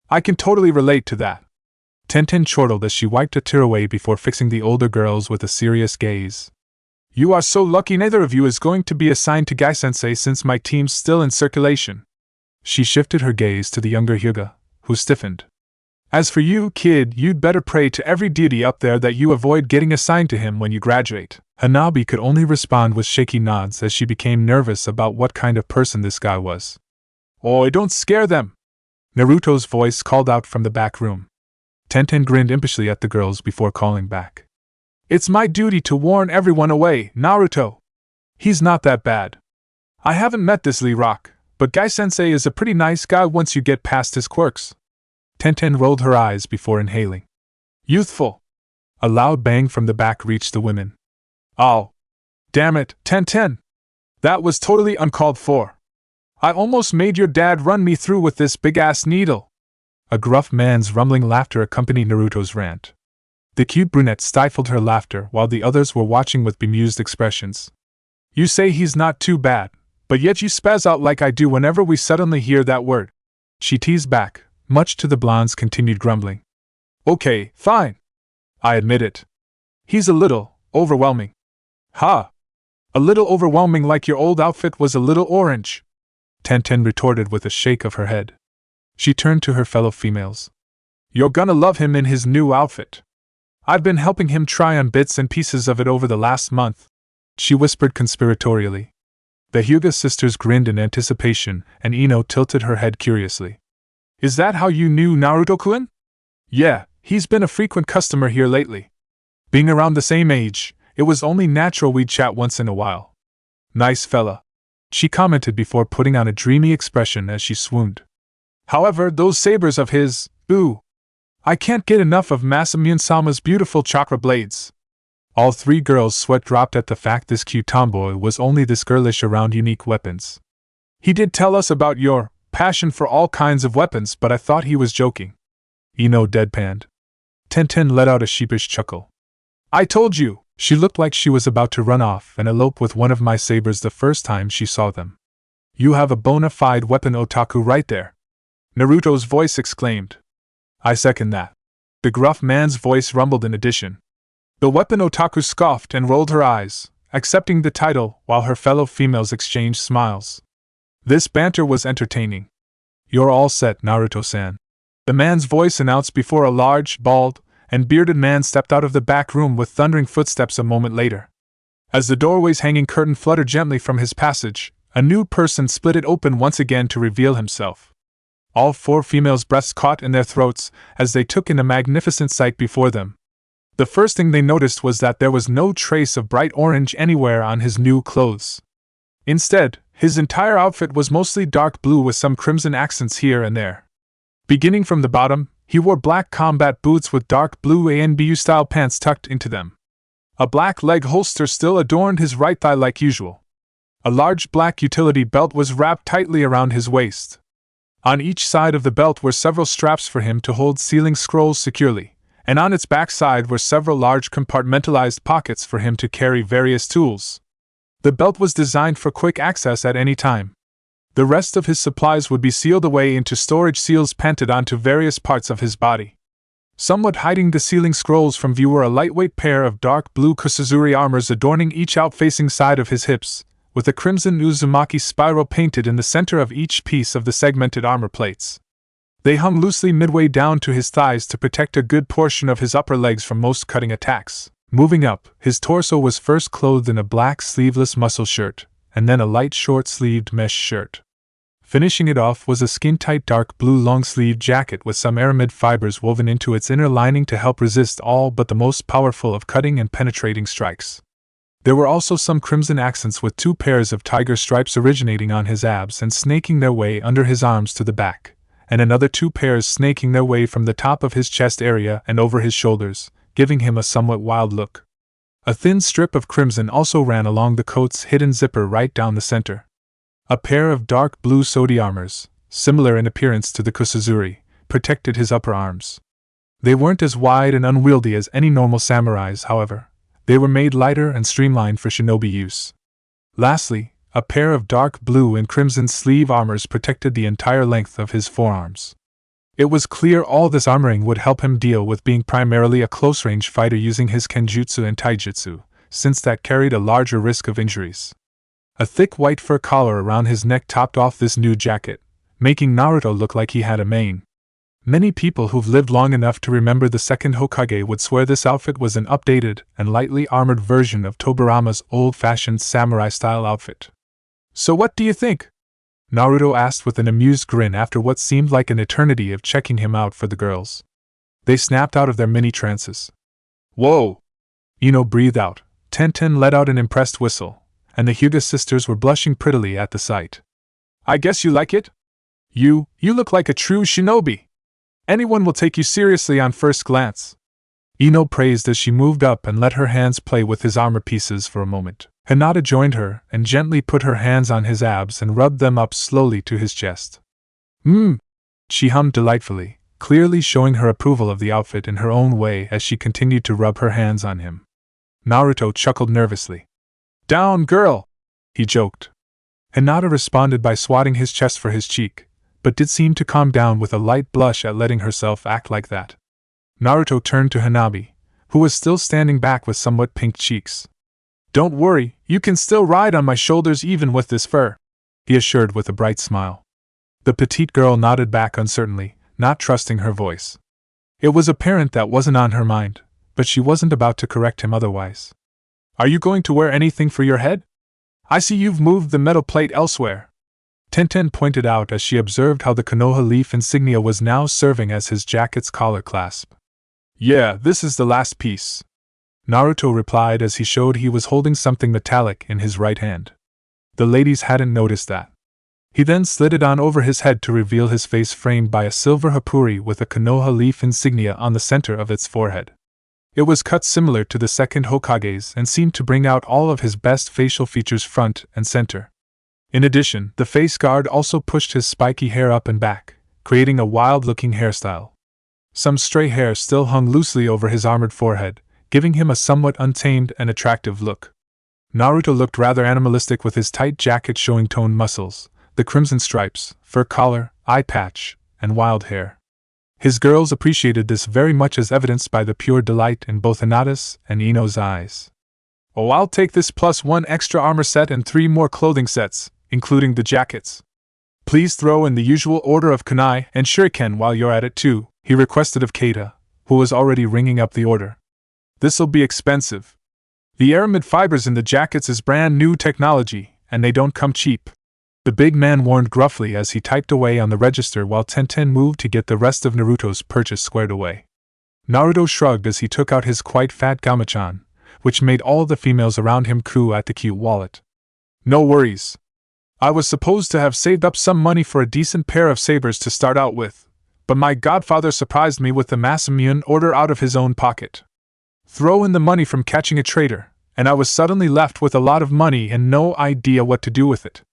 I can totally relate to that. Tenten chortled as she wiped a tear away before fixing the older girls with a serious gaze. You are so lucky neither of you is going to be assigned to Gai-sensei since my team's still in circulation. She shifted her gaze to the younger Hyuga, who stiffened. As for you, kid, you'd better pray to every deity up there that you avoid getting assigned to him when you graduate. Hanabi could only respond with shaky nods as she became nervous about what kind of person this guy was. Oi, don't scare them! Naruto's voice called out from the back room. Tenten grinned impishly at the girls before calling back. It's my duty to warn everyone away, Naruto. He's not that bad. I haven't met this Lee Rock, but Gai-sensei is a pretty nice guy once you get past his quirks. Tenten rolled her eyes before inhaling. Youthful! A loud bang from the back reached the women. Oh! Damn it, Tenten! That was totally uncalled for. I almost made your dad run me through with this big-ass needle. A gruff man's rumbling laughter accompanied Naruto's rant. The cute brunette stifled her laughter while the others were watching with bemused expressions. You say he's not too bad, but yet you spaz out like I do whenever we suddenly hear that word. She teased back, much to the blonde's continued grumbling. Okay, fine. I admit it. He's a little overwhelming. Ha! A little overwhelming like your old outfit was a little orange. Tenten retorted with a shake of her head. She turned to her fellow females. You're gonna love him in his new outfit. I've been helping him try on bits and pieces of it over the last month, she whispered conspiratorially. The Hyuga sisters grinned in anticipation, and Ino tilted her head curiously. Is that how you knew Naruto-kun? Yeah, he's been a frequent customer here lately. Being around the same age, it was only natural we'd chat once in a while. Nice fella, she commented before putting on a dreamy expression as she swooned. However, those sabers of his, ooh. I can't get enough of Masamune-sama's beautiful chakra blades. All three girls' sweat dropped at the fact this cute tomboy was only this girlish around unique weapons. He did tell us about your passion for all kinds of weapons, but I thought he was joking. Ino deadpanned. Tenten let out a sheepish chuckle. I told you! She looked like she was about to run off and elope with one of my sabers the first time she saw them. You have a bona fide weapon otaku right there, Naruto's voice exclaimed. I second that. The gruff man's voice rumbled in addition. The weapon otaku scoffed and rolled her eyes, accepting the title while her fellow females exchanged smiles. This banter was entertaining. You're all set, Naruto-san, the man's voice announced before a large, bald, and bearded man stepped out of the back room with thundering footsteps a moment later. As the doorway's hanging curtain fluttered gently from his passage, a new person split it open once again to reveal himself. All four females' breaths caught in their throats as they took in the magnificent sight before them. The first thing they noticed was that there was no trace of bright orange anywhere on his new clothes. Instead, his entire outfit was mostly dark blue with some crimson accents here and there. Beginning from the bottom, he wore black combat boots with dark blue ANBU-style pants tucked into them. A black leg holster still adorned his right thigh like usual. A large black utility belt was wrapped tightly around his waist. On each side of the belt were several straps for him to hold sealing scrolls securely, and on its back side were several large compartmentalized pockets for him to carry various tools. The belt was designed for quick access at any time. The rest of his supplies would be sealed away into storage seals painted onto various parts of his body. Somewhat hiding the sealing scrolls from view were a lightweight pair of dark blue kusazuri armors adorning each out-facing side of his hips, with a crimson Uzumaki spiral painted in the center of each piece of the segmented armor plates. They hung loosely midway down to his thighs to protect a good portion of his upper legs from most cutting attacks. Moving up, his torso was first clothed in a black sleeveless muscle shirt, and then a light short-sleeved mesh shirt. Finishing it off was a skin-tight dark blue long-sleeved jacket with some aramid fibers woven into its inner lining to help resist all but the most powerful of cutting and penetrating strikes. There were also some crimson accents with 2 pairs of tiger stripes originating on his abs and snaking their way under his arms to the back, and another 2 pairs snaking their way from the top of his chest area and over his shoulders, giving him a somewhat wild look. A thin strip of crimson also ran along the coat's hidden zipper right down the center. A pair of dark blue sodi armors, similar in appearance to the kusazuri, protected his upper arms. They weren't as wide and unwieldy as any normal samurai's, however. They were made lighter and streamlined for shinobi use. Lastly, a pair of dark blue and crimson sleeve armors protected the entire length of his forearms. It was clear all this armoring would help him deal with being primarily a close-range fighter using his kenjutsu and taijutsu, since that carried a larger risk of injuries. A thick white fur collar around his neck topped off this new jacket, making Naruto look like he had a mane. Many people who've lived long enough to remember the second Hokage would swear this outfit was an updated and lightly armored version of Tobirama's old-fashioned samurai-style outfit. So what do you think? Naruto asked with an amused grin after what seemed like an eternity of checking him out for the girls. They snapped out of their mini-trances. Whoa! Ino breathed out. Tenten let out an impressed whistle, and the Hyuga sisters were blushing prettily at the sight. I guess you like it? You look like a true shinobi. Anyone will take you seriously on first glance. Ino praised as she moved up and let her hands play with his armor pieces for a moment. Hinata joined her and gently put her hands on his abs and rubbed them up slowly to his chest. She hummed delightfully, clearly showing her approval of the outfit in her own way as she continued to rub her hands on him. Naruto chuckled nervously. Down, girl! He joked. Hinata responded by swatting his chest for his cheek, but did seem to calm down with a light blush at letting herself act like that. Naruto turned to Hanabi, who was still standing back with somewhat pink cheeks. Don't worry, you can still ride on my shoulders even with this fur, he assured with a bright smile. The petite girl nodded back uncertainly, not trusting her voice. It was apparent that wasn't on her mind, but she wasn't about to correct him otherwise. Are you going to wear anything for your head? I see you've moved the metal plate elsewhere. Tenten pointed out as she observed how the Konoha leaf insignia was now serving as his jacket's collar clasp. Yeah, this is the last piece, Naruto replied as he showed he was holding something metallic in his right hand. The ladies hadn't noticed that. He then slid it on over his head to reveal his face framed by a silver hapuri with a Konoha leaf insignia on the center of its forehead. It was cut similar to the second Hokage's and seemed to bring out all of his best facial features front and center. In addition, the face guard also pushed his spiky hair up and back, creating a wild-looking hairstyle. Some stray hair still hung loosely over his armored forehead, giving him a somewhat untamed and attractive look. Naruto looked rather animalistic with his tight jacket showing toned muscles, the crimson stripes, fur collar, eye patch, and wild hair. His girls appreciated this very much, as evidenced by the pure delight in both Hinata's and Ino's eyes. "Oh, I'll take this plus 1 extra armor set and 3 more clothing sets, including the jackets. Please throw in the usual order of kunai and shuriken while you're at it too," he requested of Keita, who was already ringing up the order. "This'll be expensive. The aramid fibers in the jackets is brand new technology, and they don't come cheap," the big man warned gruffly as he typed away on the register while Tenten moved to get the rest of Naruto's purchase squared away. Naruto shrugged as he took out his quite fat gamachan, which made all the females around him coo at the cute wallet. "No worries. I was supposed to have saved up some money for a decent pair of sabers to start out with, but my godfather surprised me with the Masamune order out of his own pocket. Throw in the money from catching a traitor, and I was suddenly left with a lot of money and no idea what to do with it.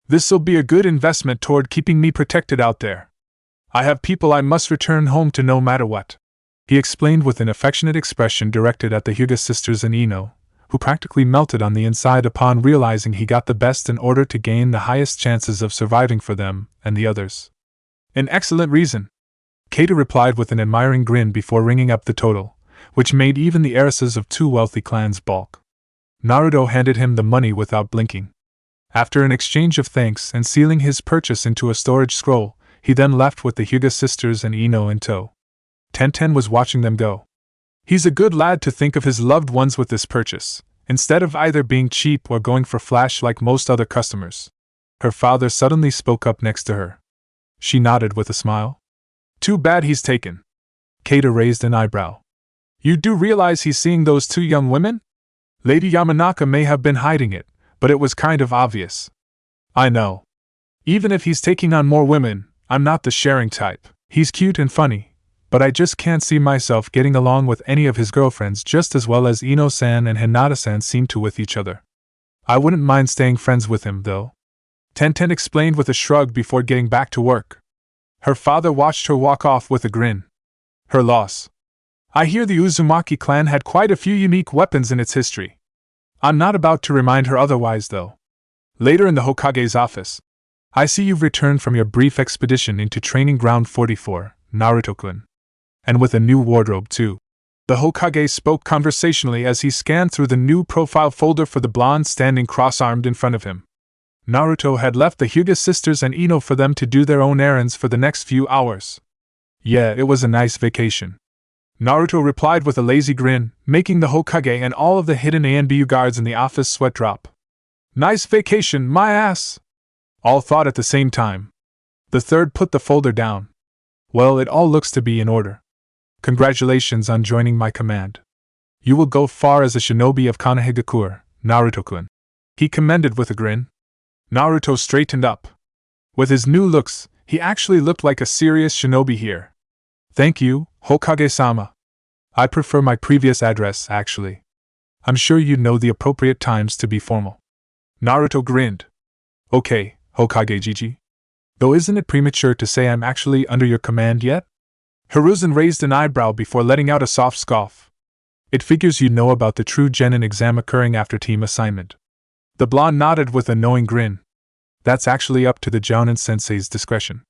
This'll be a good investment toward keeping me protected out there. I have people I must return home to no matter what," he explained with an affectionate expression directed at the Hyuga sisters and Ino, who practically melted on the inside upon realizing he got the best in order to gain the highest chances of surviving for them and the others. "An excellent reason," Keita replied with an admiring grin before ringing up the total, which made even the heiresses of 2 wealthy clans balk. Naruto handed him the money without blinking. After an exchange of thanks and sealing his purchase into a storage scroll, he then left with the Hyuga sisters and Ino in tow. Tenten was watching them go. "He's a good lad to think of his loved ones with this purchase, instead of either being cheap or going for flash like most other customers." Her father suddenly spoke up next to her. She nodded with a smile. "Too bad he's taken." Keita raised an eyebrow. "You do realize he's seeing those 2 young women? Lady Yamanaka may have been hiding it, but it was kind of obvious." "I know. Even if he's taking on more women, I'm not the sharing type. He's cute and funny, but I just can't see myself getting along with any of his girlfriends just as well as Ino-san and Hinata-san seem to with each other. I wouldn't mind staying friends with him, though," Tenten explained with a shrug before getting back to work. Her father watched her walk off with a grin. "Her loss. I hear the Uzumaki clan had quite a few unique weapons in its history. I'm not about to remind her otherwise, though." Later in the Hokage's office, "I see you've returned from your brief expedition into Training Ground 44, Naruto-kun. And with a new wardrobe, too." The Hokage spoke conversationally as he scanned through the new profile folder for the blonde standing cross-armed in front of him. Naruto had left the Hyuga sisters and Ino for them to do their own errands for the next few hours. "Yeah, it was a nice vacation," Naruto replied with a lazy grin, making the Hokage and all of the hidden ANBU guards in the office sweat drop. "Nice vacation, my ass!" all thought at the same time. The third put the folder down. "Well, it all looks to be in order. Congratulations on joining my command. You will go far as a shinobi of Konohagakure, Naruto-kun," he commended with a grin. Naruto straightened up. With his new looks, he actually looked like a serious shinobi here. "Thank you, Hokage-sama. I prefer my previous address, actually. I'm sure you know the appropriate times to be formal." Naruto grinned. "Okay, Hokage Jiji. Though isn't it premature to say I'm actually under your command yet?" Hiruzen raised an eyebrow before letting out a soft scoff. "It figures you know about the true genin exam occurring after team assignment." The blonde nodded with a knowing grin. "That's actually up to the Jounin sensei's discretion.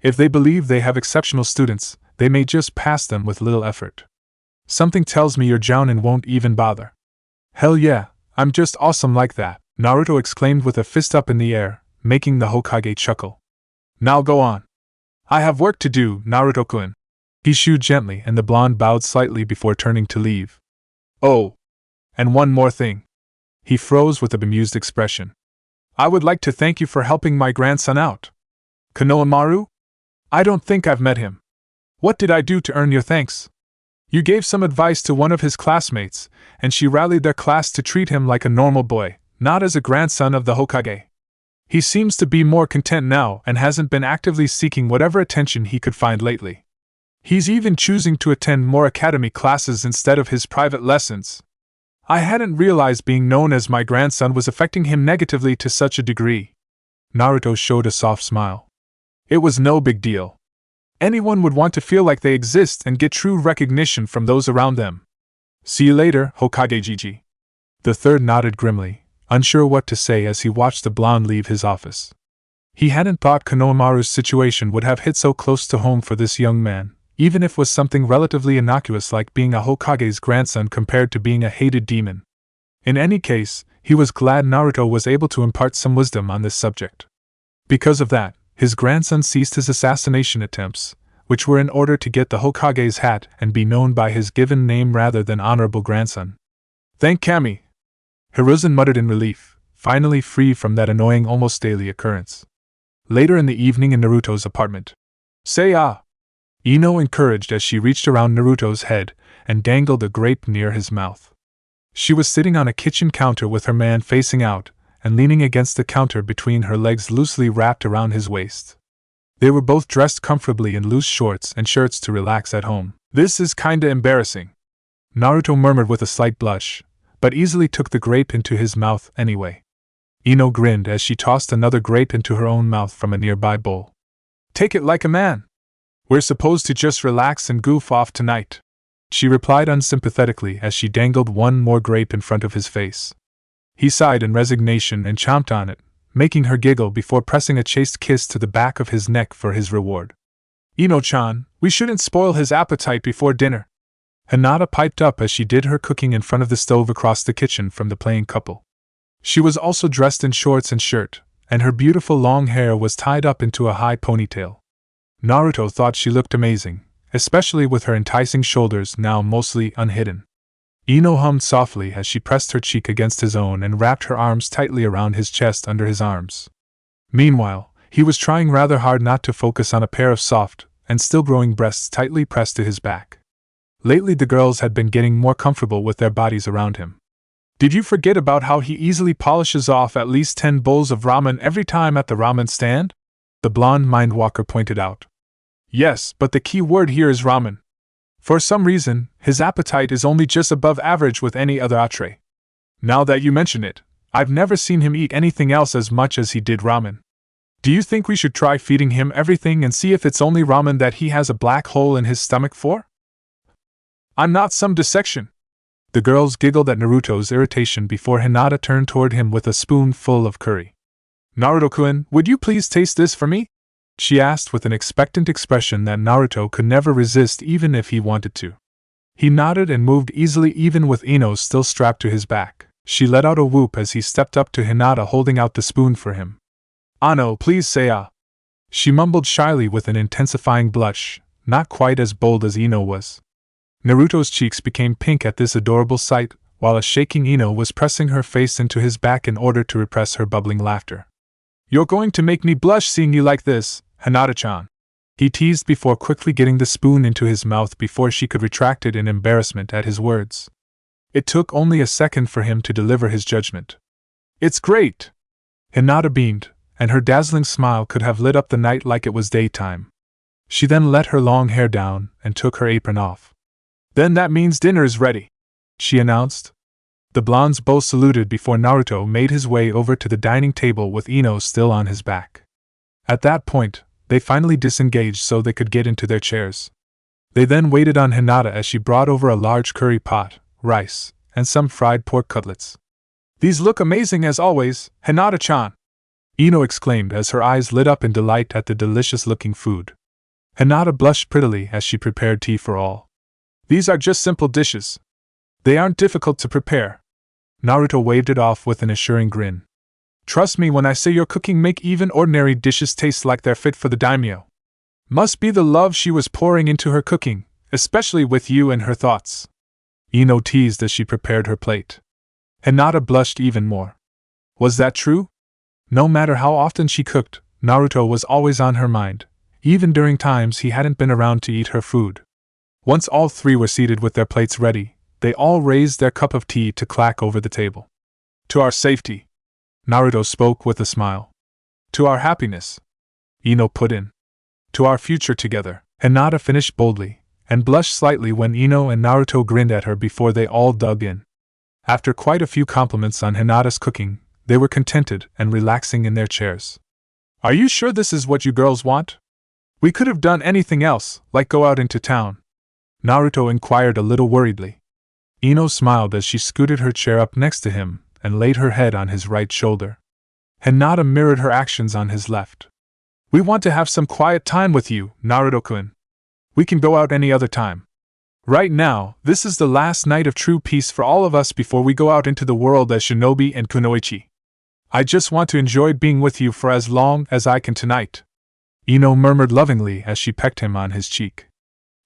If they believe they have exceptional students, they may just pass them with little effort. Something tells me your Jounin won't even bother." "Hell yeah, I'm just awesome like that," Naruto exclaimed with a fist up in the air, making the Hokage chuckle. "Now go on. I have work to do, Naruto-kun." He shooed gently and the blonde bowed slightly before turning to leave. "Oh, and one more thing." He froze with a bemused expression. "I would like to thank you for helping my grandson out." "Konohamaru? I don't think I've met him. What did I do to earn your thanks?" "You gave some advice to one of his classmates, and she rallied their class to treat him like a normal boy, not as a grandson of the Hokage." He seems to be more content now and hasn't been actively seeking whatever attention he could find lately. He's even choosing to attend more academy classes instead of his private lessons. I hadn't realized being known as my grandson was affecting him negatively to such a degree. Naruto showed a soft smile. It was no big deal. Anyone would want to feel like they exist and get true recognition from those around them. See you later, Hokage Gigi. The third nodded grimly, unsure what to say as he watched the blonde leave his office. He hadn't thought Konohamaru's situation would have hit so close to home for this young man, even if it was something relatively innocuous like being a Hokage's grandson compared to being a hated demon. In any case, he was glad Naruto was able to impart some wisdom on this subject. Because of that, his grandson ceased his assassination attempts, which were in order to get the Hokage's hat and be known by his given name rather than honorable grandson. Thank Kami! Hiruzen muttered in relief, finally free from that annoying almost daily occurrence. Later in the evening in Naruto's apartment. Say ah! Ino encouraged as she reached around Naruto's head and dangled a grape near his mouth. She was sitting on a kitchen counter with her man facing out and leaning against the counter between her legs loosely wrapped around his waist. They were both dressed comfortably in loose shorts and shirts to relax at home. This is kinda embarrassing, Naruto murmured with a slight blush, but easily took the grape into his mouth anyway. Ino grinned as she tossed another grape into her own mouth from a nearby bowl. Take it like a man. We're supposed to just relax and goof off tonight, she replied unsympathetically as she dangled one more grape in front of his face. He sighed in resignation and chomped on it, making her giggle before pressing a chaste kiss to the back of his neck for his reward. Ino-chan, we shouldn't spoil his appetite before dinner. Hinata piped up as she did her cooking in front of the stove across the kitchen from the playing couple. She was also dressed in shorts and shirt, and her beautiful long hair was tied up into a high ponytail. Naruto thought she looked amazing, especially with her enticing shoulders now mostly unhidden. Ino hummed softly as she pressed her cheek against his own and wrapped her arms tightly around his chest under his arms. Meanwhile, he was trying rather hard not to focus on a pair of soft and still growing breasts tightly pressed to his back. Lately the girls had been getting more comfortable with their bodies around him. Did you forget about how he easily polishes off at least 10 bowls of ramen every time at the ramen stand? The blonde mindwalker pointed out. Yes, but the key word here is ramen. For some reason, his appetite is only just above average with any other entree. Now that you mention it, I've never seen him eat anything else as much as he did ramen. Do you think we should try feeding him everything and see if it's only ramen that he has a black hole in his stomach for? I'm not some dissection. The girls giggled at Naruto's irritation before Hinata turned toward him with a spoon full of curry. Naruto-kun, would you please taste this for me? She asked with an expectant expression that Naruto could never resist even if he wanted to. He nodded and moved easily even with Ino still strapped to his back. She let out a whoop as he stepped up to Hinata holding out the spoon for him. Ano, please say ah. She mumbled shyly with an intensifying blush, not quite as bold as Ino was. Naruto's cheeks became pink at this adorable sight, while a shaking Ino was pressing her face into his back in order to repress her bubbling laughter. You're going to make me blush seeing you like this, Hinata-chan. He teased before quickly getting the spoon into his mouth before she could retract it in embarrassment at his words. It took only a second for him to deliver his judgment. It's great! Hinata beamed, and her dazzling smile could have lit up the night like it was daytime. She then let her long hair down and took her apron off. Then that means dinner is ready, she announced. The blondes both saluted before Naruto made his way over to the dining table with Ino still on his back. At that point, they finally disengaged so they could get into their chairs. They then waited on Hinata as she brought over a large curry pot, rice, and some fried pork cutlets. These look amazing as always, Hinata-chan! Ino exclaimed as her eyes lit up in delight at the delicious-looking food. Hinata blushed prettily as she prepared tea for all. These are just simple dishes. They aren't difficult to prepare. Naruto waved it off with an assuring grin. Trust me when I say your cooking make even ordinary dishes taste like they're fit for the daimyo. Must be the love she was pouring into her cooking, especially with you and her thoughts. Ino teased as she prepared her plate. Hinata blushed even more. Was that true? No matter how often she cooked, Naruto was always on her mind, even during times he hadn't been around to eat her food. Once all three were seated with their plates ready, they all raised their cup of tea to clack over the table. To our safety, Naruto spoke with a smile. To our happiness, Ino put in. To our future together, Hinata finished boldly, and blushed slightly when Ino and Naruto grinned at her before they all dug in. After quite a few compliments on Hinata's cooking, they were contented and relaxing in their chairs. Are you sure this is what you girls want? We could have done anything else, like go out into town. Naruto inquired a little worriedly. Ino smiled as she scooted her chair up next to him and laid her head on his right shoulder. Hinata mirrored her actions on his left. We want to have some quiet time with you, Naruto-kun. We can go out any other time. Right now, this is the last night of true peace for all of us before we go out into the world as shinobi and kunoichi. I just want to enjoy being with you for as long as I can tonight. Ino murmured lovingly as she pecked him on his cheek.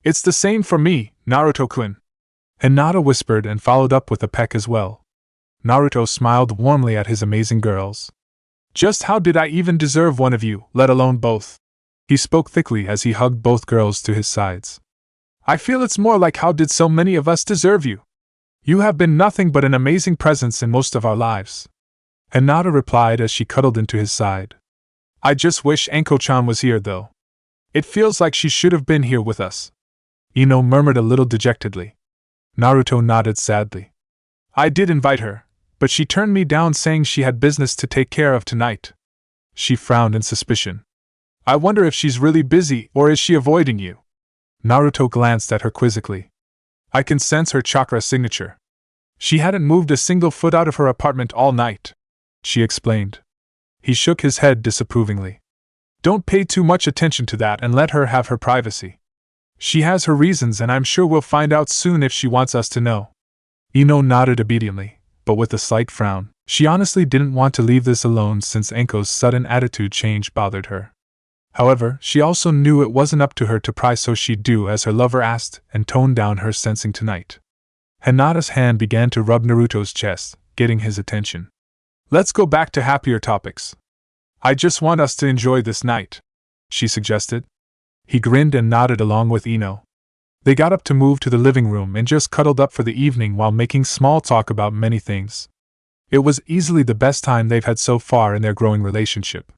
It's the same for me, Naruto-kun. Hinata whispered and followed up with a peck as well. Naruto smiled warmly at his amazing girls. Just how did I even deserve one of you, let alone both? He spoke thickly as he hugged both girls to his sides. I feel it's more like how did so many of us deserve you? You have been nothing but an amazing presence in most of our lives. Hinata replied as she cuddled into his side. I just wish Anko-chan was here though. It feels like she should have been here with us. Ino murmured a little dejectedly. Naruto nodded sadly. I did invite her, but she turned me down saying she had business to take care of tonight. She frowned in suspicion. I wonder if she's really busy or is she avoiding you? Naruto glanced at her quizzically. I can sense her chakra signature. She hadn't moved a single foot out of her apartment all night, she explained. He shook his head disapprovingly. Don't pay too much attention to that and let her have her privacy. She has her reasons and I'm sure we'll find out soon if she wants us to know. Ino nodded obediently, but with a slight frown. She honestly didn't want to leave this alone since Anko's sudden attitude change bothered her. However, she also knew it wasn't up to her to pry, so she'd do as her lover asked and toned down her sensing tonight. Hinata's hand began to rub Naruto's chest, getting his attention. Let's go back to happier topics. I just want us to enjoy this night, she suggested. He grinned and nodded along with Ino. They got up to move to the living room and just cuddled up for the evening while making small talk about many things. It was easily the best time they've had so far in their growing relationship.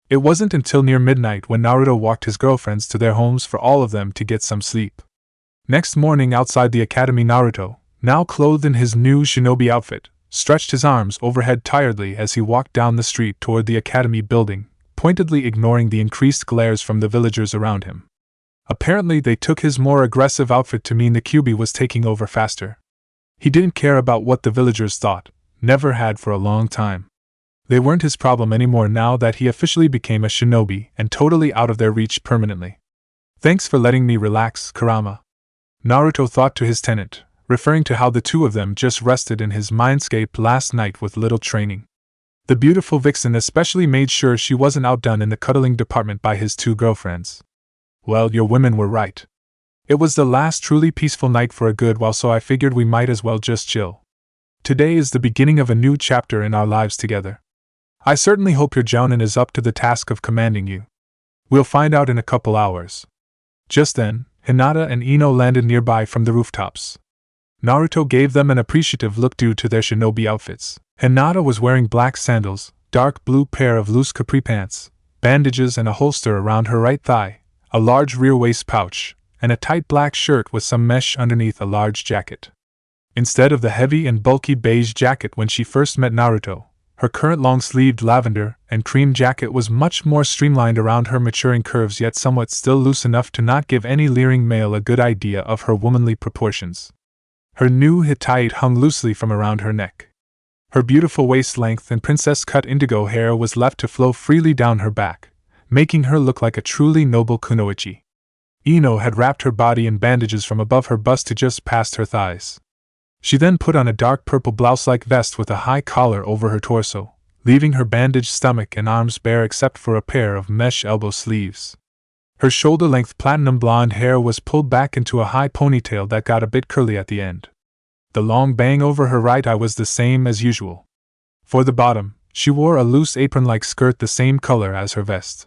It wasn't until near midnight when Naruto walked his girlfriends to their homes for all of them to get some sleep. Next morning outside the academy, Naruto, now clothed in his new shinobi outfit, stretched his arms overhead tiredly as he walked down the street toward the academy building, pointedly ignoring the increased glares from the villagers around him. Apparently they took his more aggressive outfit to mean the Kyuubi was taking over faster. He didn't care about what the villagers thought, never had for a long time. They weren't his problem anymore now that he officially became a shinobi and totally out of their reach permanently. Thanks for letting me relax, Kurama. Naruto thought to his tenant, referring to how the two of them just rested in his mindscape last night with little training. The beautiful vixen especially made sure she wasn't outdone in the cuddling department by his two girlfriends. Well, your women were right. It was the last truly peaceful night for a good while, so I figured we might as well just chill. Today is the beginning of a new chapter in our lives together. I certainly hope your jounin is up to the task of commanding you. We'll find out in a couple hours. Just then, Hinata and Ino landed nearby from the rooftops. Naruto gave them an appreciative look due to their shinobi outfits. Hinata was wearing black sandals, dark blue pair of loose capri pants, bandages and a holster around her right thigh, a large rear waist pouch, and a tight black shirt with some mesh underneath a large jacket. Instead of the heavy and bulky beige jacket when she first met Naruto, her current long-sleeved lavender and cream jacket was much more streamlined around her maturing curves, yet somewhat still loose enough to not give any leering male a good idea of her womanly proportions. Her new hitai hung loosely from around her neck. Her beautiful waist length and princess-cut indigo hair was left to flow freely down her back, making her look like a truly noble kunoichi. Ino had wrapped her body in bandages from above her bust to just past her thighs. She then put on a dark purple blouse-like vest with a high collar over her torso, leaving her bandaged stomach and arms bare except for a pair of mesh elbow sleeves. Her shoulder-length platinum blonde hair was pulled back into a high ponytail that got a bit curly at the end. The long bang over her right eye was the same as usual. For the bottom, she wore a loose apron-like skirt the same color as her vest.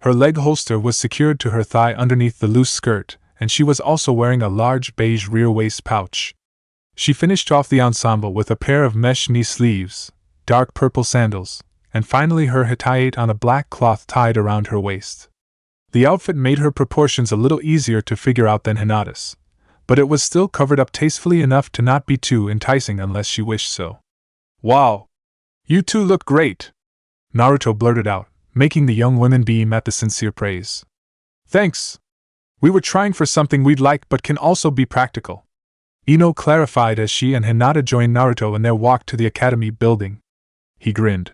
Her leg holster was secured to her thigh underneath the loose skirt, and she was also wearing a large beige rear waist pouch. She finished off the ensemble with a pair of mesh knee sleeves, dark purple sandals, and finally her hitayate on a black cloth tied around her waist. The outfit made her proportions a little easier to figure out than Hinata's, but it was still covered up tastefully enough to not be too enticing unless she wished so. "Wow! You two look great!" Naruto blurted out, making the young women beam at the sincere praise. "Thanks! We were trying for something we'd like but can also be practical," Ino clarified as she and Hinata joined Naruto in their walk to the academy building. He grinned.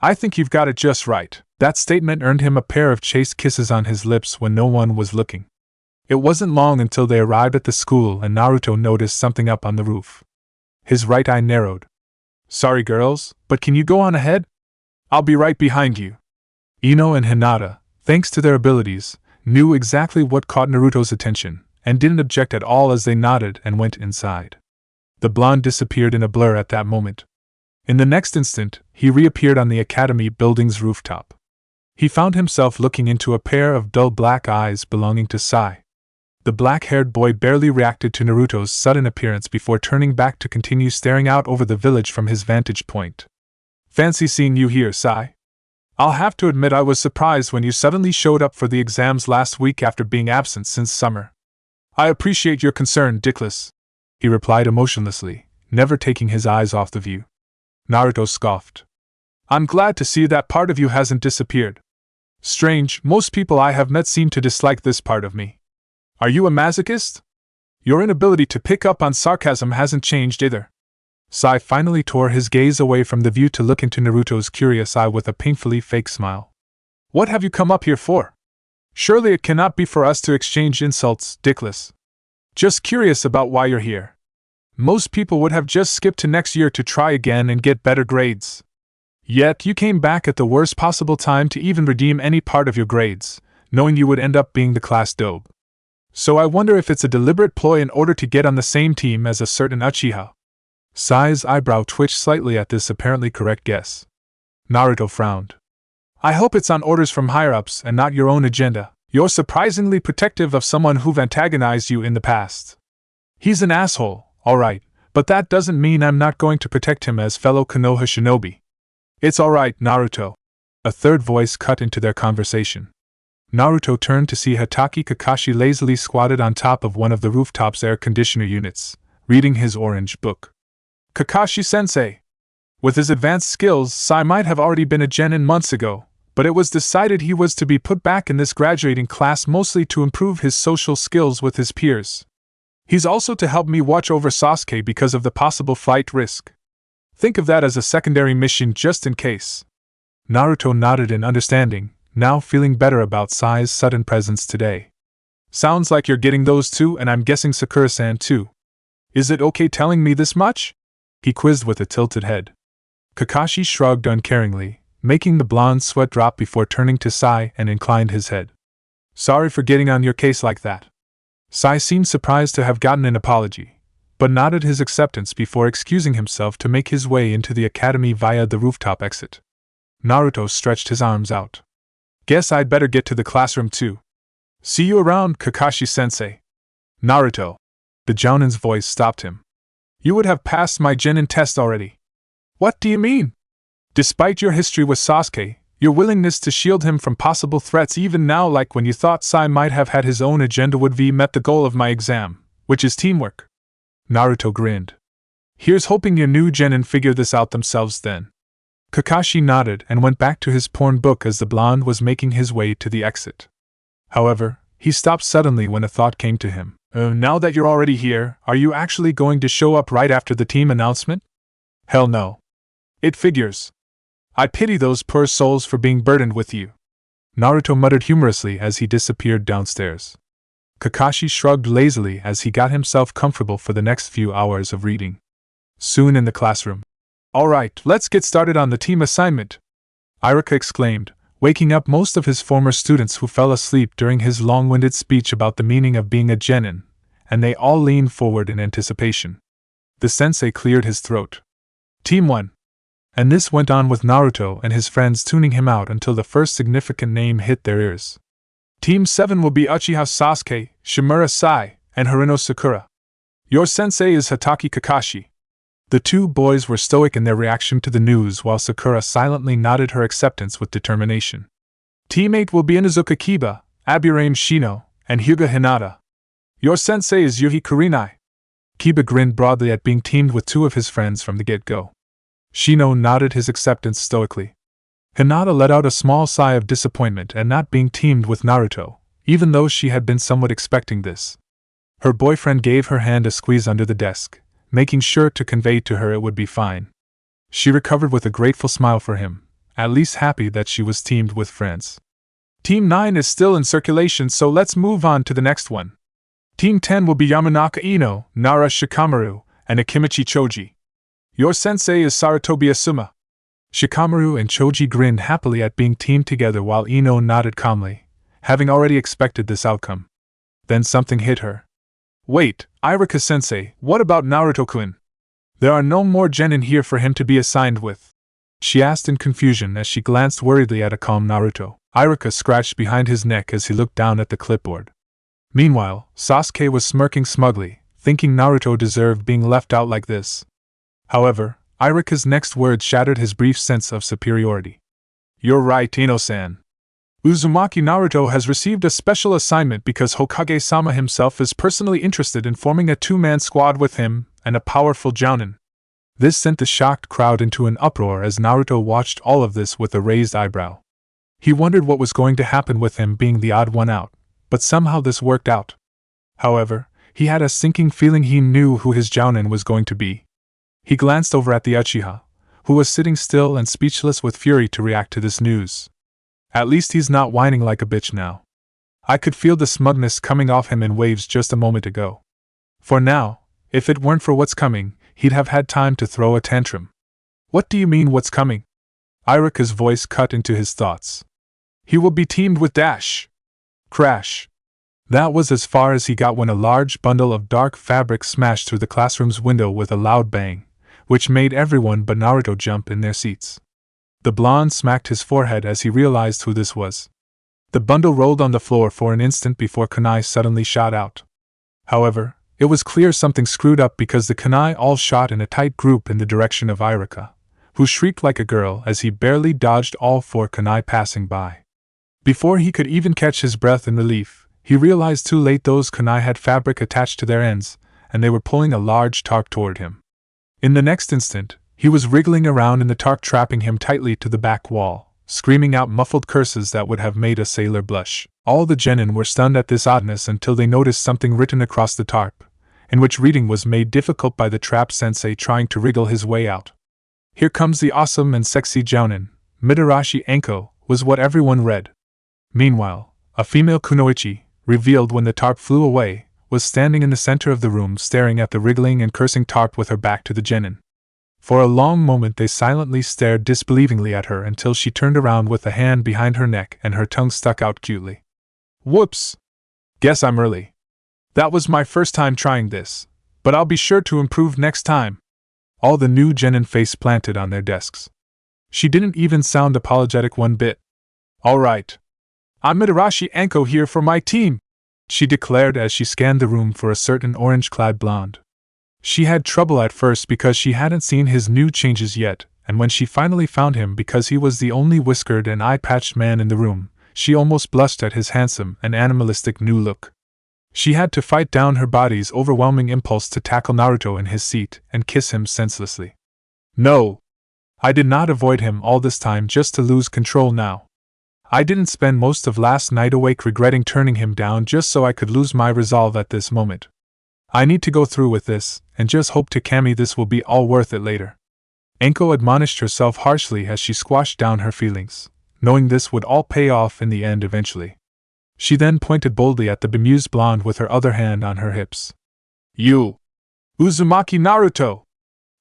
"I think you've got it just right." That statement earned him a pair of chaste kisses on his lips when no one was looking. It wasn't long until they arrived at the school and Naruto noticed something up on the roof. His right eye narrowed. "Sorry girls, but can you go on ahead? I'll be right behind you." Ino and Hinata, thanks to their abilities, knew exactly what caught Naruto's attention, and didn't object at all as they nodded and went inside. The blonde disappeared in a blur at that moment. In the next instant, he reappeared on the academy building's rooftop. He found himself looking into a pair of dull black eyes belonging to Sai. The black-haired boy barely reacted to Naruto's sudden appearance before turning back to continue staring out over the village from his vantage point. "Fancy seeing you here, Sai. I'll have to admit I was surprised when you suddenly showed up for the exams last week after being absent since summer." "I appreciate your concern, Dickless," he replied emotionlessly, never taking his eyes off the view. Naruto scoffed. "I'm glad to see that part of you hasn't disappeared. Strange, most people I have met seem to dislike this part of me. Are you a masochist? Your inability to pick up on sarcasm hasn't changed either." Sai finally tore his gaze away from the view to look into Naruto's curious eye with a painfully fake smile. "What have you come up here for? Surely it cannot be for us to exchange insults, Dickless. Just curious about why you're here. Most people would have just skipped to next year to try again and get better grades. Yet you came back at the worst possible time to even redeem any part of your grades, knowing you would end up being the class dope. So I wonder if it's a deliberate ploy in order to get on the same team as a certain Uchiha." Sai's eyebrow twitched slightly at this apparently correct guess. Naruto frowned. "I hope it's on orders from higher-ups and not your own agenda. You're surprisingly protective of someone who've antagonized you in the past. He's an asshole, alright, but that doesn't mean I'm not going to protect him as fellow Konoha shinobi." "It's alright, Naruto," a third voice cut into their conversation. Naruto turned to see Hatake Kakashi lazily squatted on top of one of the rooftop's air conditioner units, reading his orange book. Kakashi-sensei. With his advanced skills, Sai might have already been a genin months ago, but it was decided he was to be put back in this graduating class mostly to improve his social skills with his peers. He's also to help me watch over Sasuke because of the possible flight risk. Think of that as a secondary mission just in case. Naruto nodded in understanding, now feeling better about Sai's sudden presence today. "Sounds like you're getting those too, and I'm guessing Sakura-san too. Is it okay telling me this much?" he quizzed with a tilted head. Kakashi shrugged uncaringly, making the blonde sweat drop before turning to Sai and inclined his head. "Sorry for getting on your case like that." Sai seemed surprised to have gotten an apology, but nodded his acceptance before excusing himself to make his way into the academy via the rooftop exit. Naruto stretched his arms out. "Guess I'd better get to the classroom too. See you around, Kakashi-sensei." "Naruto." The Jounin's voice stopped him. "You would have passed my genin test already." "What do you mean?" "Despite your history with Sasuke, your willingness to shield him from possible threats even now, like when you thought Sai might have had his own agenda, would have met the goal of my exam, which is teamwork." Naruto grinned. "Here's hoping your new genin figure this out themselves then." Kakashi nodded and went back to his porn book as the blonde was making his way to the exit. However, he stopped suddenly when a thought came to him. Now that you're already here, are you actually going to show up right after the team announcement?" "Hell no. It figures. I pity those poor souls for being burdened with you," Naruto muttered humorously as he disappeared downstairs. Kakashi shrugged lazily as he got himself comfortable for the next few hours of reading. Soon in the classroom. "Alright, let's get started on the team assignment," Iruka exclaimed, waking up most of his former students who fell asleep during his long-winded speech about the meaning of being a genin, and they all leaned forward in anticipation. The sensei cleared his throat. "Team 1. And this went on with Naruto and his friends tuning him out until the first significant name hit their ears. "Team 7 will be Uchiha Sasuke, Shimura Sai, and Harino Sakura. Your sensei is Hatake Kakashi." The two boys were stoic in their reaction to the news while Sakura silently nodded her acceptance with determination. Teammate will be Inuzuka Kiba, Aburame Shino, and Hyuga Hinata. Your sensei is Yuhi Kurinai. Kiba grinned broadly at being teamed with two of his friends from the get-go. Shino nodded his acceptance stoically. Hinata let out a small sigh of disappointment at not being teamed with Naruto, even though she had been somewhat expecting this. Her boyfriend gave her hand a squeeze under the desk, making sure to convey to her it would be fine. She recovered with a grateful smile for him, at least happy that she was teamed with friends. Team 9 is still in circulation, so let's move on to the next one. Team 10 will be Yamanaka Ino, Nara Shikamaru, and Akimichi Choji. Your sensei is Sarutobi Asuma. Shikamaru and Choji grinned happily at being teamed together while Ino nodded calmly, having already expected this outcome. Then something hit her. Wait, Irika-sensei, what about Naruto-kun? There are no more genin here for him to be assigned with. She asked in confusion as she glanced worriedly at a calm Naruto. Irika scratched behind his neck as he looked down at the clipboard. Meanwhile, Sasuke was smirking smugly, thinking Naruto deserved being left out like this. However, Irika's next words shattered his brief sense of superiority. You're right, Ino-san. Uzumaki Naruto has received a special assignment because Hokage-sama himself is personally interested in forming a two-man squad with him and a powerful jounin. This sent the shocked crowd into an uproar as Naruto watched all of this with a raised eyebrow. He wondered what was going to happen with him being the odd one out, but somehow this worked out. However, he had a sinking feeling he knew who his jounin was going to be. He glanced over at the Uchiha, who was sitting still and speechless with fury to react to this news. At least he's not whining like a bitch now. I could feel the smugness coming off him in waves just a moment ago. For now, if it weren't for what's coming, he'd have had time to throw a tantrum. What do you mean what's coming? Irika's voice cut into his thoughts. He will be teamed with Dash. Crash. That was as far as he got when a large bundle of dark fabric smashed through the classroom's window with a loud bang, which made everyone but Naruto jump in their seats. The blonde smacked his forehead as he realized who this was. The bundle rolled on the floor for an instant before kunai suddenly shot out. However, it was clear something screwed up because the kunai all shot in a tight group in the direction of Irika, who shrieked like a girl as he barely dodged all four kunai passing by. Before he could even catch his breath in relief, he realized too late those kunai had fabric attached to their ends, and they were pulling a large tarp toward him. In the next instant, he was wriggling around in the tarp, trapping him tightly to the back wall, screaming out muffled curses that would have made a sailor blush. All the genin were stunned at this oddness until they noticed something written across the tarp, in which reading was made difficult by the trap sensei trying to wriggle his way out. Here comes the awesome and sexy jounin, Mitarashi Anko, was what everyone read. Meanwhile, a female kunoichi, revealed when the tarp flew away, was standing in the center of the room staring at the wriggling and cursing tarp with her back to the genin. For a long moment they silently stared disbelievingly at her until she turned around with a hand behind her neck and her tongue stuck out cutely. Whoops! Guess I'm early. That was my first time trying this, but I'll be sure to improve next time. All the new genin face planted on their desks. She didn't even sound apologetic one bit. Alright. I'm Mitarashi Anko here for my team, she declared as she scanned the room for a certain orange-clad blonde. She had trouble at first because she hadn't seen his new changes yet, and when she finally found him because he was the only whiskered and eye-patched man in the room, she almost blushed at his handsome and animalistic new look. She had to fight down her body's overwhelming impulse to tackle Naruto in his seat and kiss him senselessly. No! I did not avoid him all this time just to lose control now. I didn't spend most of last night awake regretting turning him down just so I could lose my resolve at this moment. I need to go through with this, and just hope to Kami this will be all worth it later. Anko admonished herself harshly as she squashed down her feelings, knowing this would all pay off in the end eventually. She then pointed boldly at the bemused blonde with her other hand on her hips. You! Uzumaki Naruto!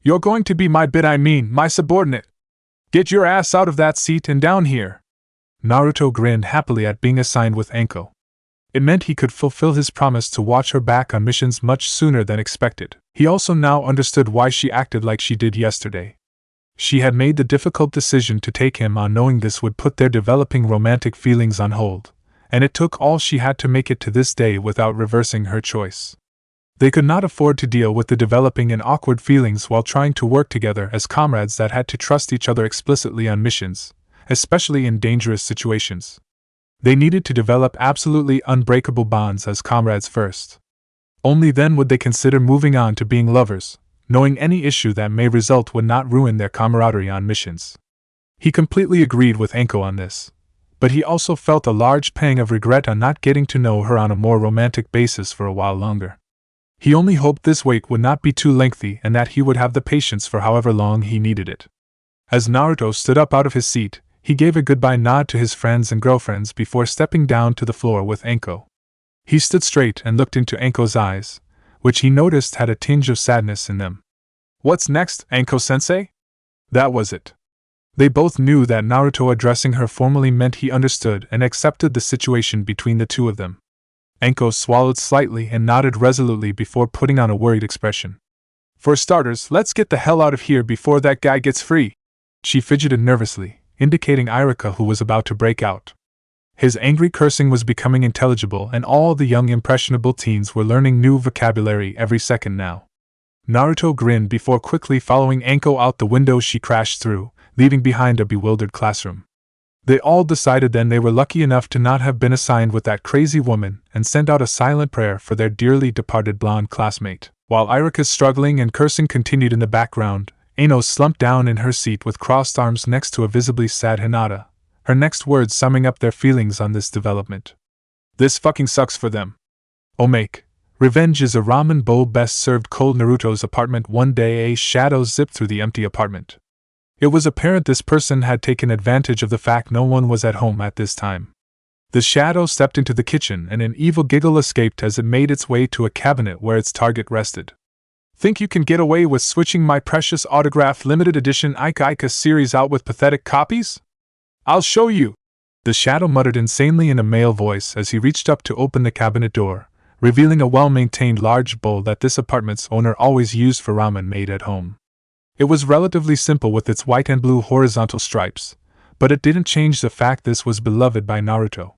You're going to be my my subordinate! Get your ass out of that seat and down here! Naruto grinned happily at being assigned with Anko. It meant he could fulfill his promise to watch her back on missions much sooner than expected. He also now understood why she acted like she did yesterday. She had made the difficult decision to take him on knowing this would put their developing romantic feelings on hold, and it took all she had to make it to this day without reversing her choice. They could not afford to deal with the developing and awkward feelings while trying to work together as comrades that had to trust each other explicitly on missions, especially in dangerous situations. They needed to develop absolutely unbreakable bonds as comrades first. Only then would they consider moving on to being lovers, knowing any issue that may result would not ruin their camaraderie on missions. He completely agreed with Anko on this, but he also felt a large pang of regret on not getting to know her on a more romantic basis for a while longer. He only hoped this wait would not be too lengthy and that he would have the patience for however long he needed it. As Naruto stood up out of his seat, he gave a goodbye nod to his friends and girlfriends before stepping down to the floor with Anko. He stood straight and looked into Anko's eyes, which he noticed had a tinge of sadness in them. "What's next, Anko-sensei?" That was it. They both knew that Naruto addressing her formally meant he understood and accepted the situation between the two of them. Anko swallowed slightly and nodded resolutely before putting on a worried expression. "For starters, let's get the hell out of here before that guy gets free." She fidgeted nervously, indicating Irika, who was about to break out. His angry cursing was becoming intelligible, and all the young impressionable teens were learning new vocabulary every second now. Naruto grinned before quickly following Anko out the window she crashed through, leaving behind a bewildered classroom. They all decided then they were lucky enough to not have been assigned with that crazy woman and sent out a silent prayer for their dearly departed blonde classmate. While Irika's struggling and cursing continued in the background, Aino slumped down in her seat with crossed arms next to a visibly sad Hinata, her next words summing up their feelings on this development. "This fucking sucks for them. Omake, revenge is a ramen bowl best served cold." Naruto's apartment. One day a shadow zipped through the empty apartment. It was apparent this person had taken advantage of the fact no one was at home at this time. The shadow stepped into the kitchen and an evil giggle escaped as it made its way to a cabinet where its target rested. "Think you can get away with switching my precious autographed limited edition Ika Ika series out with pathetic copies? I'll show you!" The shadow muttered insanely in a male voice as he reached up to open the cabinet door, revealing a well-maintained large bowl that this apartment's owner always used for ramen made at home. It was relatively simple with its white and blue horizontal stripes, but it didn't change the fact this was beloved by Naruto.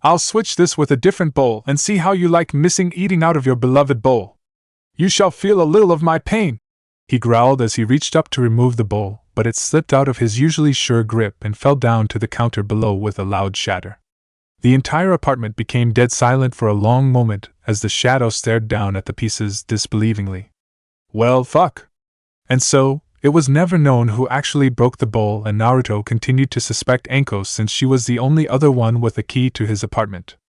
"I'll switch this with a different bowl and see how you like missing eating out of your beloved bowl. You shall feel a little of my pain," he growled as he reached up to remove the bowl, but it slipped out of his usually sure grip and fell down to the counter below with a loud shatter. The entire apartment became dead silent for a long moment as the shadow stared down at the pieces disbelievingly. "Well, fuck." And so, it was never known who actually broke the bowl, and Naruto continued to suspect Anko since she was the only other one with a key to his apartment.